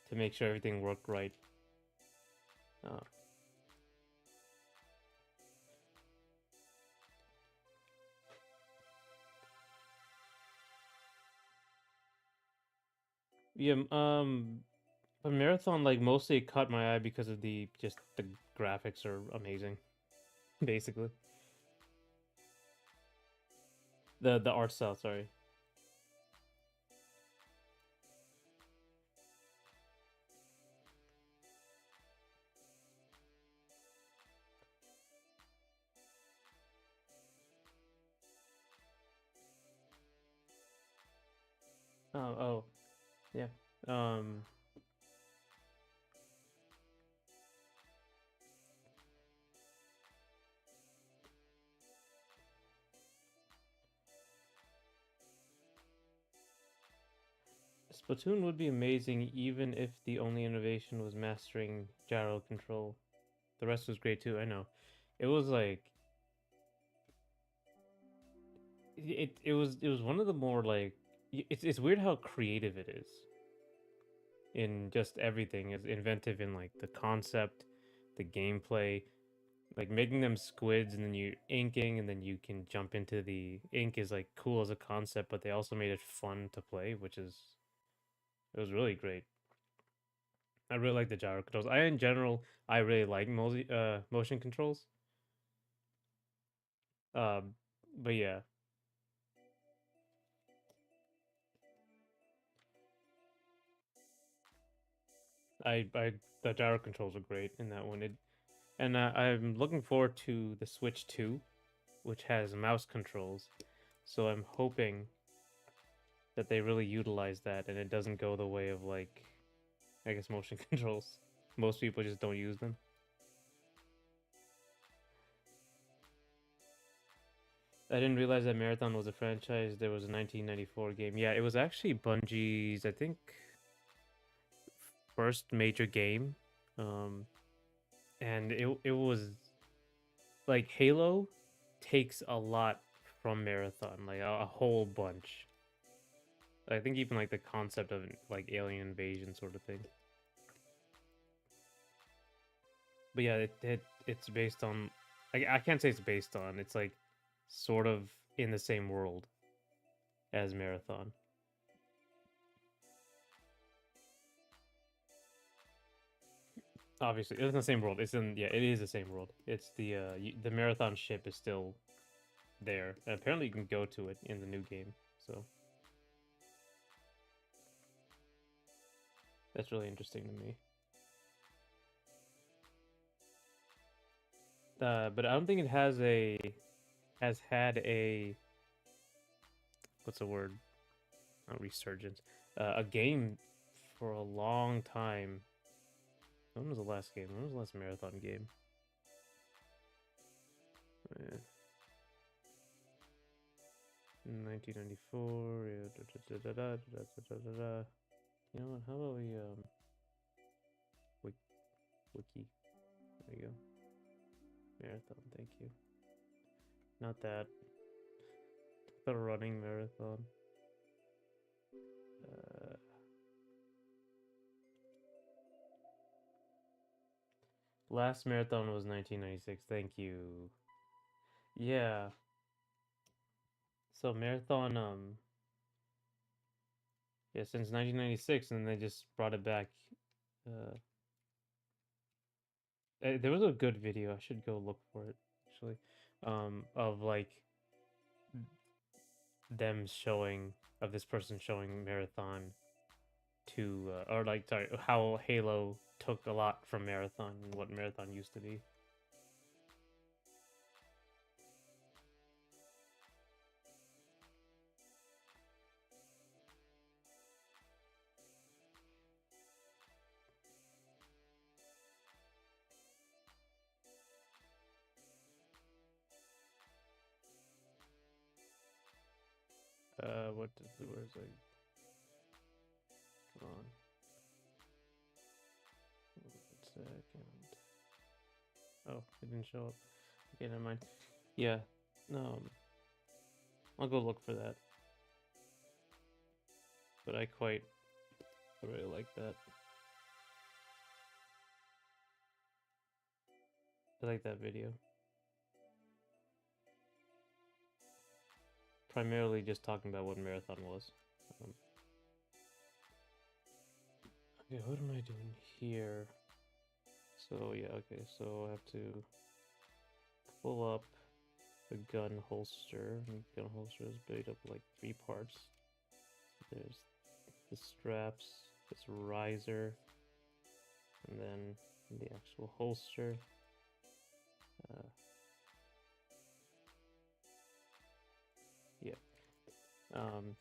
to make sure everything worked right. Uh, yeah, but Marathon like mostly caught my eye because of the graphics are amazing, basically. The art style, sorry. Oh, yeah. Um, Splatoon would be amazing even if the only innovation was mastering gyro control. The rest was great too. I know. It was like it was one of the more like it's weird how creative it is in just everything. It's inventive in like the concept, the gameplay, like making them squids and then you inking and then you can jump into the ink is like cool as a concept, but they also made it fun to play, which is it was really great. I really like the gyro controls. I in general I really like motion controls. Um, but yeah, I the gyro controls are great in that one. And I'm looking forward to the Switch 2, which has mouse controls. So I'm hoping that they really utilize that and it doesn't go the way of like I guess motion controls. Most people just don't use them. I didn't realize that Marathon was a franchise. There was a 1994 game. Yeah, it was actually Bungie's, I think, first major game. Um, and it was like Halo takes a lot from Marathon, like a whole bunch. I think even like the concept of like alien invasion sort of thing. But yeah, it's based on. I can't say it's based on. It's like sort of in the same world as Marathon. Obviously, it's in the same world. It's in yeah, it is the same world. It's the Marathon ship is still there. And apparently, you can go to it in the new game. So that's really interesting to me. But I don't think it has had a what's the word? Not resurgence. A game for a long time. When was the last game? When was the last Marathon game? Eh, 1994. Yeah, da, da, da, da, da, da, da, da, da. You know what? How about we wiki? There you go. Marathon. Thank you. Not that. The running marathon. Uh, Last marathon was 1996. Thank you. Yeah. So marathon. Yeah, since 1996, and they just brought it back. Uh, there was a good video. I should go look for it actually. Of like them showing of this person showing marathon to or like sorry how Halo took a lot from marathon and what marathon used to be. Where's like, come on. 1 second. Oh, it didn't show up. Okay, never mind. Yeah, I'll go look for that. But I really like that. I like that video. Primarily just talking about what Marathon was. Okay, what am I doing here? So yeah, okay, so I have to pull up the gun holster. And the gun holster is made up of like 3 parts. There's the straps, this riser, and then the actual holster. Yeah.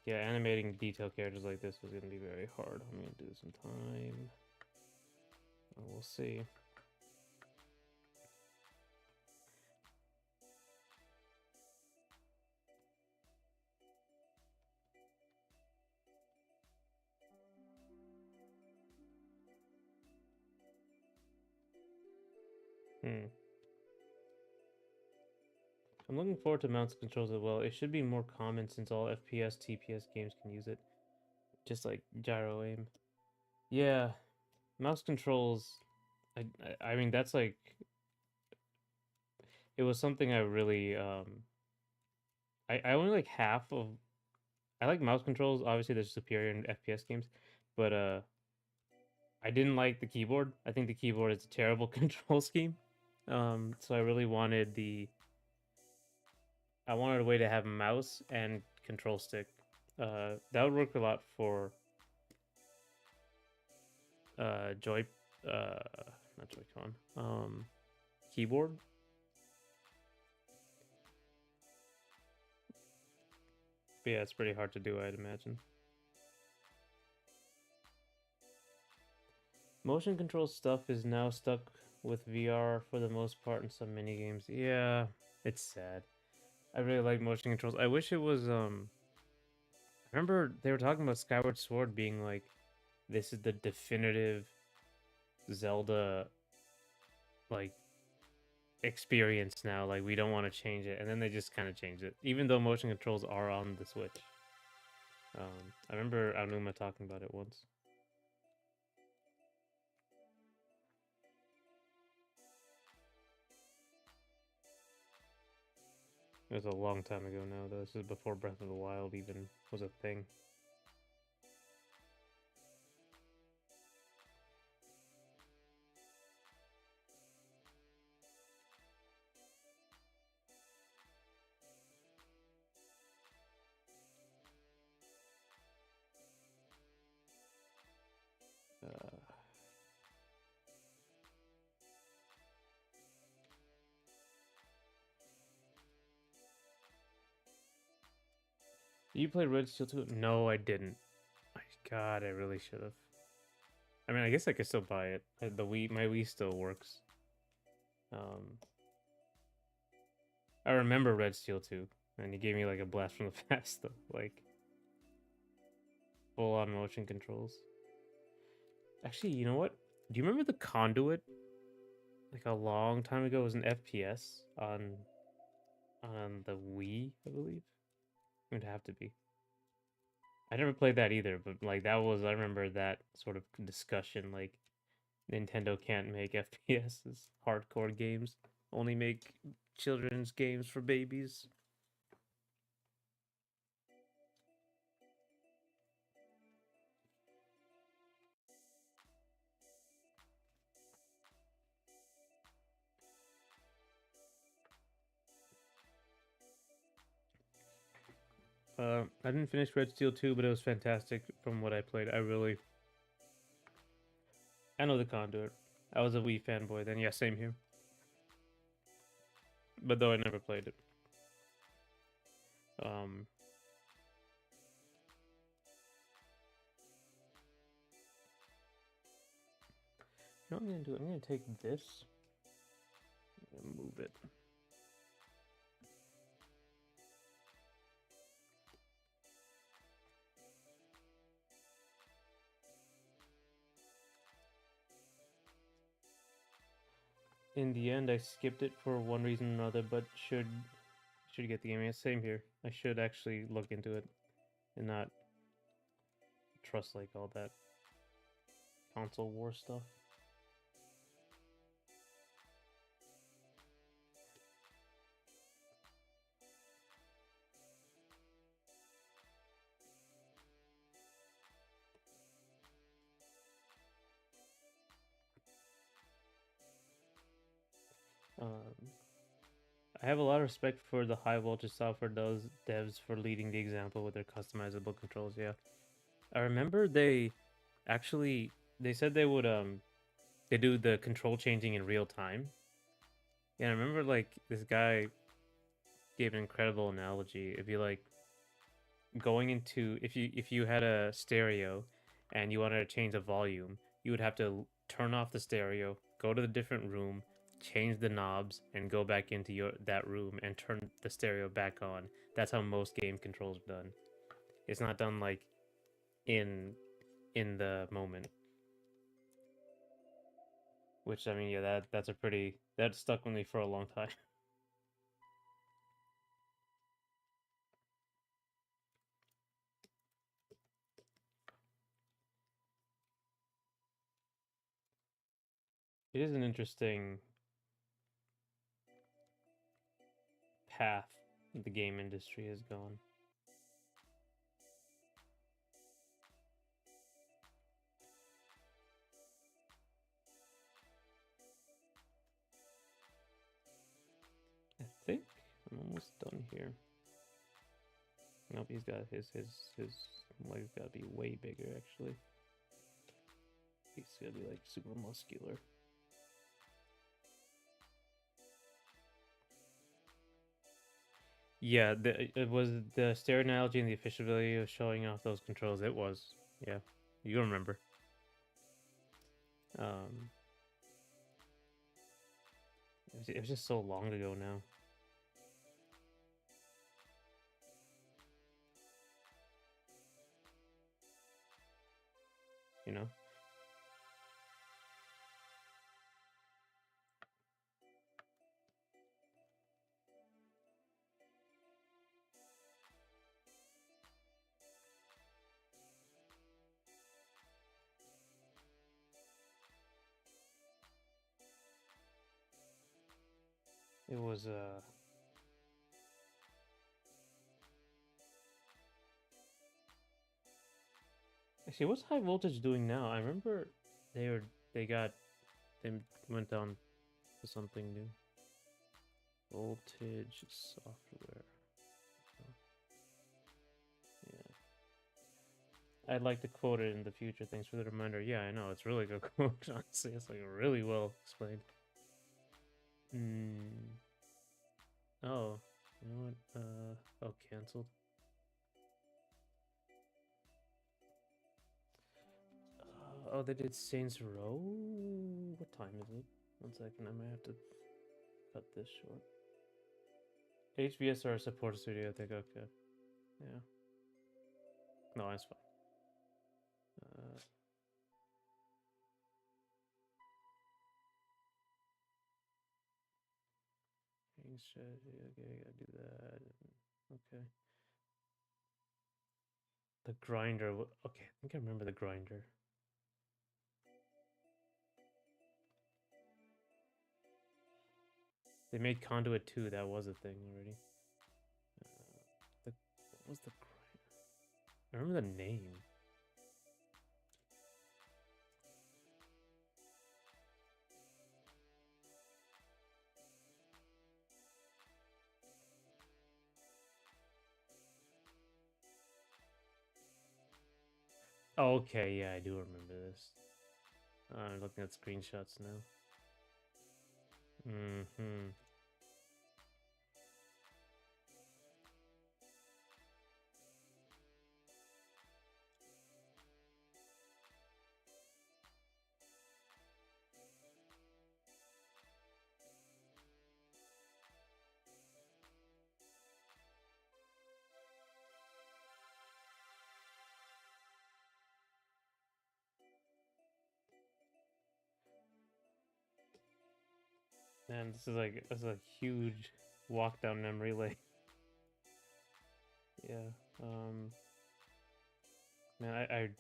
Yeah, animating detailed characters like this is going to be very hard. I'm going to do this in time. We'll see. I'm looking forward to mouse controls as well. It should be more common since all FPS, TPS games can use it. Just like gyro aim. Yeah, mouse controls. I mean, that's like. It was something I really. I only like half of. I like mouse controls. Obviously, they're superior in FPS games, but I didn't like the keyboard. I think the keyboard is a terrible control scheme. So I really wanted I wanted a way to have mouse and control stick. That would work a lot for joy not Joy-Con. Keyboard. But yeah, it's pretty hard to do, I'd imagine. Motion control stuff is now stuck with VR for the most part in some minigames. Yeah, it's sad. I really like motion controls. I wish it was I remember they were talking about Skyward Sword being like, this is the definitive Zelda like experience now. Like, we don't want to change it, and then they just kind of changed it, even though motion controls are on the Switch. I remember Aonuma talking about it once. It was a long time ago now, though. This is before Breath of the Wild even was a thing. You played Red Steel 2? No, I didn't. God, I really should have. I mean, I guess I could still buy it. The Wii, my Wii still works. I remember Red Steel 2, and he gave me like a blast from the past, though. Like, full on motion controls. Actually, you know what? Do you remember the Conduit? Like a long time ago, it was an FPS on the Wii, I believe. It would have to be. I never played that either, but like that was, I remember that sort of discussion. Like, Nintendo can't make FPSs, hardcore games, only make children's games for babies. I didn't finish Red Steel 2, but it was fantastic from what I played. I know the Conduit. I was a Wii fanboy then. Yeah, same here. But though I never played it. You know what I'm gonna do? I'm gonna take this and move it. in the end, I skipped it for one reason or another, but should get the game. Yeah, same here. I should actually look into it and not trust like all that console war stuff. I have a lot of respect for the high voltage software devs for leading the example with their customizable controls. Yeah, I remember they actually they said they do the control changing in real time. Yeah, I remember like this guy gave an incredible analogy. It'd be like going into if you had a stereo and you wanted to change the volume, you would have to turn off the stereo, go to the different room, change the knobs, and go back into that room and turn the stereo back on. That's how most game controls are done. It's not done like in in the moment. Which I mean, yeah, that's a pretty that stuck with me for a long time. It is an interesting path the game industry has gone. I think I'm almost done here. Nope, he's got his leg's got to be way bigger actually. He's gonna be like super muscular. Yeah, it was the stereo analogy in the official video showing off those controls. It was, yeah, you remember. Um, it was just so long ago now. You know. It was actually what's high voltage doing now? I remember they were they got they went on to something new. Voltage software. Yeah. I'd like to quote it in the future. Thanks for the reminder. Yeah, I know. It's really good quote, honestly. It's like really well explained. Hmm. Oh, you know what? Oh, canceled. Oh, they did Saints Row? What time is it? 1 second, I might have to cut this short. HBSR support studio, I think, okay. Yeah. No, that's fine. Change strategy, okay, I gotta do that. Okay. The grinder, okay, I think I remember the grinder. They made Conduit 2, that was a thing already. What was the grinder? I remember the name. Oh, okay, yeah, I do remember this. I'm looking at screenshots now. Mm-hmm. Man, this is a huge walk down memory lane. Yeah. Man,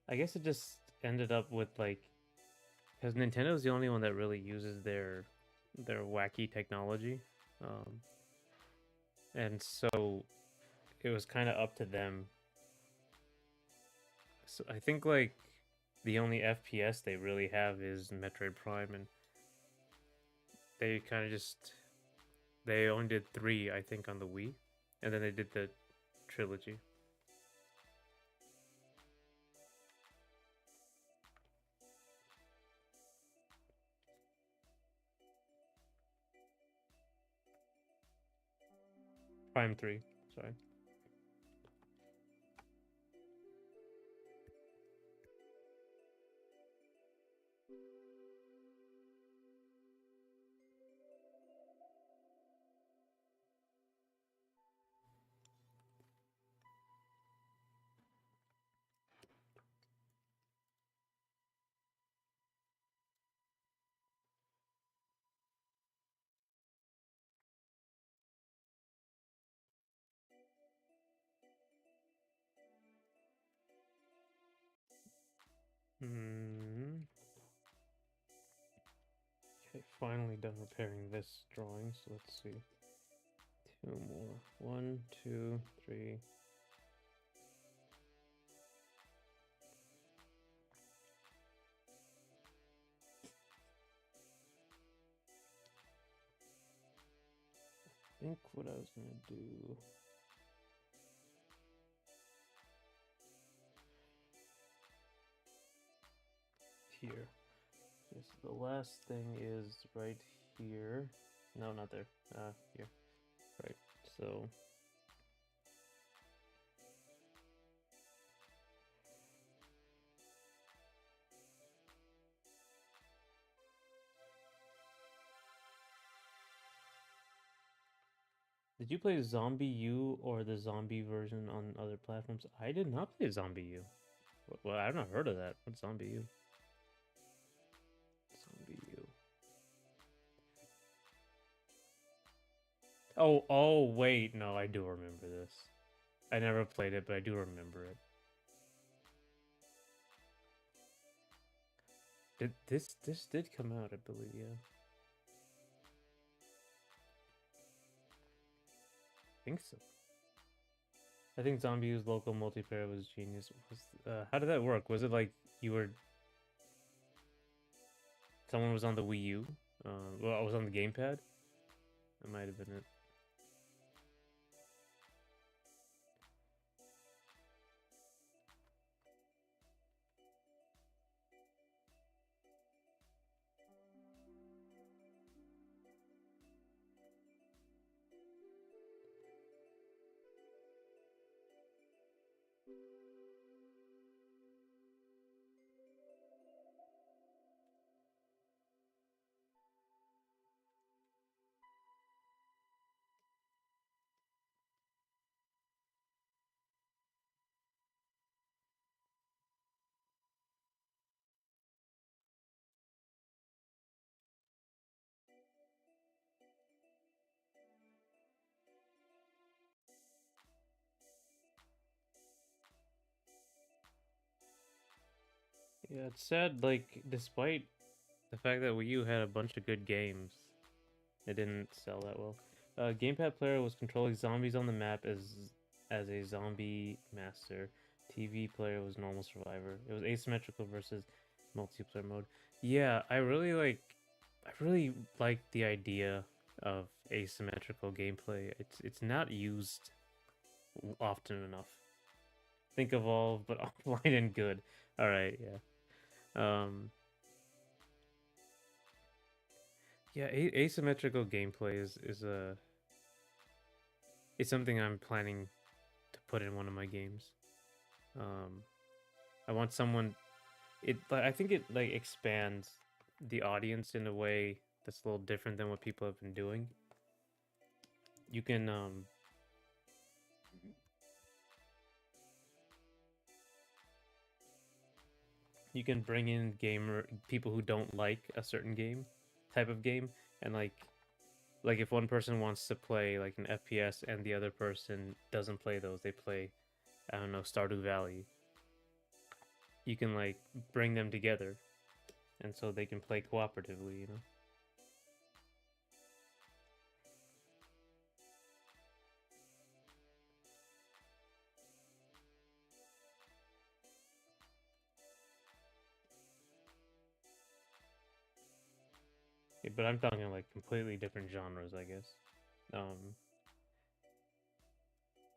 I guess it just ended up with like, because Nintendo's the only one that really uses their wacky technology, um, and so it was kind of up to them. So I think like the only FPS they really have is Metroid Prime, and they kind of just they only did 3, I think, on the Wii, and then they did the trilogy. Prime 3, sorry. Hmm. Okay, finally done repairing this drawing, so let's see. 2 more. 1, 2, 3. I think what I was gonna do. Here. Yes, the last thing is right here. No, not there. Here. Right. So. Did you play Zombie U or the zombie version on other platforms? I did not play Zombie U. Well, I've not heard of that. What's Zombie U? Zombie U. Oh, wait. No, I do remember this. I never played it, but I do remember it. This did come out, I believe, yeah. I think so. I think Zombie U's local multiplayer was genius. How did that work? Was it like you were someone was on the Wii U? Well, I was on the gamepad. That might have been it. Yeah, it's sad. Like, despite the fact that Wii U had a bunch of good games, it didn't sell that well. Gamepad player was controlling zombies on the map as a zombie master. TV player was normal survivor. It was asymmetrical versus multiplayer mode. Yeah, I really like the idea of asymmetrical gameplay. It's not used often enough. Think Evolve, but offline and good. All right, yeah. Yeah, asymmetrical gameplay is a it's something I'm planning to put in one of my games. Um, I want someone. I think it like expands the audience in a way that's a little different than what people have been doing. You can you can bring in gamer people who don't like a certain type of game, and like if one person wants to play like an FPS and the other person doesn't play those, they play, I don't know, Stardew Valley. You can like bring them together, and so they can play cooperatively, you know. Yeah, but I'm talking like completely different genres, I guess. Um,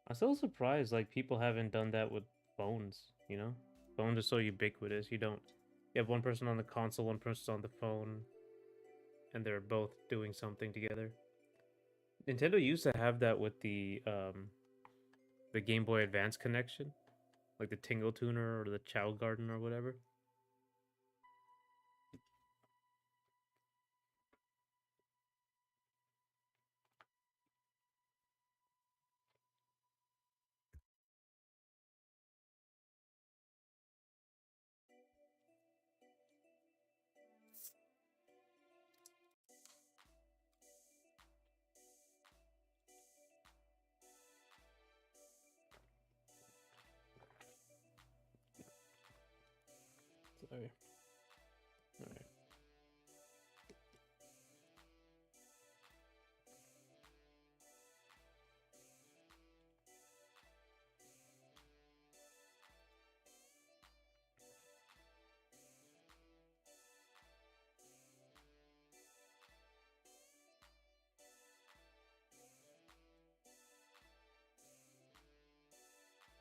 I'm still surprised like people haven't done that with phones. You know, phones are so ubiquitous. You have one person on the console, one person on the phone, and they're both doing something together. Nintendo used to have that with the Game Boy Advance connection, like the Tingle Tuner or the Chow Garden or whatever. Sorry. All right.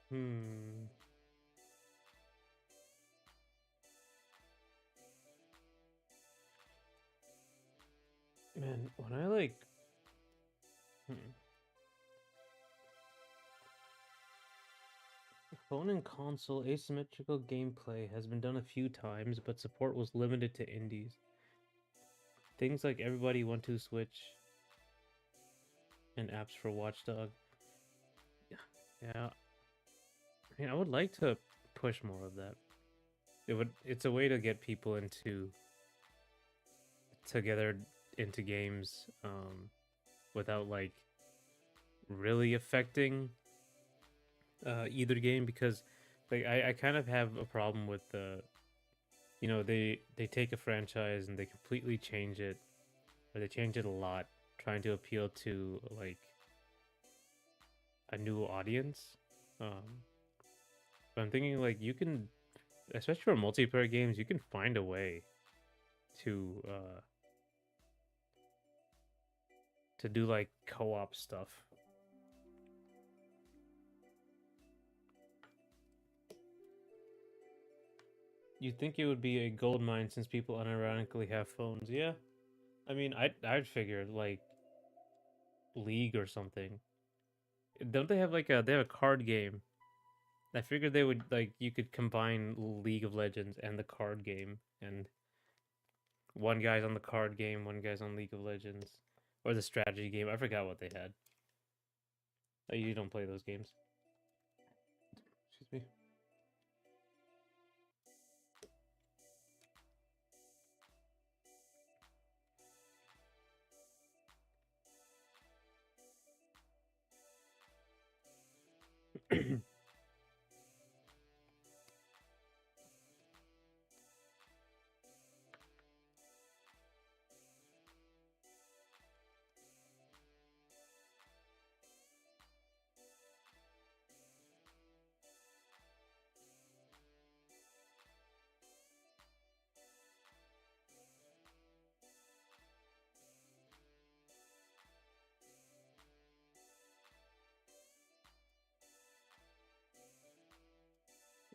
Hmm. Man, when I like, hmm. Phone and console asymmetrical gameplay has been done a few times, but support was limited to indies. Things like Everybody Want to Switch and apps for Watchdog. Yeah, yeah. I mean, I would like to push more of that. It's a way to get people into together into games, without like really affecting either game, because like I kind of have a problem with they take a franchise and they completely change it, or they change it a lot, trying to appeal to like a new audience. Um, but I'm thinking like you can, especially for multiplayer games, you can find a way to to do like co-op stuff. You'd think it would be a gold mine since people unironically have phones. Yeah, I mean, I'd figure like League or something. Don't they have like they have a card game? I figured they would like you could combine League of Legends and the card game, and one guy's on the card game, one guy's on League of Legends, or the strategy game. I forgot what they had. I usually don't play those games. Excuse me.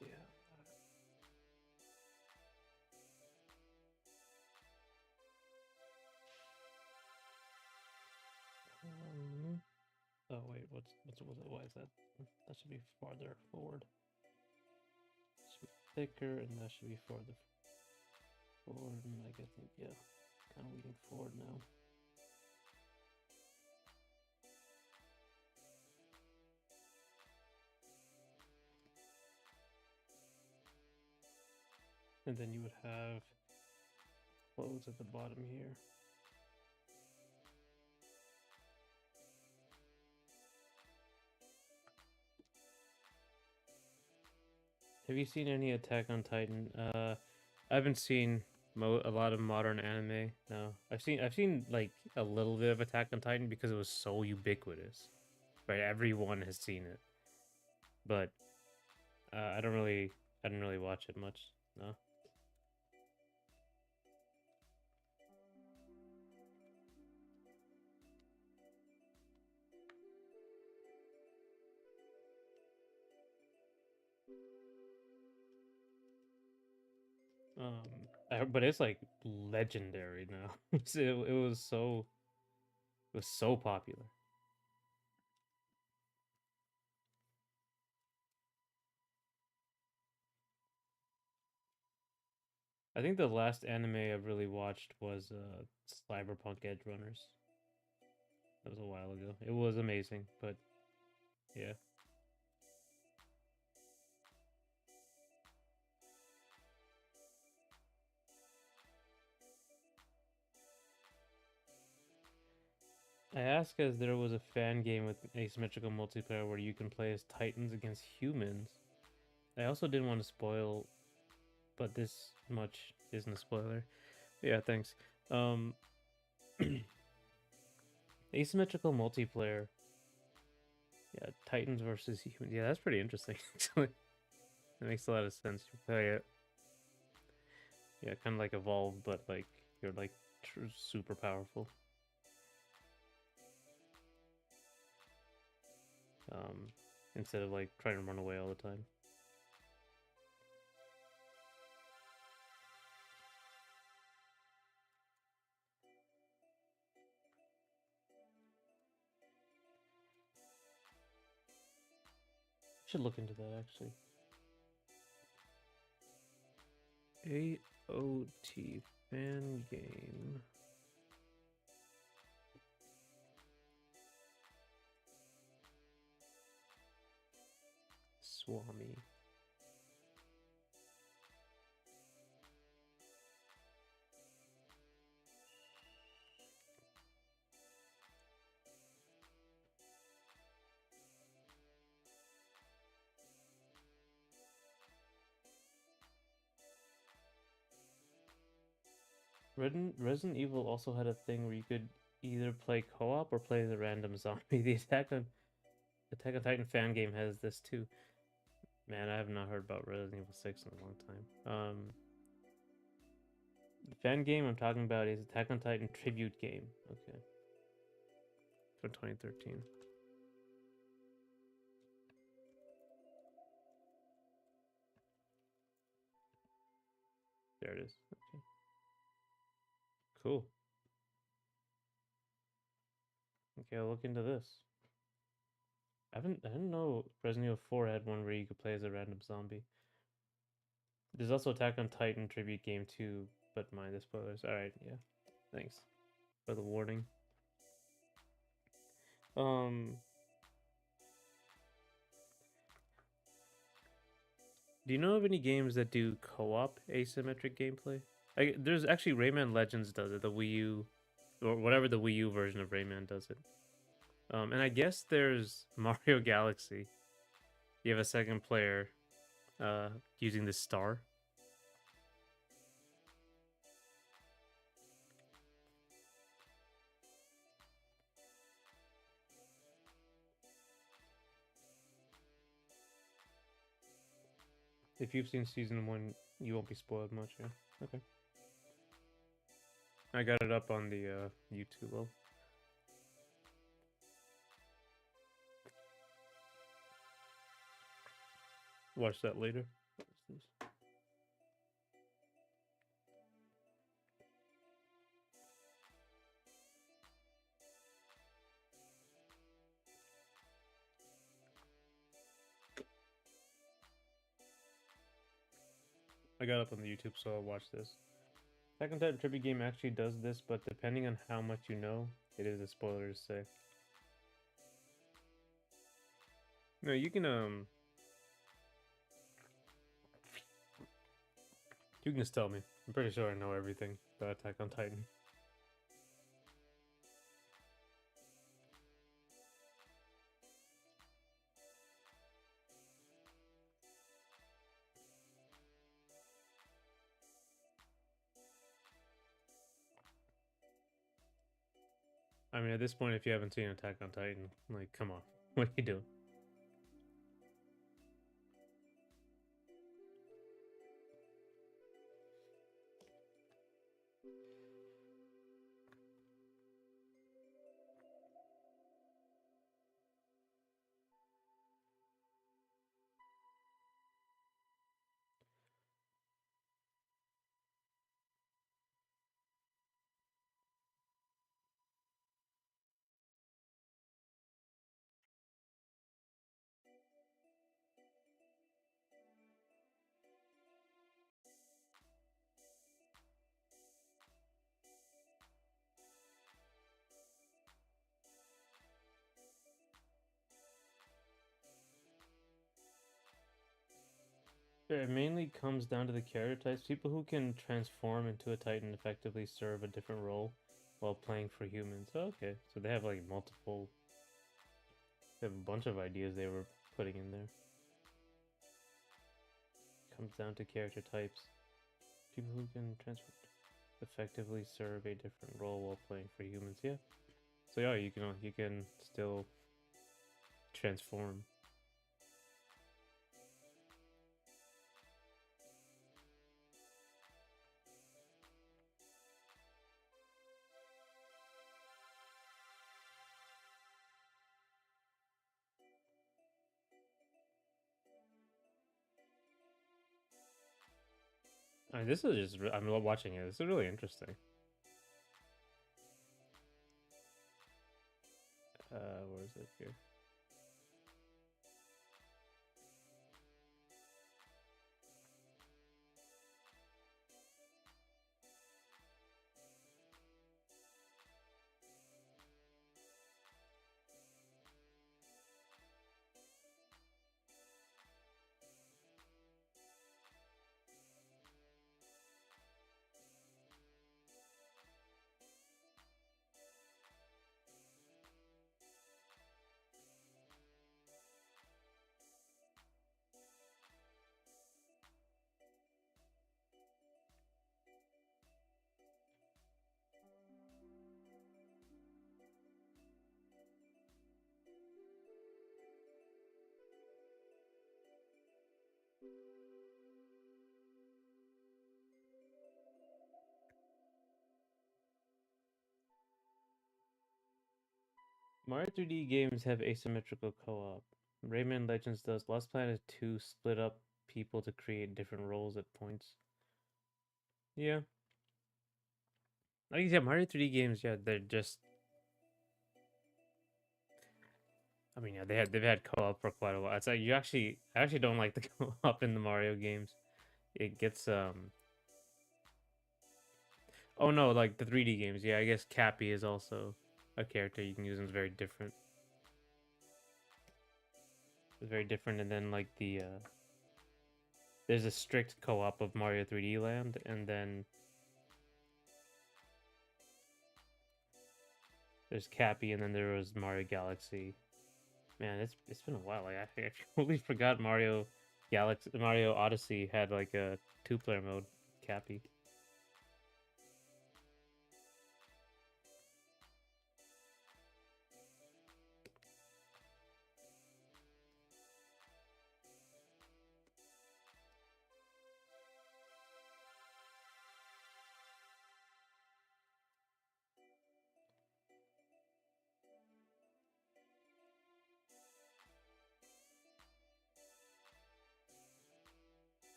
Yeah. Um, oh wait, why is that? That should be farther forward. It should be thicker, and that should be farther forward. And like I think, yeah, kind of leaning forward now. And then you would have clothes at the bottom here. Have you seen any Attack on Titan? I haven't seen a lot of modern anime. No, I've seen like a little bit of Attack on Titan because it was so ubiquitous, right? Everyone has seen it, but I didn't really watch it much. No. But it's like legendary now. It was so popular. I think the last anime I really watched was Cyberpunk Edge Runners. That was a while ago. It was amazing, but yeah. I ask as there was a fan game with asymmetrical multiplayer where you can play as Titans against humans. I also didn't want to spoil, but this much isn't a spoiler. Yeah, thanks. Um, asymmetrical multiplayer. Yeah, Titans versus humans. Yeah, that's pretty interesting. Actually, it makes a lot of sense. You play it. Yeah, kind of like Evolve, but like you're like super powerful. Um, Instead of like trying to run away all the time. Should look into that actually. AOT fan game. Swami. Resident Evil also had a thing where you could either play co-op or play as a random zombie. The Attack on Titan fan game has this too. Man, I have not heard about Resident Evil 6 in a long time. The fan game I'm talking about is Attack on Titan tribute game. Okay. For 2013. There it is. Okay. Cool. Okay, I'll look into this. I didn't know Resident Evil 4 had one where you could play as a random zombie. There's also Attack on Titan tribute game too, but mind the spoilers. Alright, yeah. Thanks for the warning. Um Do you know of any games that do co-op asymmetric gameplay? There's actually Rayman Legends does it, the Wii U or whatever the Wii U version of Rayman does it. And I guess there's Mario Galaxy. You have a second player using the star. If you've seen season 1, you won't be spoiled much, yeah. Okay. I got it up on the YouTube. Well, watch that later. I got up on the YouTube, so I'll watch this. Attack on Titan tribute game actually does this, but depending on how much you know, it is a spoiler to say. No, you can You can just tell me. I'm pretty sure I know everything about Attack on Titan. I mean, at this point, if you haven't seen Attack on Titan, like, come on. What are you doing? Yeah, it mainly comes down to the character types. People who can transform into a Titan effectively serve a different role while playing for humans. Oh, okay, so they have like multiple. They have a bunch of ideas they were putting in there. Comes down to character types. People who can transform effectively serve a different role while playing for humans. Yeah. So yeah, you can still transform. I mean, this is just I'm watching it. This is really interesting. Where is it here? Mario 3D games have asymmetrical co-op. Rayman Legends does. Lost Planet 2 split up people to create different roles at points. Yeah. Like, yeah, Mario 3D games, yeah, they're just. I mean, yeah, they've had co-op for quite a while. It's like I actually don't like the co-op in the Mario games. It gets Oh no, like the 3D games. Yeah, I guess Cappy is also a character you can use and it's very different. It's very different, and then like there's a strict co-op of Mario 3D Land, and then there's Cappy, and then there was Mario Galaxy. Man, it's been a while. Like I totally forgot Mario Odyssey had like a two-player mode, Cappy.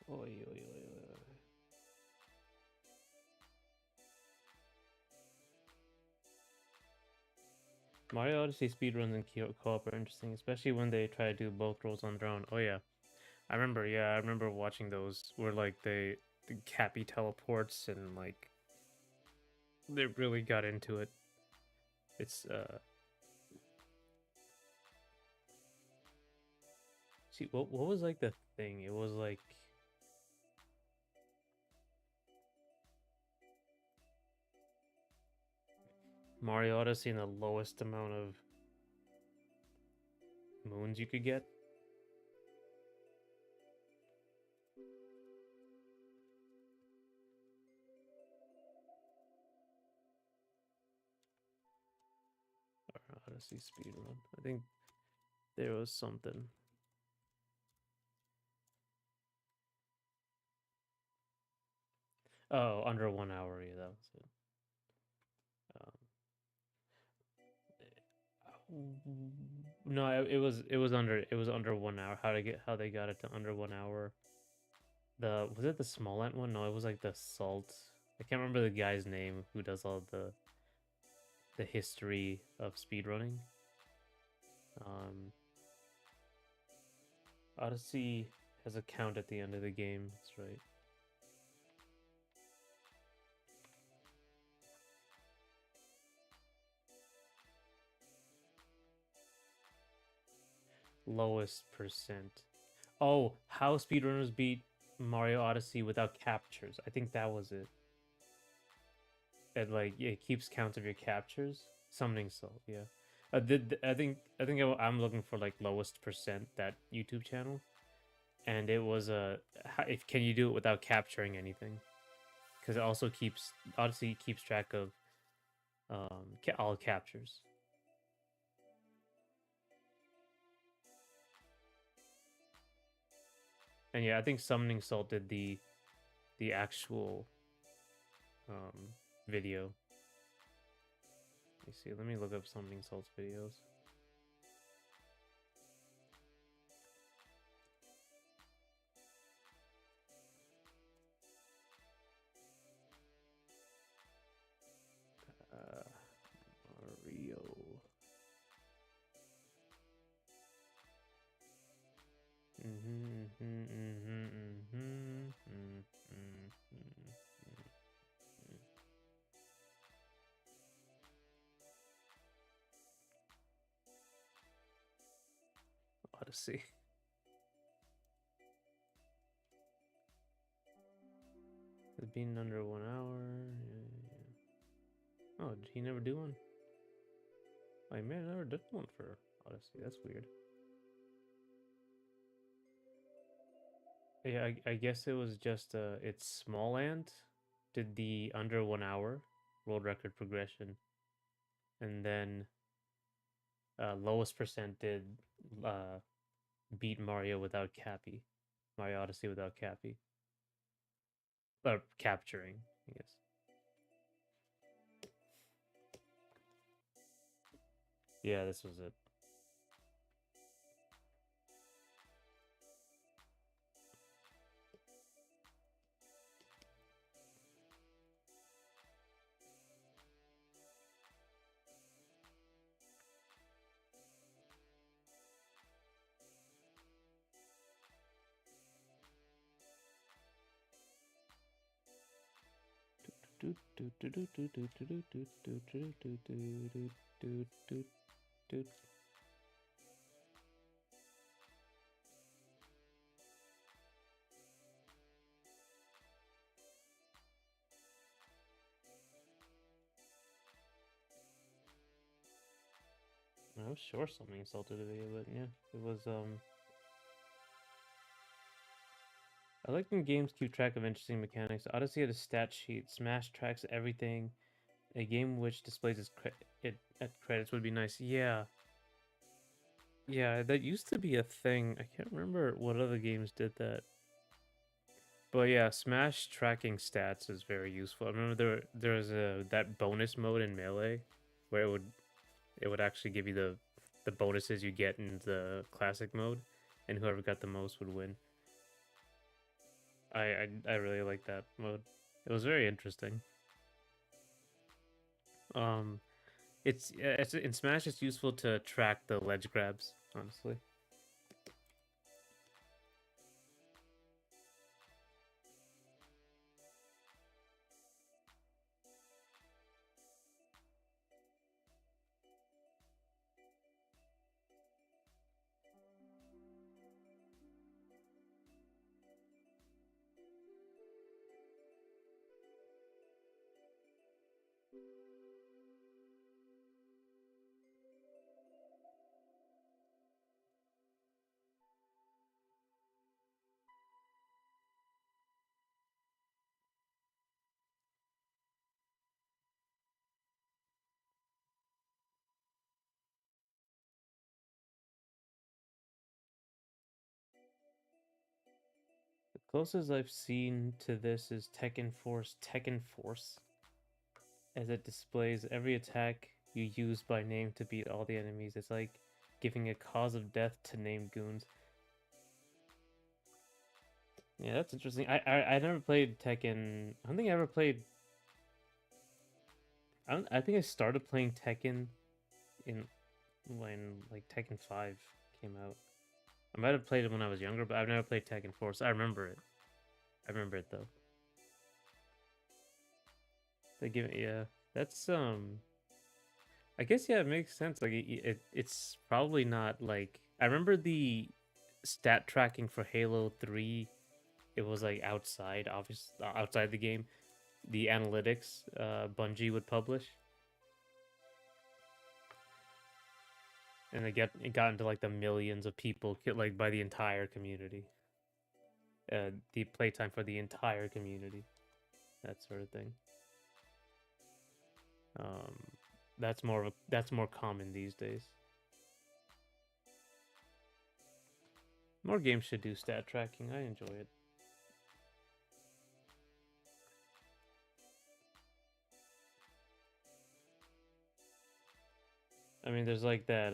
Oi, oi, oi, oi. Mario Odyssey speedruns and co-op are interesting, especially when they try to do both roles on their own. Oh yeah, I remember. Yeah, I remember watching those where like the Cappy teleports and like they really got into it. It's see what was like the thing? It was like Mario Odyssey and the lowest amount of moons you could get. Or Odyssey speedrun. I think there was something. Oh, under 1 hour. Yeah, that was it. No, it was under 1 hour. How they got it to under 1 hour? Was it the Smollett one? No, it was like the Salt. I can't remember the guy's name who does all the history of speedrunning. Um, Odyssey has a count at the end of the game. That's right. Lowest percent. Oh, how speedrunners beat Mario Odyssey without captures. I think that was it. And like it keeps count of your captures. Summoning Soul, yeah. I think I'm looking for like lowest percent that YouTube channel, and it was if can you do it without capturing anything? Because it also keeps Odyssey keeps track of all captures. And yeah, I think Summoning Salt did the actual video. Let me see. Let me look up Summoning Salt's videos. Mario. Odyssey. It's been under 1 hour. Yeah. Oh, did he never do one? I may have never did one for Odyssey. That's weird. Yeah, I guess it was just it's Small Ant did the under 1 hour world record progression, and then lowest percent did uh beat Mario without Cappy, Mario Odyssey without Cappy, or capturing, I guess. Yeah, this was it. I was sure something insulted the video, but yeah, it was I like when games keep track of interesting mechanics. Odyssey had a stat sheet. Smash tracks everything. A game which displays it at credits would be nice. Yeah. Yeah, that used to be a thing. I can't remember what other games did that. But yeah, Smash tracking stats is very useful. I remember there was that bonus mode in Melee where it would actually give you the bonuses you get in the classic mode, and whoever got the most would win. I really like that mode. It was very interesting. Um, it's in Smash. It's useful to track the ledge grabs. Honestly, The closest I've seen to this is Tekken Force, as it displays every attack you use by name to beat all the enemies. It's like giving a cause of death to named goons. Yeah, that's interesting. I never played Tekken. I don't think I ever played. I think I started playing Tekken in when like Tekken 5 came out. I might have played it when I was younger, but I've never played Tekken 4, so I remember it. I remember it though. They give it, yeah. That's I guess yeah, it makes sense. Like it's probably not like I remember the stat tracking for Halo 3. It was like outside, outside the game. The analytics Bungie would publish, and it got into like the millions of people, like by the entire community. The playtime for the entire community, that sort of thing. Um, that's more common these days. More games should do stat tracking. I enjoy it. I mean, there's like that.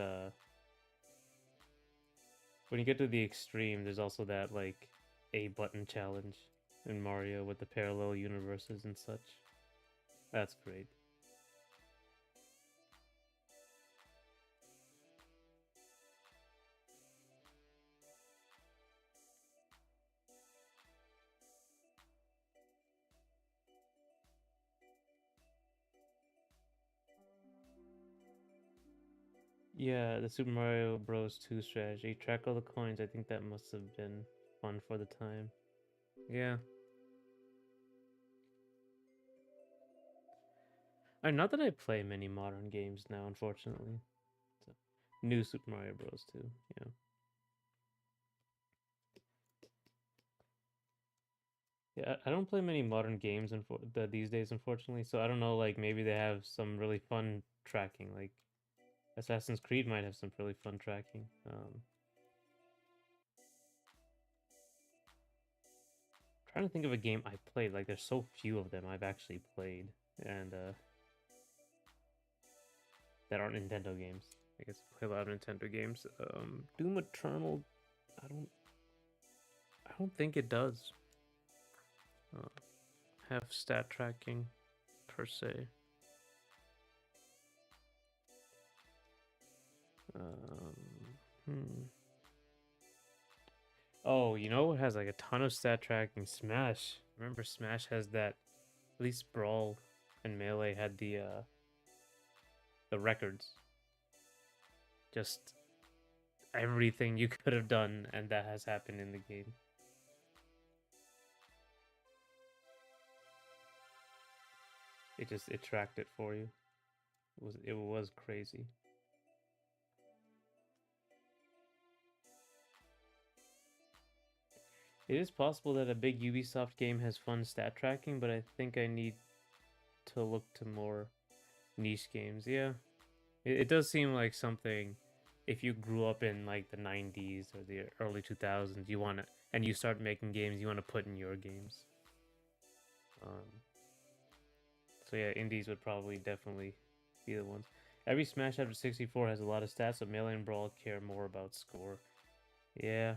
When you get to the extreme, there's also that like A button challenge in Mario with the parallel universes and such. That's great. Yeah, the Super Mario Bros. 2 strategy. Track all the coins. I think that must have been fun for the time. Yeah. Not that I play many modern games now, unfortunately. So, new Super Mario Bros. 2, yeah. Yeah, I don't play many modern games these days, unfortunately. So I don't know, like maybe they have some really fun tracking. Like Assassin's Creed might have some really fun tracking. Trying to think of a game I played. Like there's so few of them I've actually played, and that aren't Nintendo games. I guess I play a lot of Nintendo games. Doom Eternal. I don't. I don't think it does uh, have stat tracking per se. Um, hmm. Oh, you know what has like a ton of stat tracking? Smash. Remember Smash has that. At least Brawl and Melee had the records. Just everything you could have done, and that has happened in the game. It tracked it for you. It was crazy. It is possible that a big Ubisoft game has fun stat tracking, but I think I need to look to more niche games. Yeah, it does seem like something. If you grew up in like the 90s or the early 2000s, you want to, and you start making games, you want to put in your games. Um, so yeah, indies would probably definitely be the ones. Every Smash after 64 has a lot of stats, but Melee and Brawl care more about score. Yeah.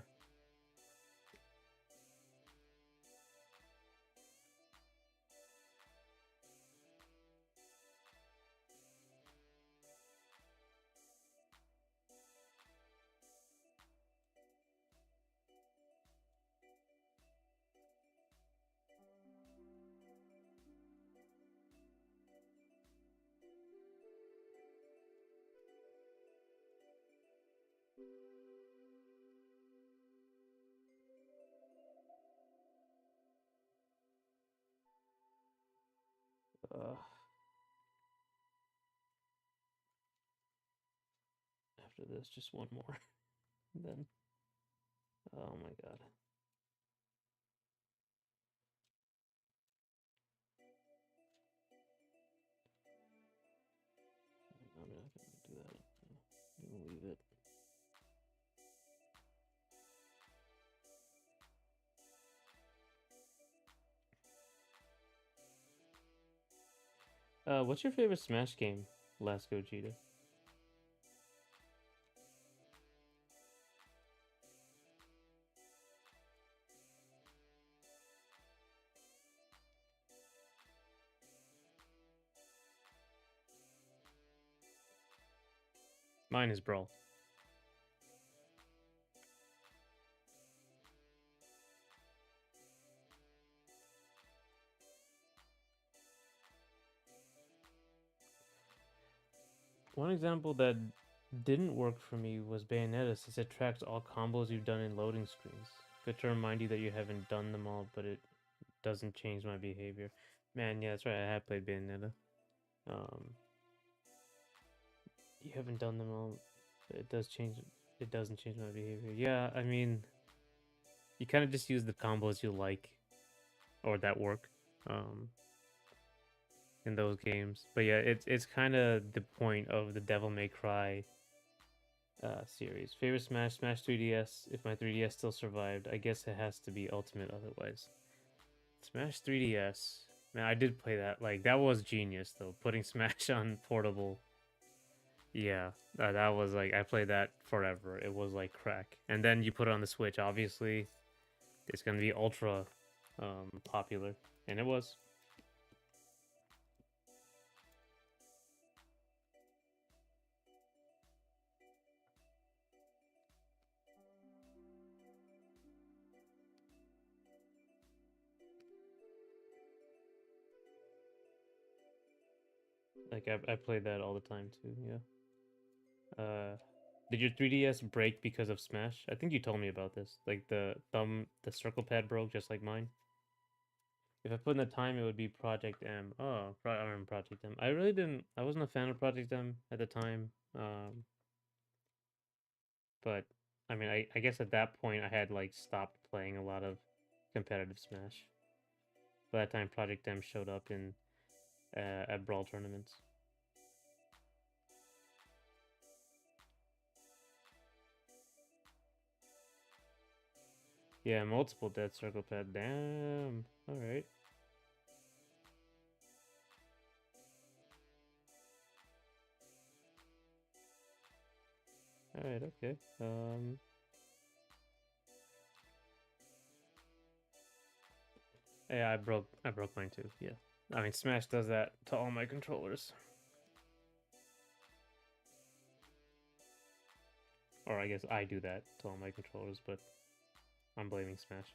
Uh, after this. Just one more. Then, oh my god. I'm not gonna do that. I'm gonna leave it. What's your favorite Smash game, Last Gogeta? Mine is Brawl. One example that didn't work for me was Bayonetta, since it tracks all combos you've done in loading screens. Good to remind you that you haven't done them all, but it doesn't change my behavior. Man, yeah, that's right. I have played Bayonetta. Um, you haven't done them all, but it does change. It doesn't change my behavior. Yeah, I mean, you kind of just use the combos you like or that work. Um, in those games. But yeah, it's kind of the point of the Devil May Cry series. Favorite Smash, Smash 3DS. If my 3DS still survived, I guess it has to be Ultimate otherwise. Smash 3DS. Man, I did play that. Like, that was genius, though. Putting Smash on portable. Yeah, that was like, I played that forever. It was like crack. And then you put it on the Switch, obviously, it's going to be ultra popular. And it was. Like, I played that all the time, too, yeah. Did your 3DS break because of Smash? I think you told me about this. Like the circle pad broke just like mine. If I put in the time, it would be Project M. Oh, I remember Project M. I really didn't. I wasn't a fan of Project M at the time. But I mean, I guess at that point I had like stopped playing a lot of competitive Smash. By that time, Project M showed up in at Brawl tournaments. Yeah, multiple dead circle pad. Damn. All right. All right. Okay. Yeah, I broke mine too. Yeah. I mean, Smash does that to all my controllers. Or I guess I do that to all my controllers, but I'm blaming Smash.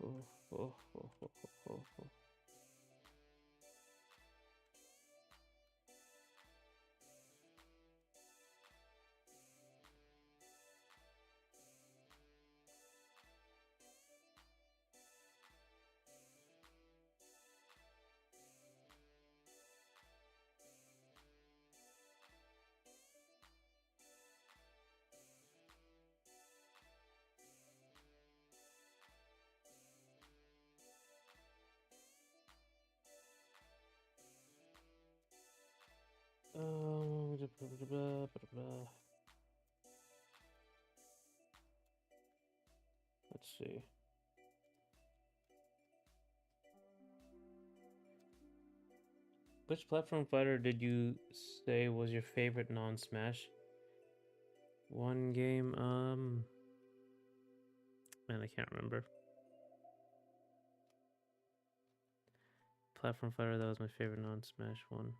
Oh, oh, oh, oh, oh, oh. Let's see. Which platform fighter did you say was your favorite non-Smash? One game, man, I can't remember. Platform fighter that was my favorite non-Smash one.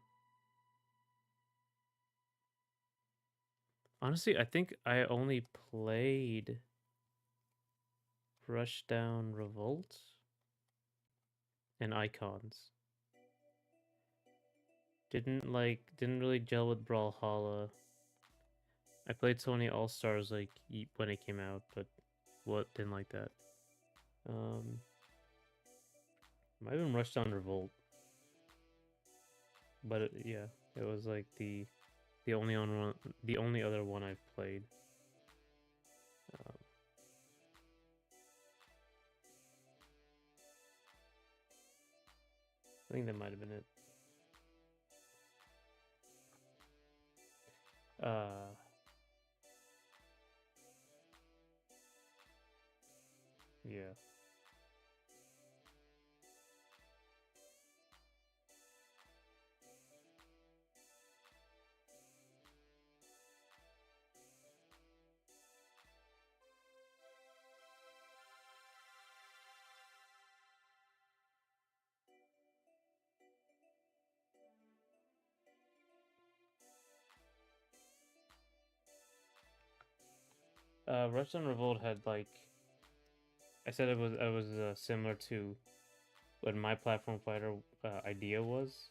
Honestly, I think I only played Rushdown Revolt and Icons. Didn't really gel with Brawlhalla. I played Sony All Stars like when it came out, but what didn't like that. Might have been Rushed on Revolt, but yeah, it was like the only one, the only other one I've played. Um, I think that might have been it. Uh, yeah. Rushed on Revolt had like I said it was similar to what my platform fighter idea was,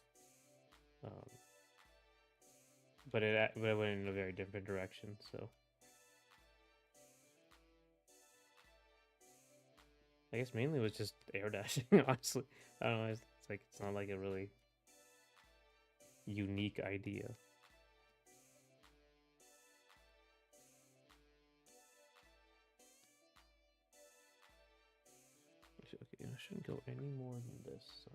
um, but it went in a very different direction. So I guess mainly it was just air dashing. Honestly, I don't know. It's like it's not like a really unique idea. Okay, I shouldn't go any more than this. So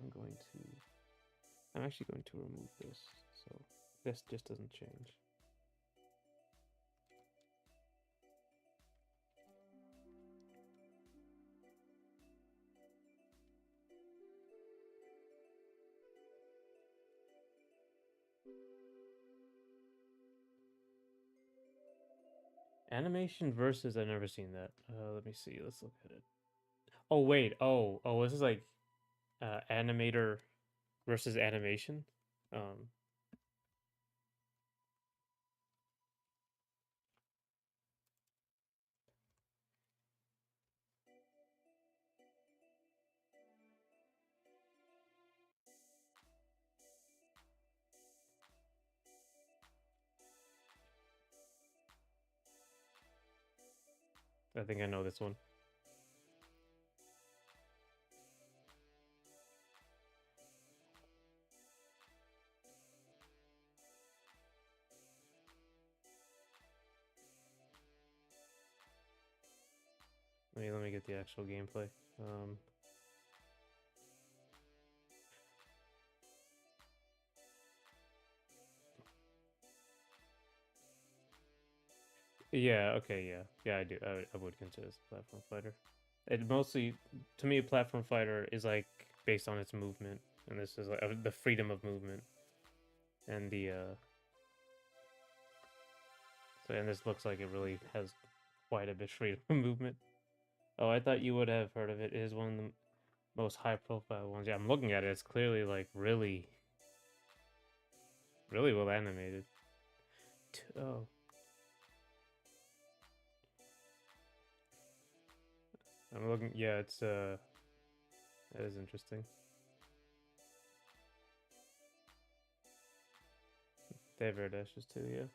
I'm actually going to remove this. So this just doesn't change. Animation versus I've never seen that. Let me see. Let's look at it. Oh wait. Oh, this is like animator versus animation. Um, I think I know this one. Let me get the actual gameplay. Yeah. Okay. Yeah. Yeah. I do. I would consider this a platform fighter. It mostly, to me, a platform fighter is like based on its movement, and this is like the freedom of movement, and the so and this looks like it really has quite a bit of freedom of movement. Oh, I thought you would have heard of it. It is one of the most high profile ones. Yeah, I'm looking at it. It's clearly like really, really well animated. Oh, I'm looking. Yeah, it's that is interesting. They have air dashes too. Yeah.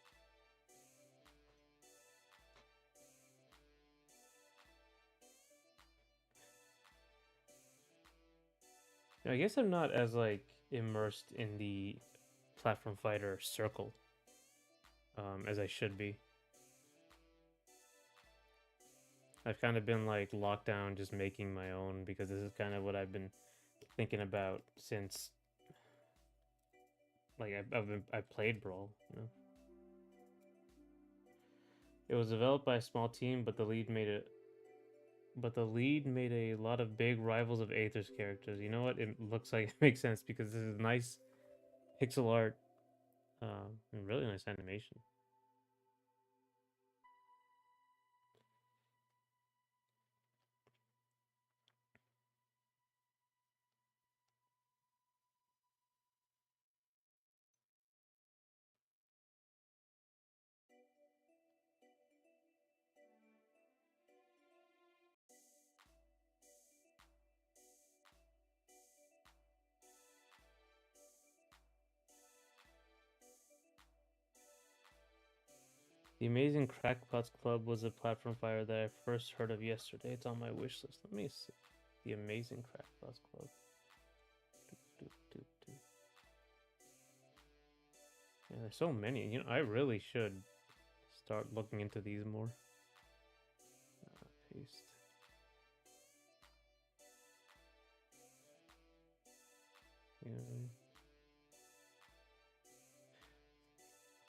I guess I'm not as like immersed in the platform fighter circle as I should be. I've kind of been like locked down, just making my own because this is kind of what I've been thinking about since like I played Brawl. You know, it was developed by a small team, but the lead made a lot of big rivals of Aether's characters. You know what? It looks like it makes sense because this is nice pixel art and really nice animation. The Amazing Crackpots Club was a platform fighter that I first heard of yesterday. It's on my wish list. Let me see. The Amazing Crackpots Club. Yeah, there's so many. You know, I really should start looking into these more. Paste. Yeah.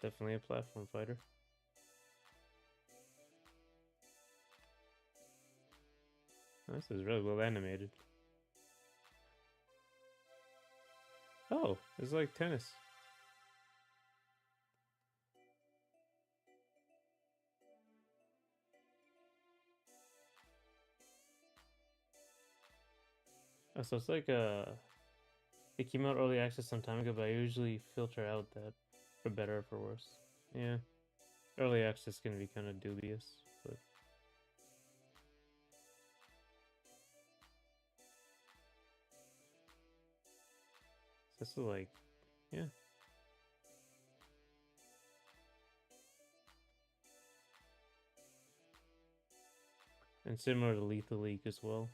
Definitely a platform fighter. This is really well animated. Oh, it's like tennis. Oh, so it's like it came out early access some time ago, but I usually filter out that for better or for worse. Yeah. Early access can be kind of dubious, but this is like, yeah. And similar to Lethal League as well.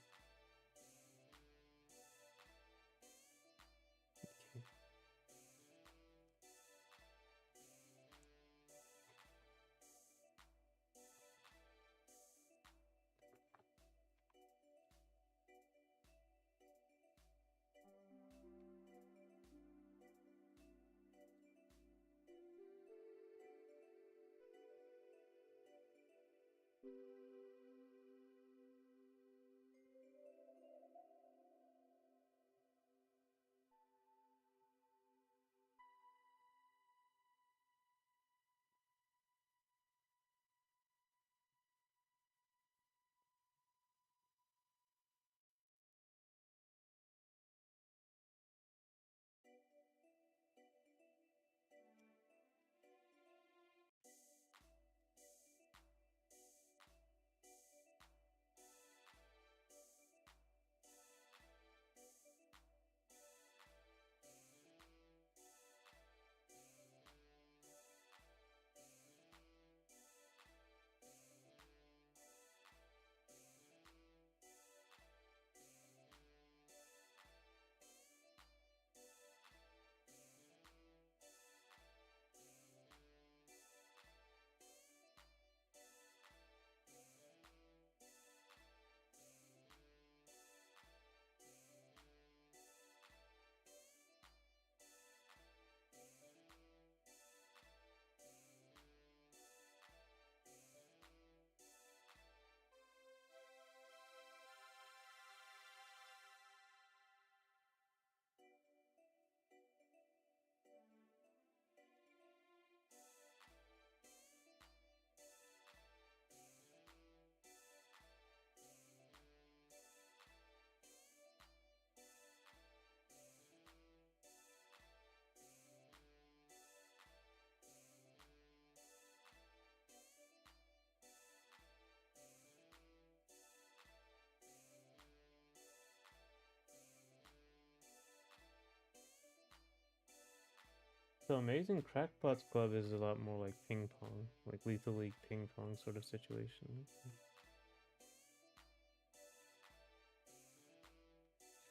So Amazing Crackpots Club is a lot more like ping pong, like Lethal League ping pong sort of situation.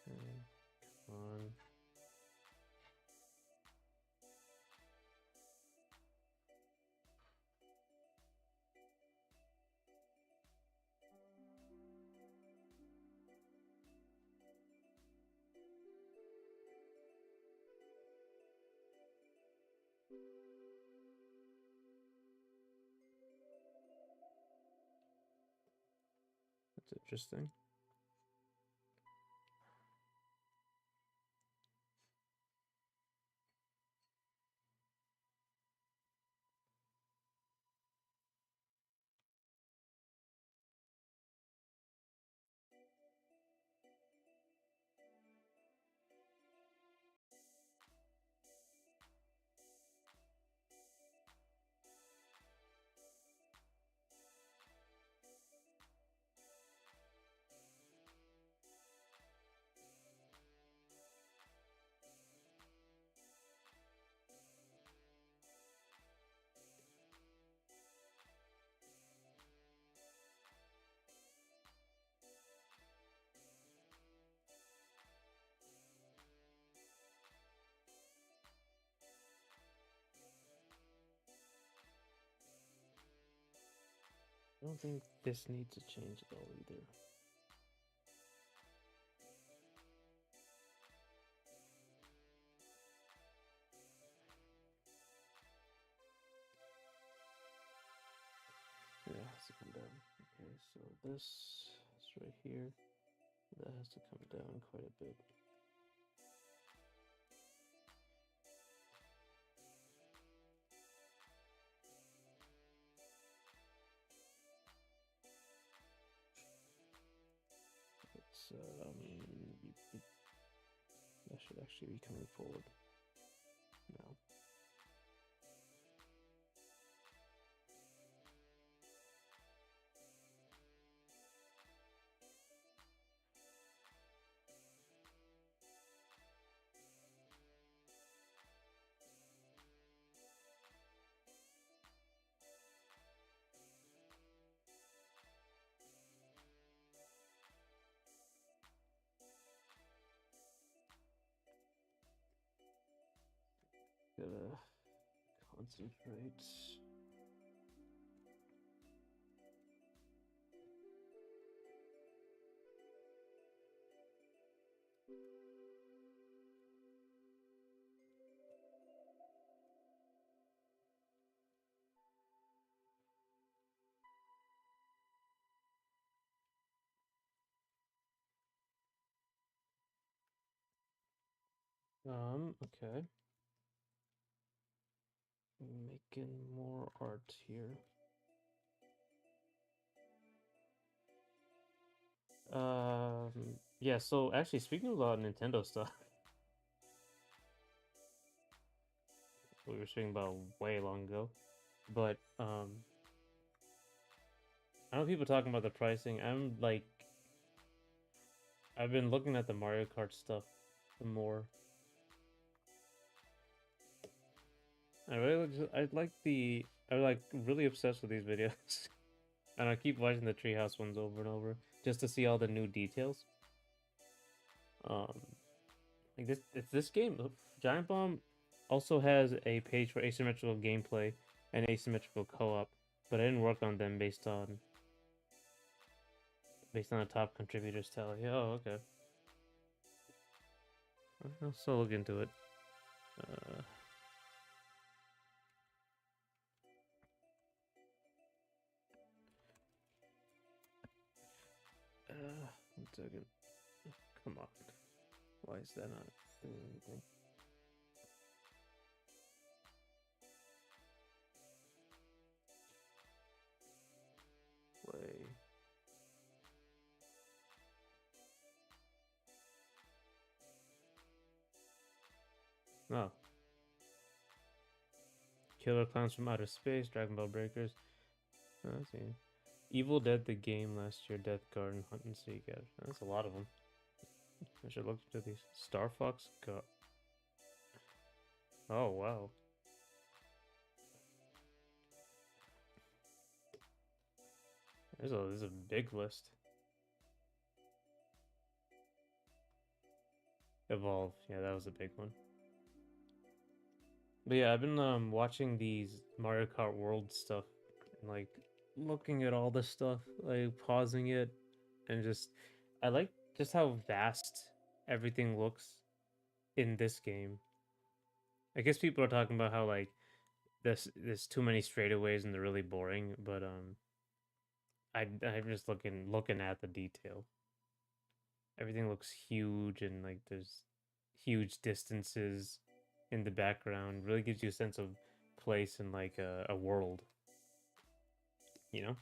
Okay, come on. That's interesting. I don't think this needs to change at all either. Yeah, it has to come down. Okay, so this is right here. That has to come down quite a bit. It's that should actually be coming forward now. Gotta concentrate. Okay. Making more art here. Yeah, so actually speaking about Nintendo stuff, we were speaking about way long ago, but I know people talking about the pricing. I'm like, I've been looking at the Mario Kart stuff more. I'm like really obsessed with these videos. And I keep watching the Treehouse ones over and over just to see all the new details. Um, like this game, Giant Bomb also has a page for asymmetrical gameplay and asymmetrical co-op, but I didn't work on them based on the top contributors tally. Oh, okay. I'll still look into it. Uh, 1 second. Come on. Why is that not doing anything? Play. Oh. Killer Clowns from Outer Space, Dragon Ball Breakers. Oh, I see. Evil Dead the game last year, Death Garden, Hunt and Seek. That's a lot of them. I should look into these. Star Fox Go. Oh, wow. There's a big list. Evolve. Yeah, that was a big one. But yeah, I've been watching these Mario Kart World stuff and like looking at all this stuff, like pausing it and just I like just how vast everything looks in this game. I guess people are talking about how like there's too many straightaways and they're really boring, but I'm just looking at the detail. Everything looks huge and like there's huge distances in the background. Really gives you a sense of place and like a world, you know?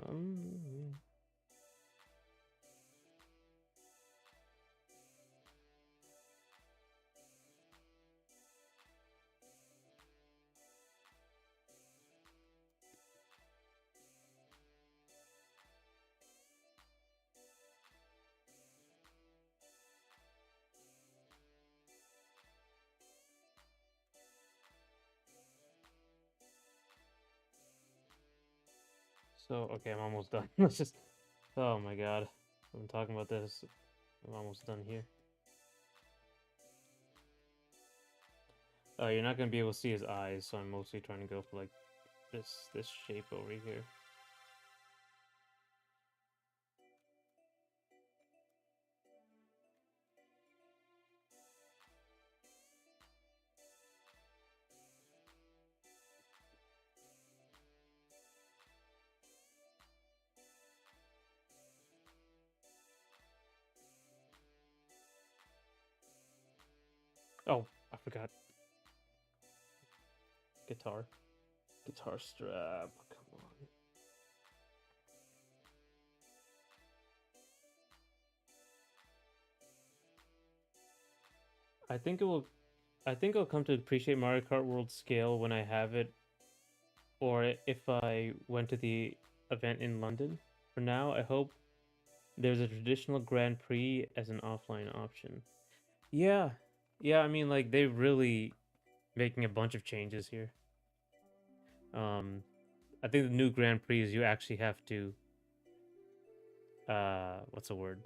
Um, so okay, I'm almost done. Let's just. Oh my god, I've been talking about this. I'm almost done here. You're not gonna be able to see his eyes, so I'm mostly trying to go for like this shape over here. Oh, I forgot. Guitar. Guitar strap. Come on. I think it will. I think I'll come to appreciate Mario Kart World scale when I have it, or if I went to the event in London. For now, I hope there's a traditional Grand Prix as an offline option. Yeah, yeah. I mean, like they're really making a bunch of changes here. Um, I think the new Grand Prix is you actually have to what's the word?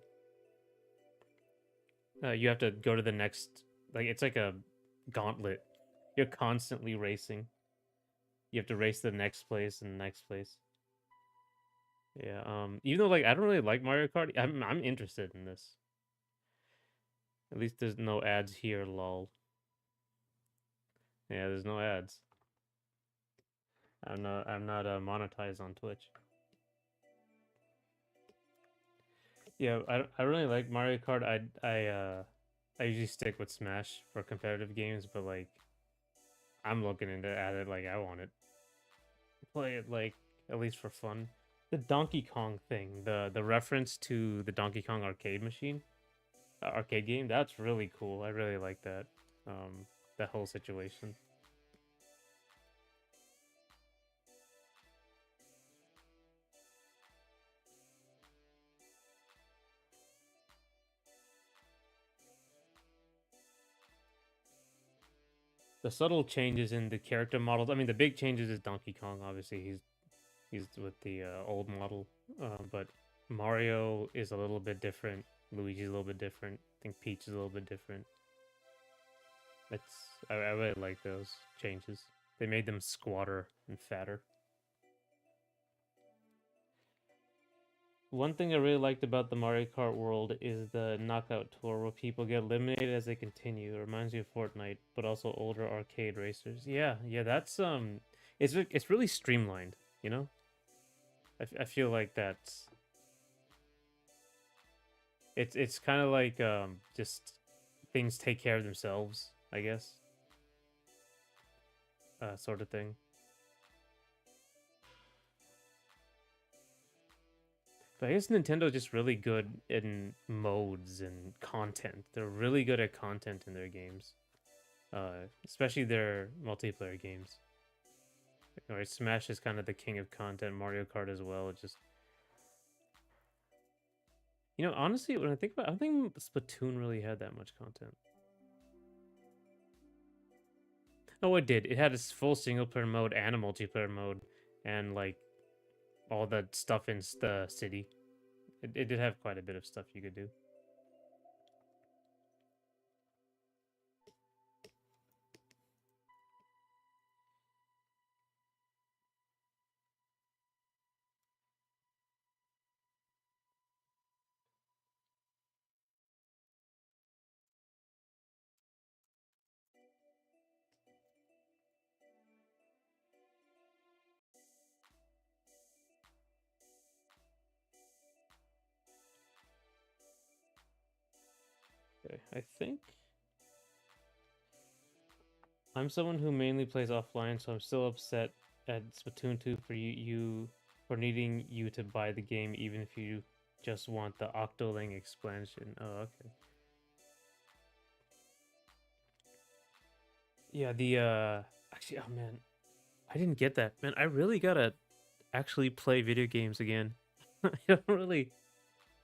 You have to go to the next, like it's like a gauntlet. You're constantly racing. You have to race the next place and the next place. Yeah. Even though like I don't really like Mario Kart, I'm interested in this. At least there's no ads here, lol. Yeah, there's no ads. I'm not monetized on Twitch. Yeah, I really like Mario Kart. I usually stick with Smash for competitive games, but like I'm looking into at it like I want it. Play it like at least for fun. The Donkey Kong thing, the reference to the Donkey Kong arcade machine, arcade game, that's really cool. I really like that. That whole situation. The subtle changes in the character models. I mean, the big changes is Donkey Kong. Obviously, he's with the old model, but Mario is a little bit different. Luigi's a little bit different. I think Peach is a little bit different. I really like those changes. They made them squatter and fatter. One thing I really liked about the Mario Kart world is the knockout tour where people get eliminated as they continue. It reminds me of Fortnite, but also older arcade racers. Yeah, yeah, that's it's really streamlined. You know, I feel like that's it's kind of like just things take care of themselves. I guess, sort of thing. But I guess Nintendo's just really good in modes and content. They're really good at content in their games, especially their multiplayer games. Right, Smash is kind of the king of content. Mario Kart as well. It just honestly, when I think about, it, I don't think Splatoon really had that much content. Oh, it did. It had a full single player mode and a multiplayer mode, and like all the stuff in the city. It did have quite a bit of stuff you could do. Okay, I think I'm someone who mainly plays offline, so I'm still upset at Splatoon 2 for you for needing you to buy the game even if you just want the Octoling expansion. Oh, okay. Yeah, the actually, oh man, I didn't get that. Man, I really gotta actually play video games again. I don't really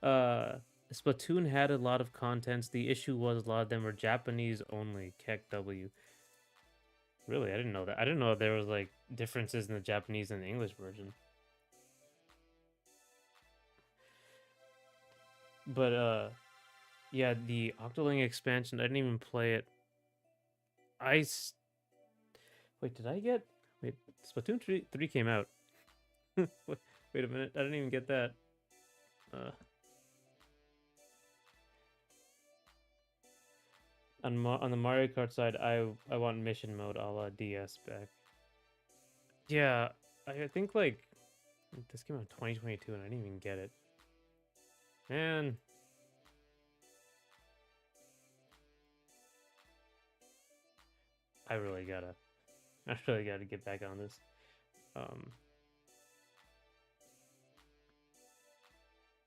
uh Splatoon had a lot of contents. The issue was a lot of them were Japanese only, Keck W. Really, I didn't know that. I didn't know there was like differences in the Japanese and the English version. But yeah, the Octoling expansion, I didn't even play it. I Wait, did I get... Wait, Splatoon 3 came out. Wait a minute, I didn't even get that. On the Mario Kart side, I want mission mode a la DS back. Yeah, I think like this came out in 2022 and I didn't even get it. Man, I really gotta, I really gotta get back on this. Um,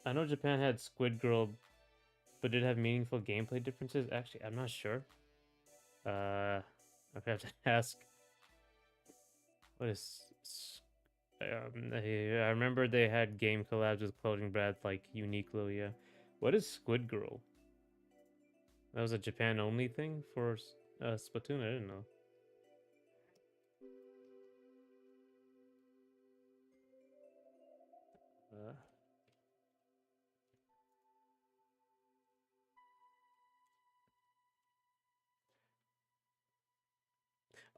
I know Japan had Squid Girl, but did it have meaningful gameplay differences? Actually, I'm not sure. I have to ask. What is? I remember they had game collabs with clothing brands like Uniqlo. Yeah. What is Squid Girl? That was a Japan only thing for Splatoon. I didn't know. Uh,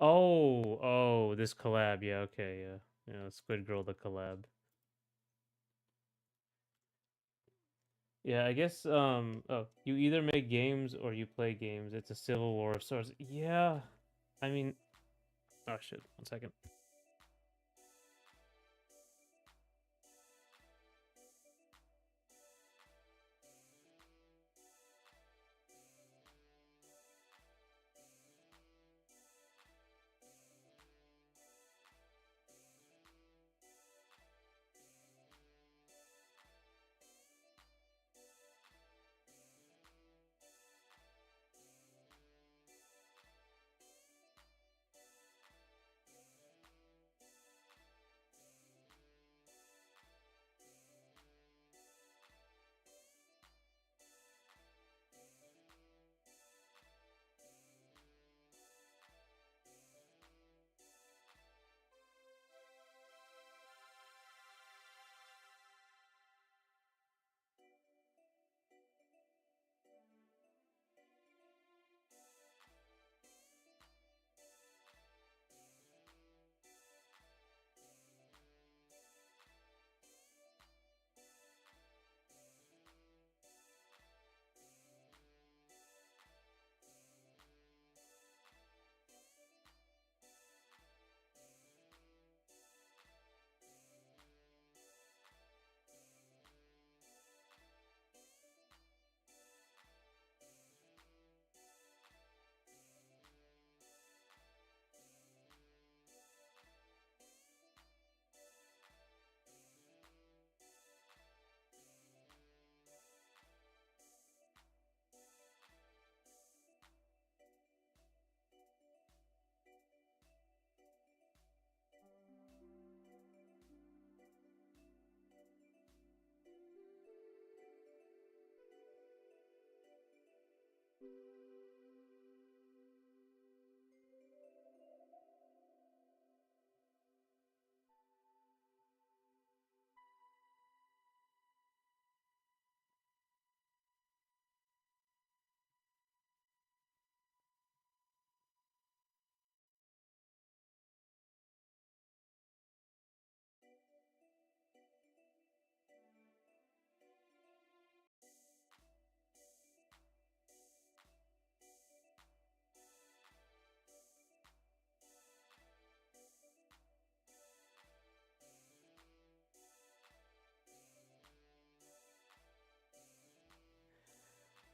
oh, this collab. Yeah, okay, yeah, yeah. Squid Girl, the collab. Yeah, I guess. Oh, you either make games or you play games. It's a civil war of sorts. Yeah, I mean, oh shit. 1 second.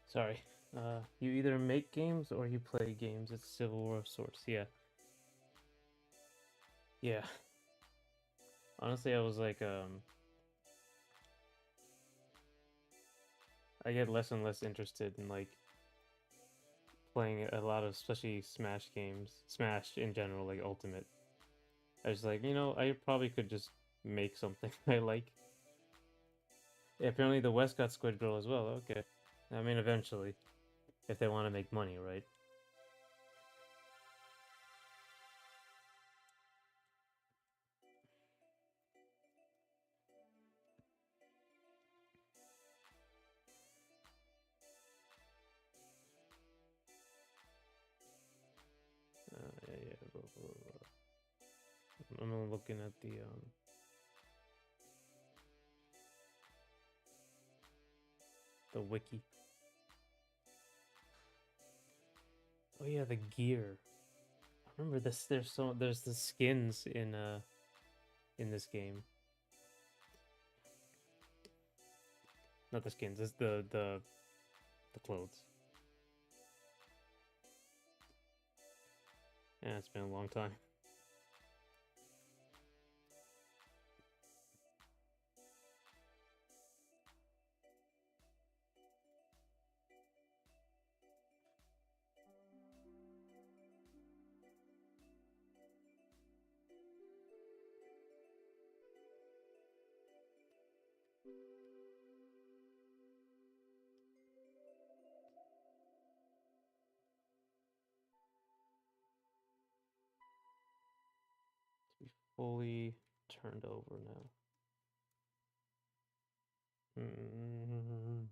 Sorry. You either make games or you play games. It's civil war of sorts. Yeah, yeah. Honestly, I was like, I get less and less interested in like playing a lot of, especially Smash games, Smash in general, like Ultimate. I was like, I probably could just make something I like. Yeah, apparently the West got Squid Girl as well. Okay. I mean, eventually, if they want to make money, right? Yeah, yeah. Blah, blah, blah. I'm looking at the wiki. Oh yeah, the gear. I remember this. There's the skins in this game. Not the skins. It's the clothes. Yeah, it's been a long time. Fully turned over now. Mm.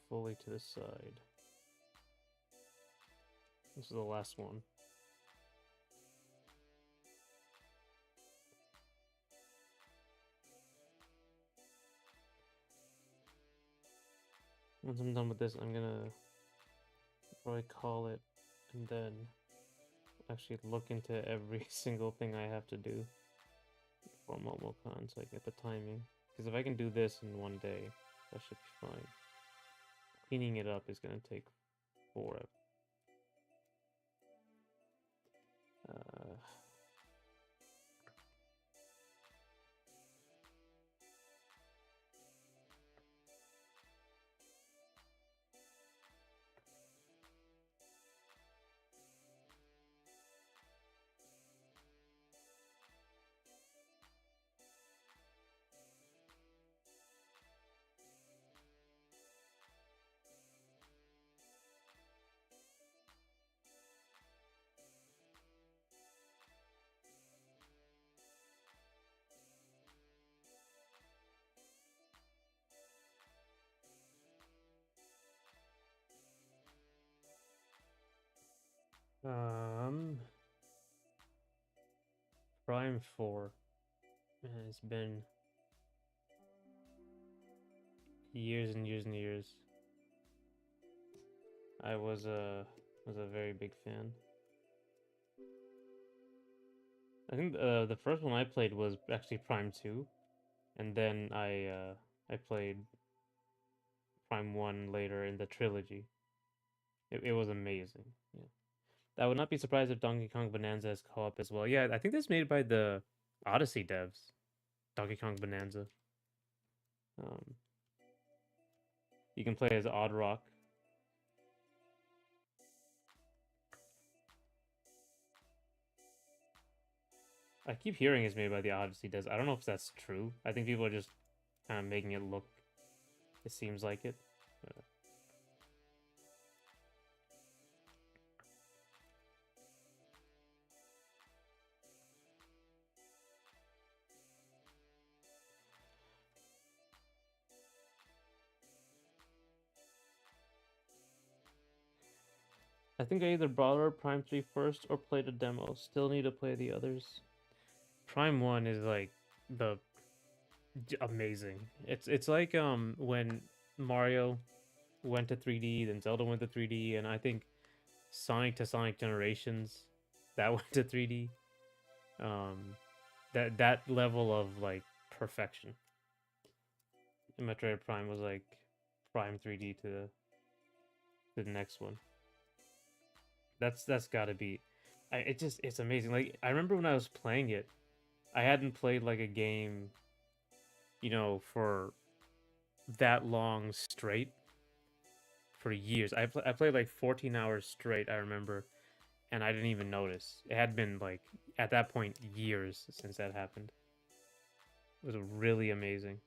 Fully to the side. This is the last one. Once I'm done with this, I'm gonna probably call it and then actually look into every single thing I have to do for MomoCon so I get the timing. Because if I can do this in one day, that should be fine. Cleaning it up is gonna take forever. Uh, um, Prime 4. Man, it's been years and years and years. I was a very big fan. I think the first one I played was actually Prime 2, and then I played Prime 1 later in the trilogy. It was amazing. Yeah. I would not be surprised if Donkey Kong Bonanza has co-op as well. Yeah, I think that's made by the Odyssey devs. Donkey Kong Bonanza. Um, you can play as Odd Rock. I keep hearing it's made by the Odyssey devs. I don't know if that's true. I think people are just kind of making it look. It seems like it. I think I either borrowed Prime 3 first or played a demo. Still need to play the others. Prime 1 is like the amazing. It's like when Mario went to 3D, then Zelda went to 3D, and I think Sonic to Sonic Generations that went to 3D. Um that level of like perfection. And Metroid Prime was like Prime 3D to the next one. That's got to be it's amazing. Like I remember when I was playing it, I hadn't played like a game, for that long straight for years. I played like 14 hours straight, I remember. and I didn't even notice. It had been like at that point years since that happened. It was really amazing.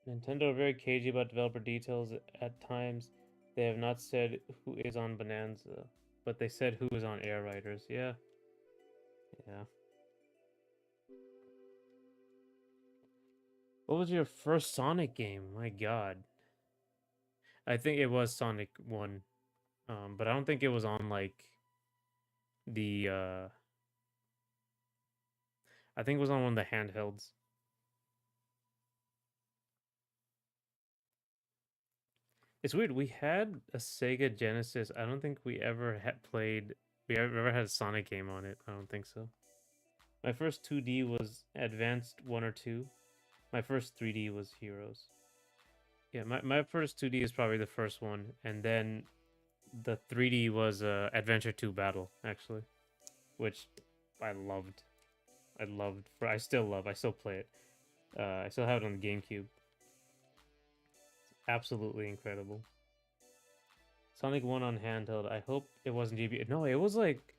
Nintendo are very cagey about developer details at times. They have not said who is on Bonanza, but they said who is on Air Riders. Yeah, yeah. What was your first Sonic game? My God, I think it was Sonic 1. But I don't think it was on like the. I think it was on one of the handhelds. It's weird. We had a Sega Genesis. I don't think we ever had played. We ever had a Sonic game on it. I don't think so. My first 2D was Advanced 1 or 2. My first 3D was Heroes. Yeah, my first 2D is probably the first one, and then the 3D was Adventure 2 Battle, actually, which I loved. I loved. I still love. I still play it. I still have it on the GameCube. Absolutely incredible. Sonic 1 on handheld. I hope it wasn't GB. No, it was like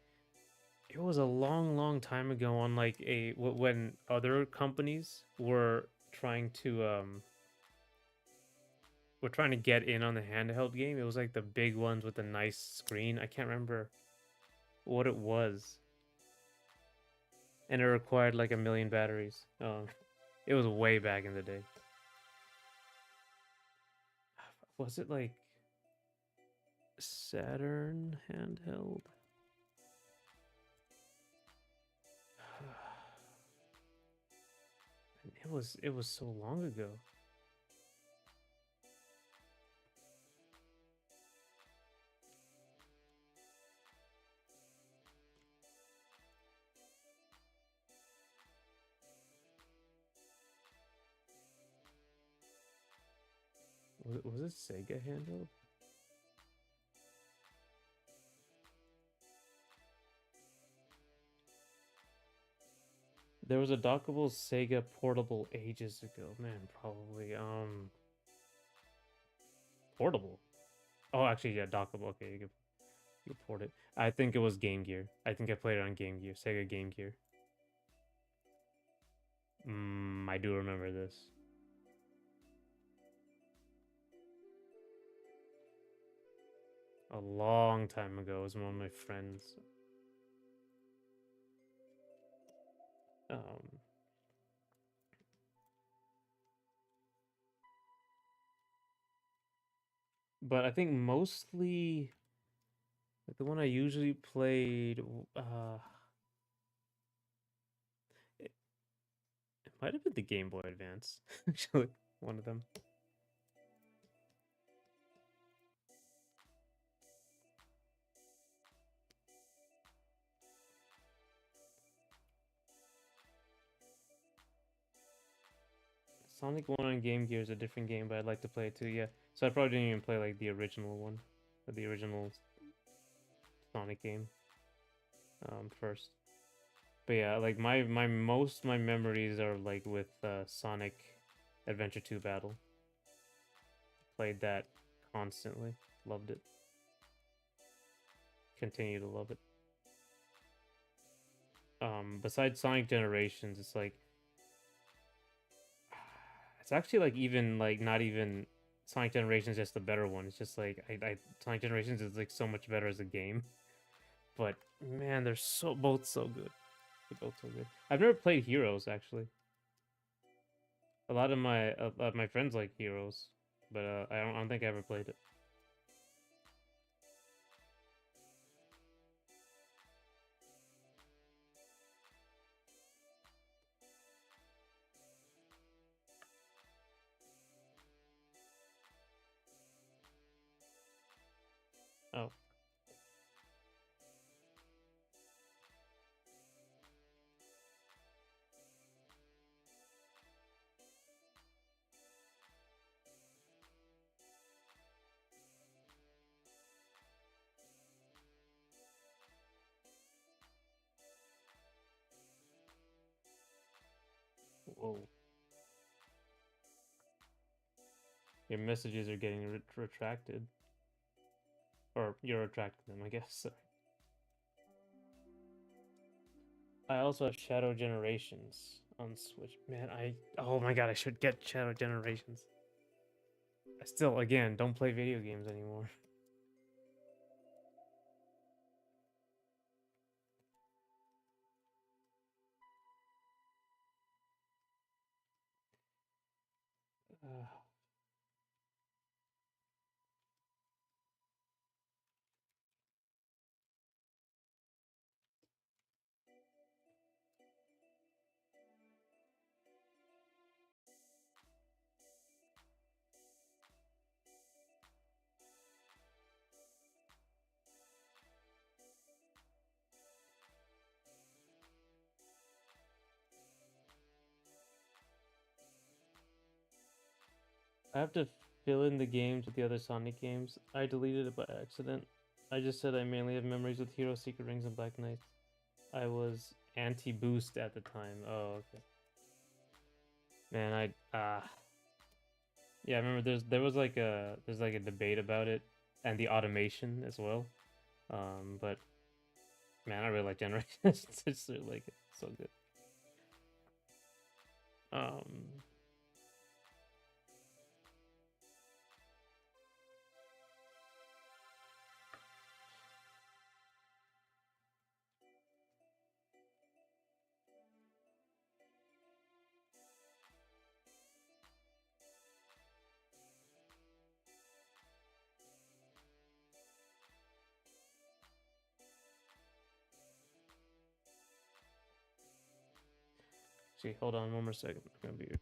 it was a long, long time ago on like when other companies were trying to get in on the handheld game. It was like the big ones with the nice screen. I can't remember what it was, and it required like a million batteries. It was way back in the day. Was it like Saturn handheld? It was so long ago. Was it Sega handheld? There was a dockable Sega portable ages ago. Man, probably portable. Oh, actually, yeah, dockable. Okay, you port it. I think it was Game Gear. I think I played it on Game Gear, Sega Game Gear. I do remember this. A long time ago. It was one of my friends. Um, but I think mostly like the one I usually played. It, it might have been the Game Boy Advance. Actually, one of them. Sonic 1 on Game Gear is a different game, but I'd like to play it too, yeah. So I probably didn't even play like the original one. Or the original Sonic game. First. But yeah, like my memories are like with Sonic Adventure 2 Battle. Played that constantly. Loved it. Continue to love it. Besides Sonic Generations, it's like it's actually like even like not even Sonic Generations is just the better one. It's just like Sonic Generations is like so much better as a game. But man, they're both so good. They're both so good. I've never played Heroes actually. A lot of my friends like Heroes, but I don't think I ever played it. Oh, Whoa. Your messages are getting retracted. Or you're retracting them, I guess. I also have Shadow Generations on Switch. Man, oh my god, I should get Shadow Generations. I still, again, don't play video games anymore. I have to fill in the games with the other Sonic games. I deleted it by accident. I just said I mainly have memories with Hero, Secret Rings, and Black Knight. I was anti-boost at the time. Oh, okay. Man, yeah, I remember there's like a debate about it and the automation as well. But man, I really like Generations. I just really like it. It's so good. Um, see, hold on one more second. I'm gonna be.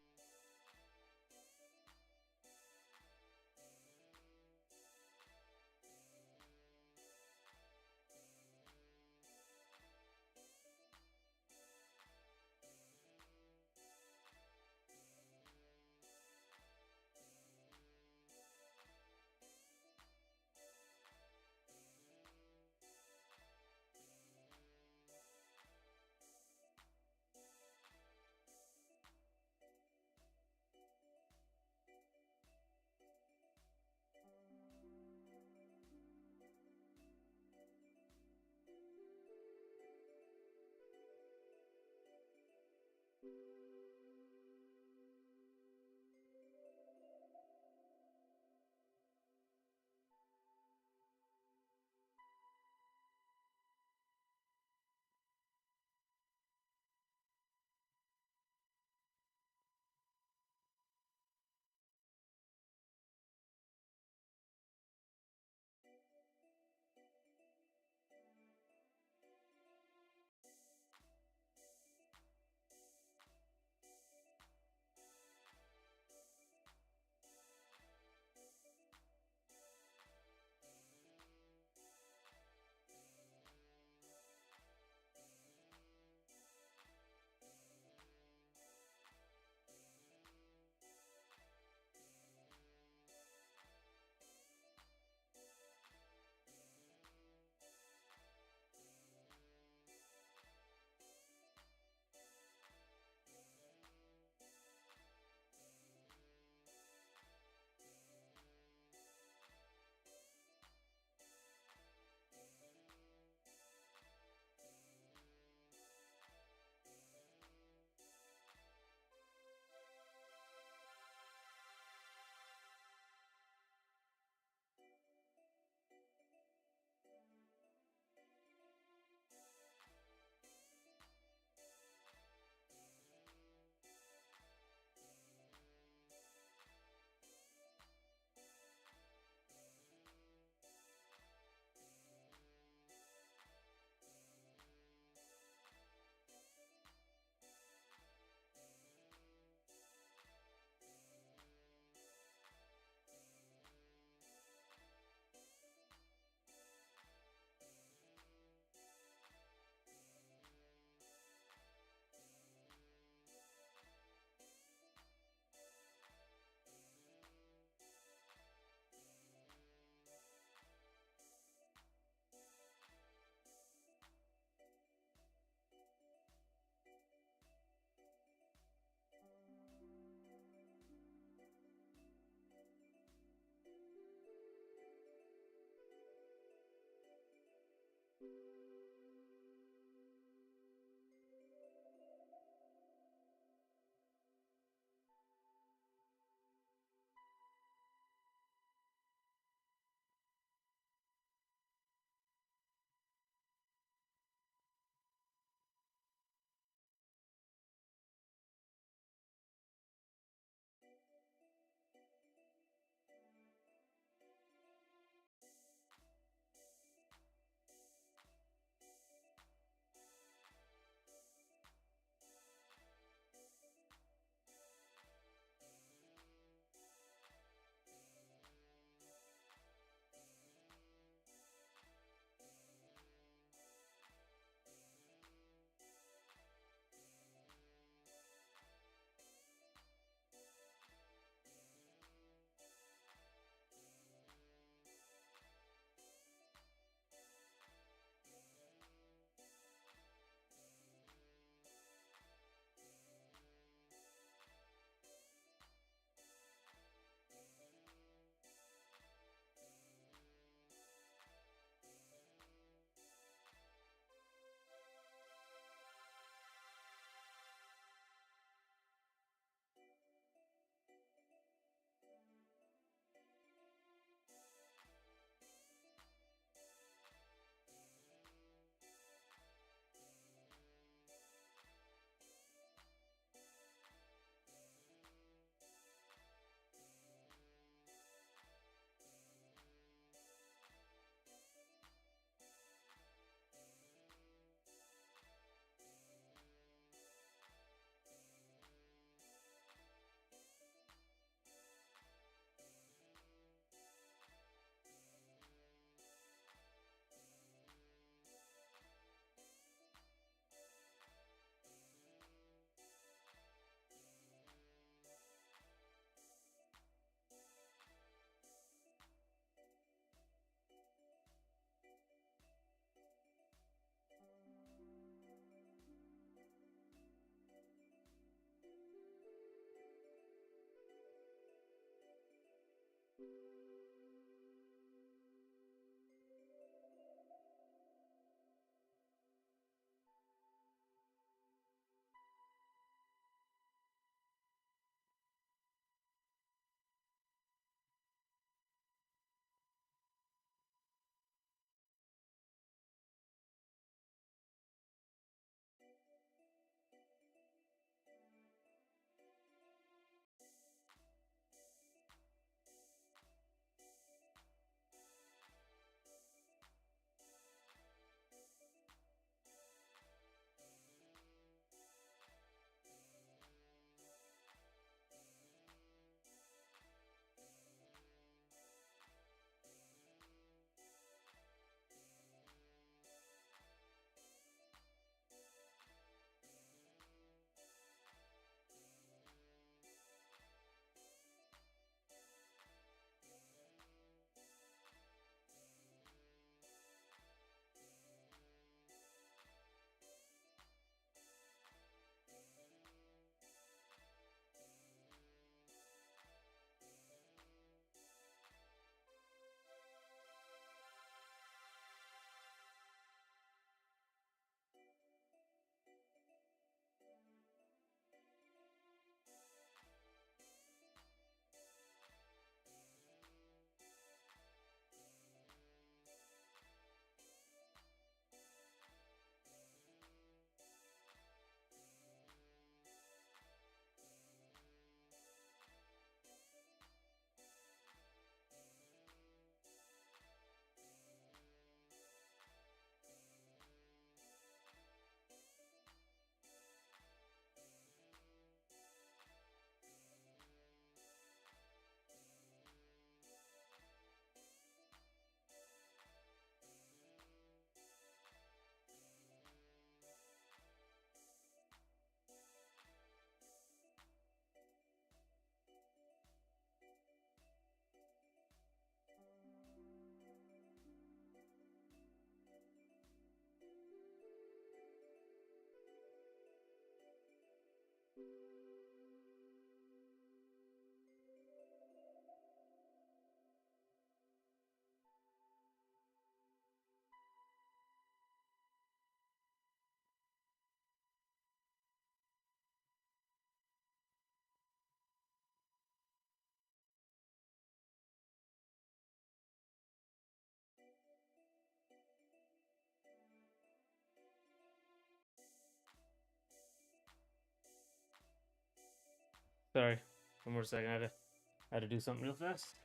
Sorry, one more second. I had to do something real fast.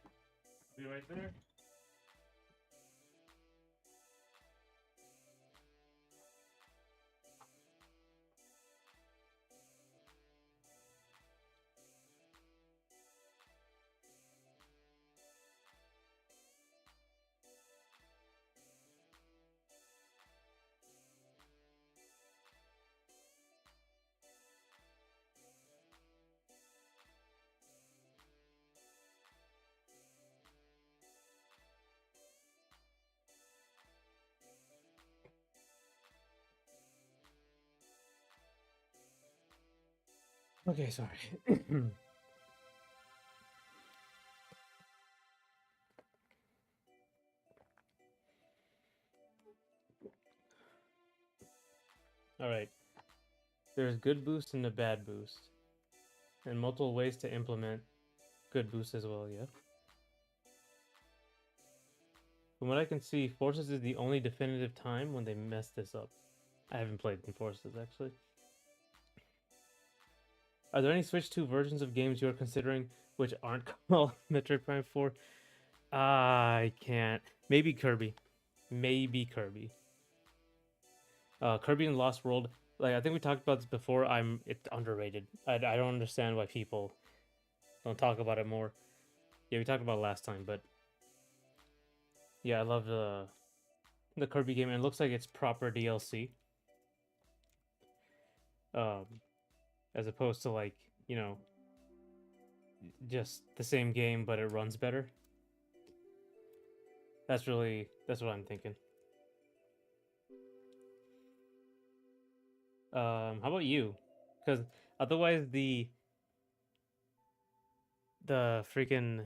Be right there. Okay, sorry. All right. There's good boost and a bad boost, and multiple ways to implement good boost as well. Yeah. From what I can see, Forces is the only definitive time when they mess this up. I haven't played in Forces actually. Are there any Switch 2 versions of games you are considering which aren't called Metroid Prime 4? I can't. Maybe Kirby. Maybe Kirby. Kirby and Lost World. Like I think we talked about this before. It's underrated. I don't understand why people don't talk about it more. Yeah, we talked about it last time, but yeah, I love the Kirby game. And it looks like it's proper DLC. Um, as opposed to like just the same game, but it runs better. That's what I'm thinking. How about you? Because otherwise the freaking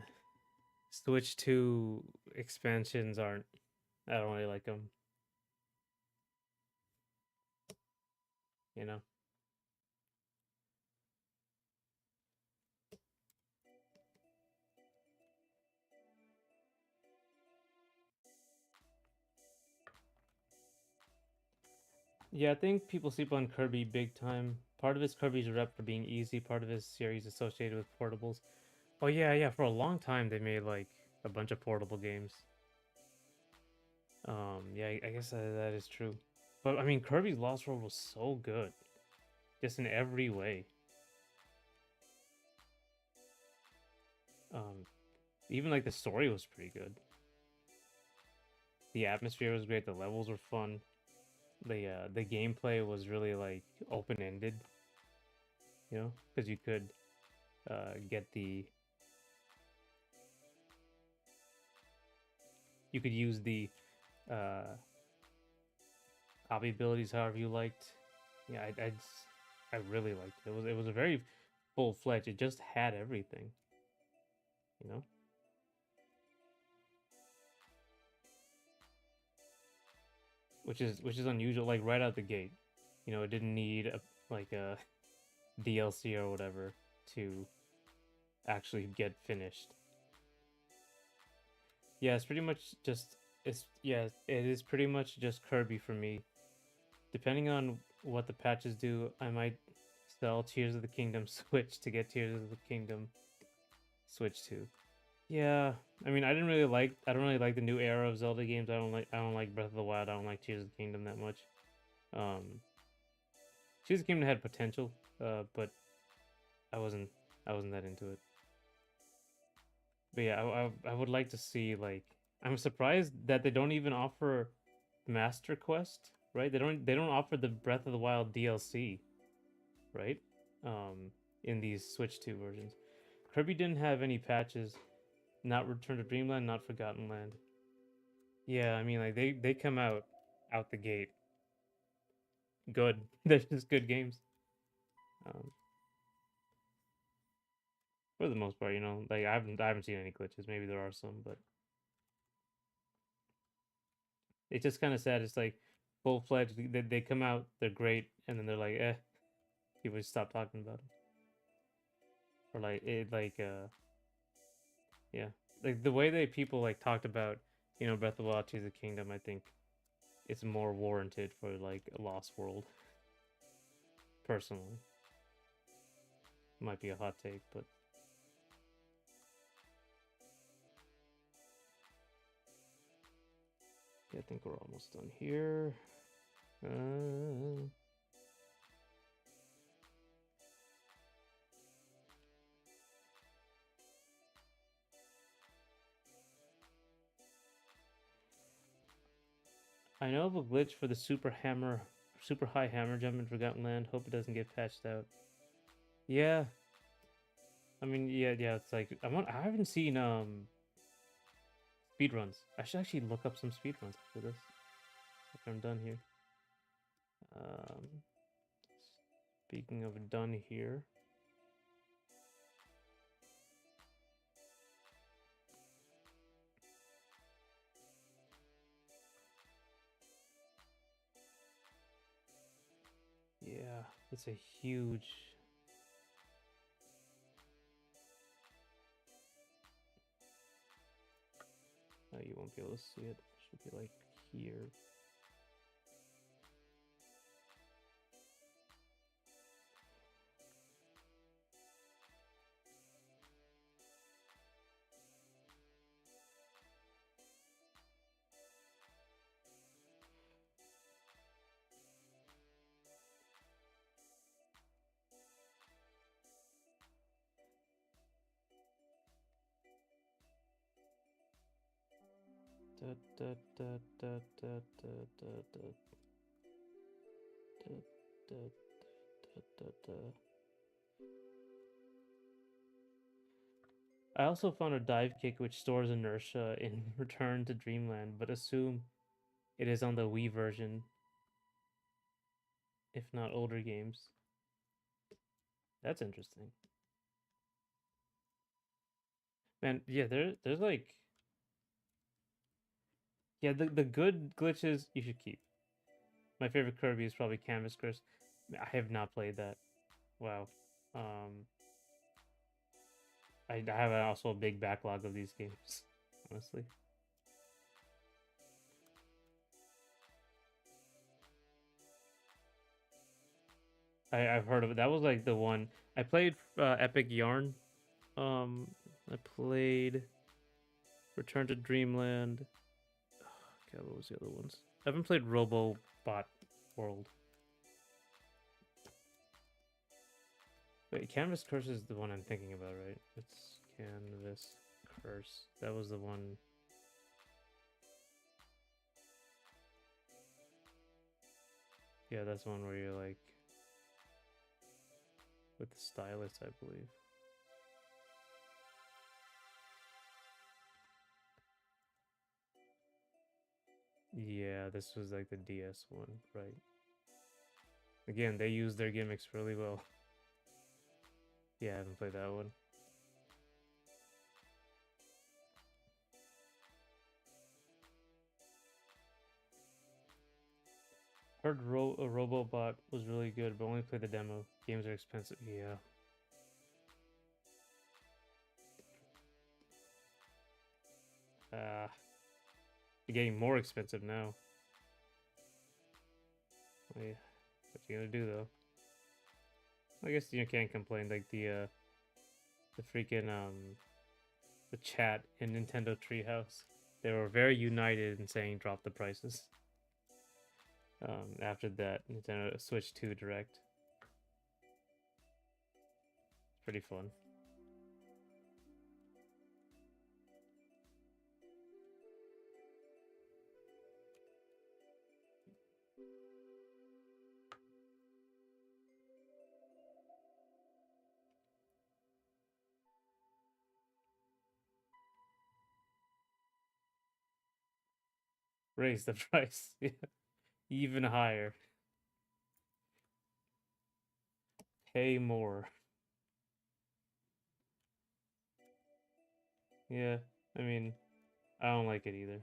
Switch 2 expansions aren't. I don't really like them. You know. Yeah, I think people sleep on Kirby big time. Part of it's Kirby's rep for being easy. Part of his series associated with portables. Oh yeah, yeah. For a long time, they made like a bunch of portable games. Yeah, I guess that is true. But I mean, Kirby's Lost World was so good, just in every way. Um, Even like the story was pretty good. The atmosphere was great. The levels were fun. The gameplay was really like open ended. Because you could get the you could use the uh, copy abilities however you liked. Yeah, I really liked it. It was a very full fledged. It just had everything. You know. Which is unusual. Like right out the gate, it didn't need a DLC or whatever to actually get finished. Yeah, it's pretty much just it is pretty much just Kirby for me. Depending on what the patches do, I might sell Tears of the Kingdom Switch to get Tears of the Kingdom Switch 2. Yeah, I mean, I don't really like the new era of Zelda games. I don't like Breath of the Wild. I don't like Tears of the Kingdom that much. Um, Tears of the Kingdom had potential, but I wasn't I wasn't that into it. But yeah, I would like to see like I'm surprised that they don't even offer Master Quest, right? They don't offer the Breath of the Wild DLC, right? Um, in these Switch 2 versions. Kirby didn't have any patches. Not Return to Dreamland, not Forgotten Land. Yeah, I mean like they come out the gate good. They're just good games. Um, for the most part. You know, like I haven't seen any glitches. Maybe there are some, but it's just kind of sad. It's like full fledged. They come out, they're great, and then they're like, eh, people just stop talking about it, or like it, yeah, like the way that people like talked about, you know, Breath of the Wild, Tears of the Kingdom. I think it's more warranted for like a Lost World. Personally, might be a hot take, but yeah, I think we're almost done here. Uh, I know of a glitch for the super high hammer jump in Forgotten Land. Hope it doesn't get patched out. Yeah, I mean, yeah. It's like I haven't seen speed runs. I should actually look up some speed runs after this. If I'm done here. Um, Speaking of done here, yeah, it's a huge. Oh, you won't be able to see it. It should be like here. Da, da, da, da, da, da, da, da, da, da, da, da, da. I also found a dive kick which stores inertia in Return to Dreamland, but assume it is on the Wii version, if not older games. That's interesting. Man, yeah, there's like yeah, the good glitches you should keep. My favorite Kirby is probably Canvas Curse. I have not played that. Wow. Um I have also a big backlog of these games, honestly. I've heard of it. That was like the one I played Epic Yarn. Um I played Return to Dreamland. God, what was the other ones? I haven't played Robobot World. Wait, Canvas Curse is the one I'm thinking about, right? It's Canvas Curse. That was the one. Yeah, that's one where you're like with the stylus, I believe. Yeah, this was like the DS one, right? Again, they use their gimmicks really well. Yeah, I haven't played that one. Heard a Robobot was really good, but only played the demo. Games are expensive. Yeah. They're getting more expensive now. Wait, what you gonna do though? I guess you can't complain. Like the freaking the chat in Nintendo Treehouse, they were very united in saying drop the prices. After that Nintendo Switch 2 Direct, pretty fun. Raise the price, yeah, even higher. Pay more. Yeah, I mean, I don't like it either.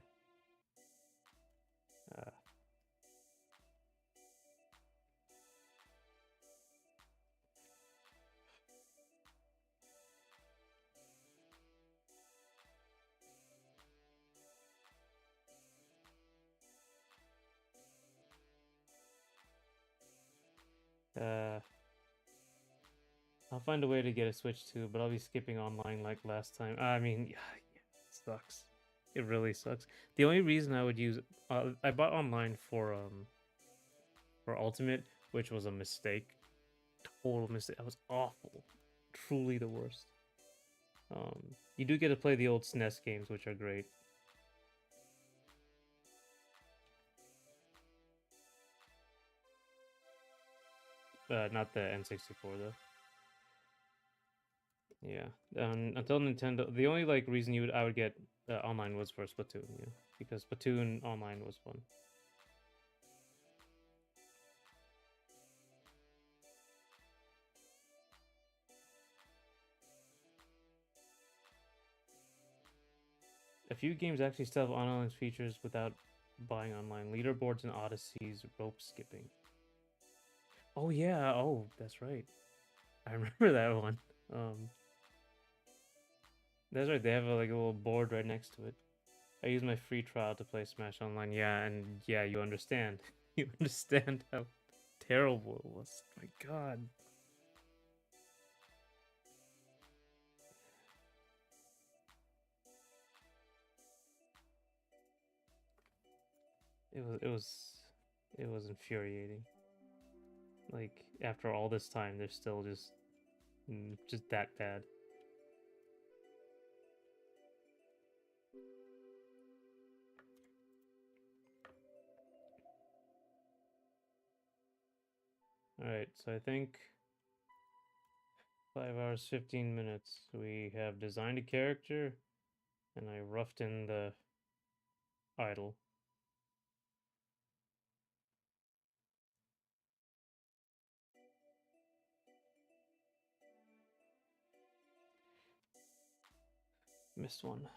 Uh, I'll find a way to get a Switch too, but I'll be skipping online like last time. I mean, yeah, it sucks. It really sucks. The only reason I would use, I bought online for Ultimate, which was a mistake. Total mistake. That was awful. Truly the worst. You do get to play the old SNES games, which are great. Not the N64 though. Yeah. Until Nintendo, the only like reason I would get online was for Splatoon, yeah, because Splatoon online was fun. A few games actually still have online features without buying online. Leaderboards and Odysseys, rope skipping. Oh yeah, oh that's right. I remember that one. Um, that's right. They have like a little board right next to it. I used my free trial to play Smash Online. Yeah, and yeah, you understand. You understand how terrible it was. My God, it was it was it was infuriating. Like after all this time, they're still just that bad. All right, so I think 5 hours 15 minutes. We have designed a character, and I roughed in the idol. Missed one.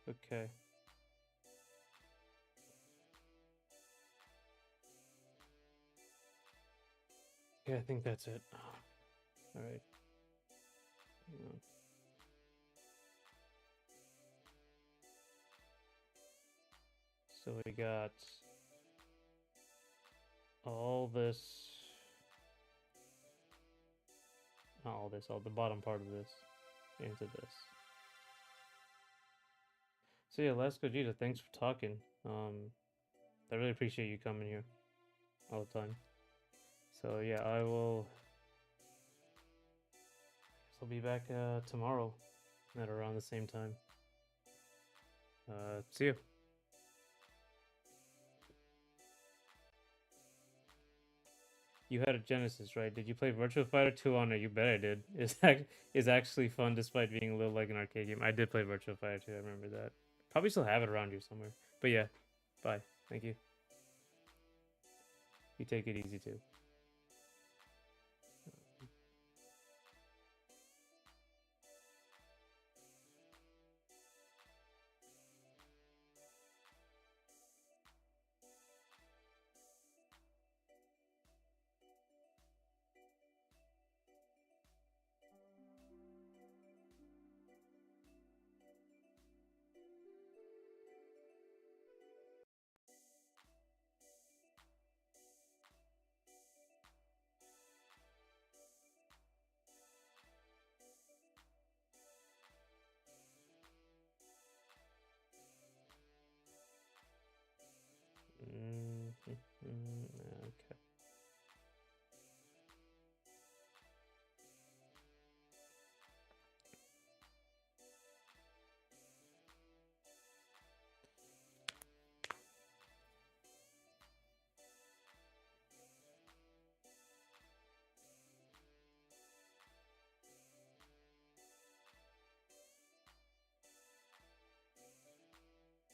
Okay. Yeah, I think that's it. All right. Hang on. So we got all this, not all this, all the bottom part of this into this. So yeah, Last Gogeta, thanks for talking. I really appreciate you coming here all the time. So yeah, I'll be back tomorrow at around the same time. See you. You had a Genesis, right? Did you play Virtua Fighter 2 on it? You bet I did. It's actually fun despite being a little like an arcade game. I did play Virtua Fighter 2, I remember that. Probably still have it around you somewhere. But yeah, bye. Thank you. You take it easy too.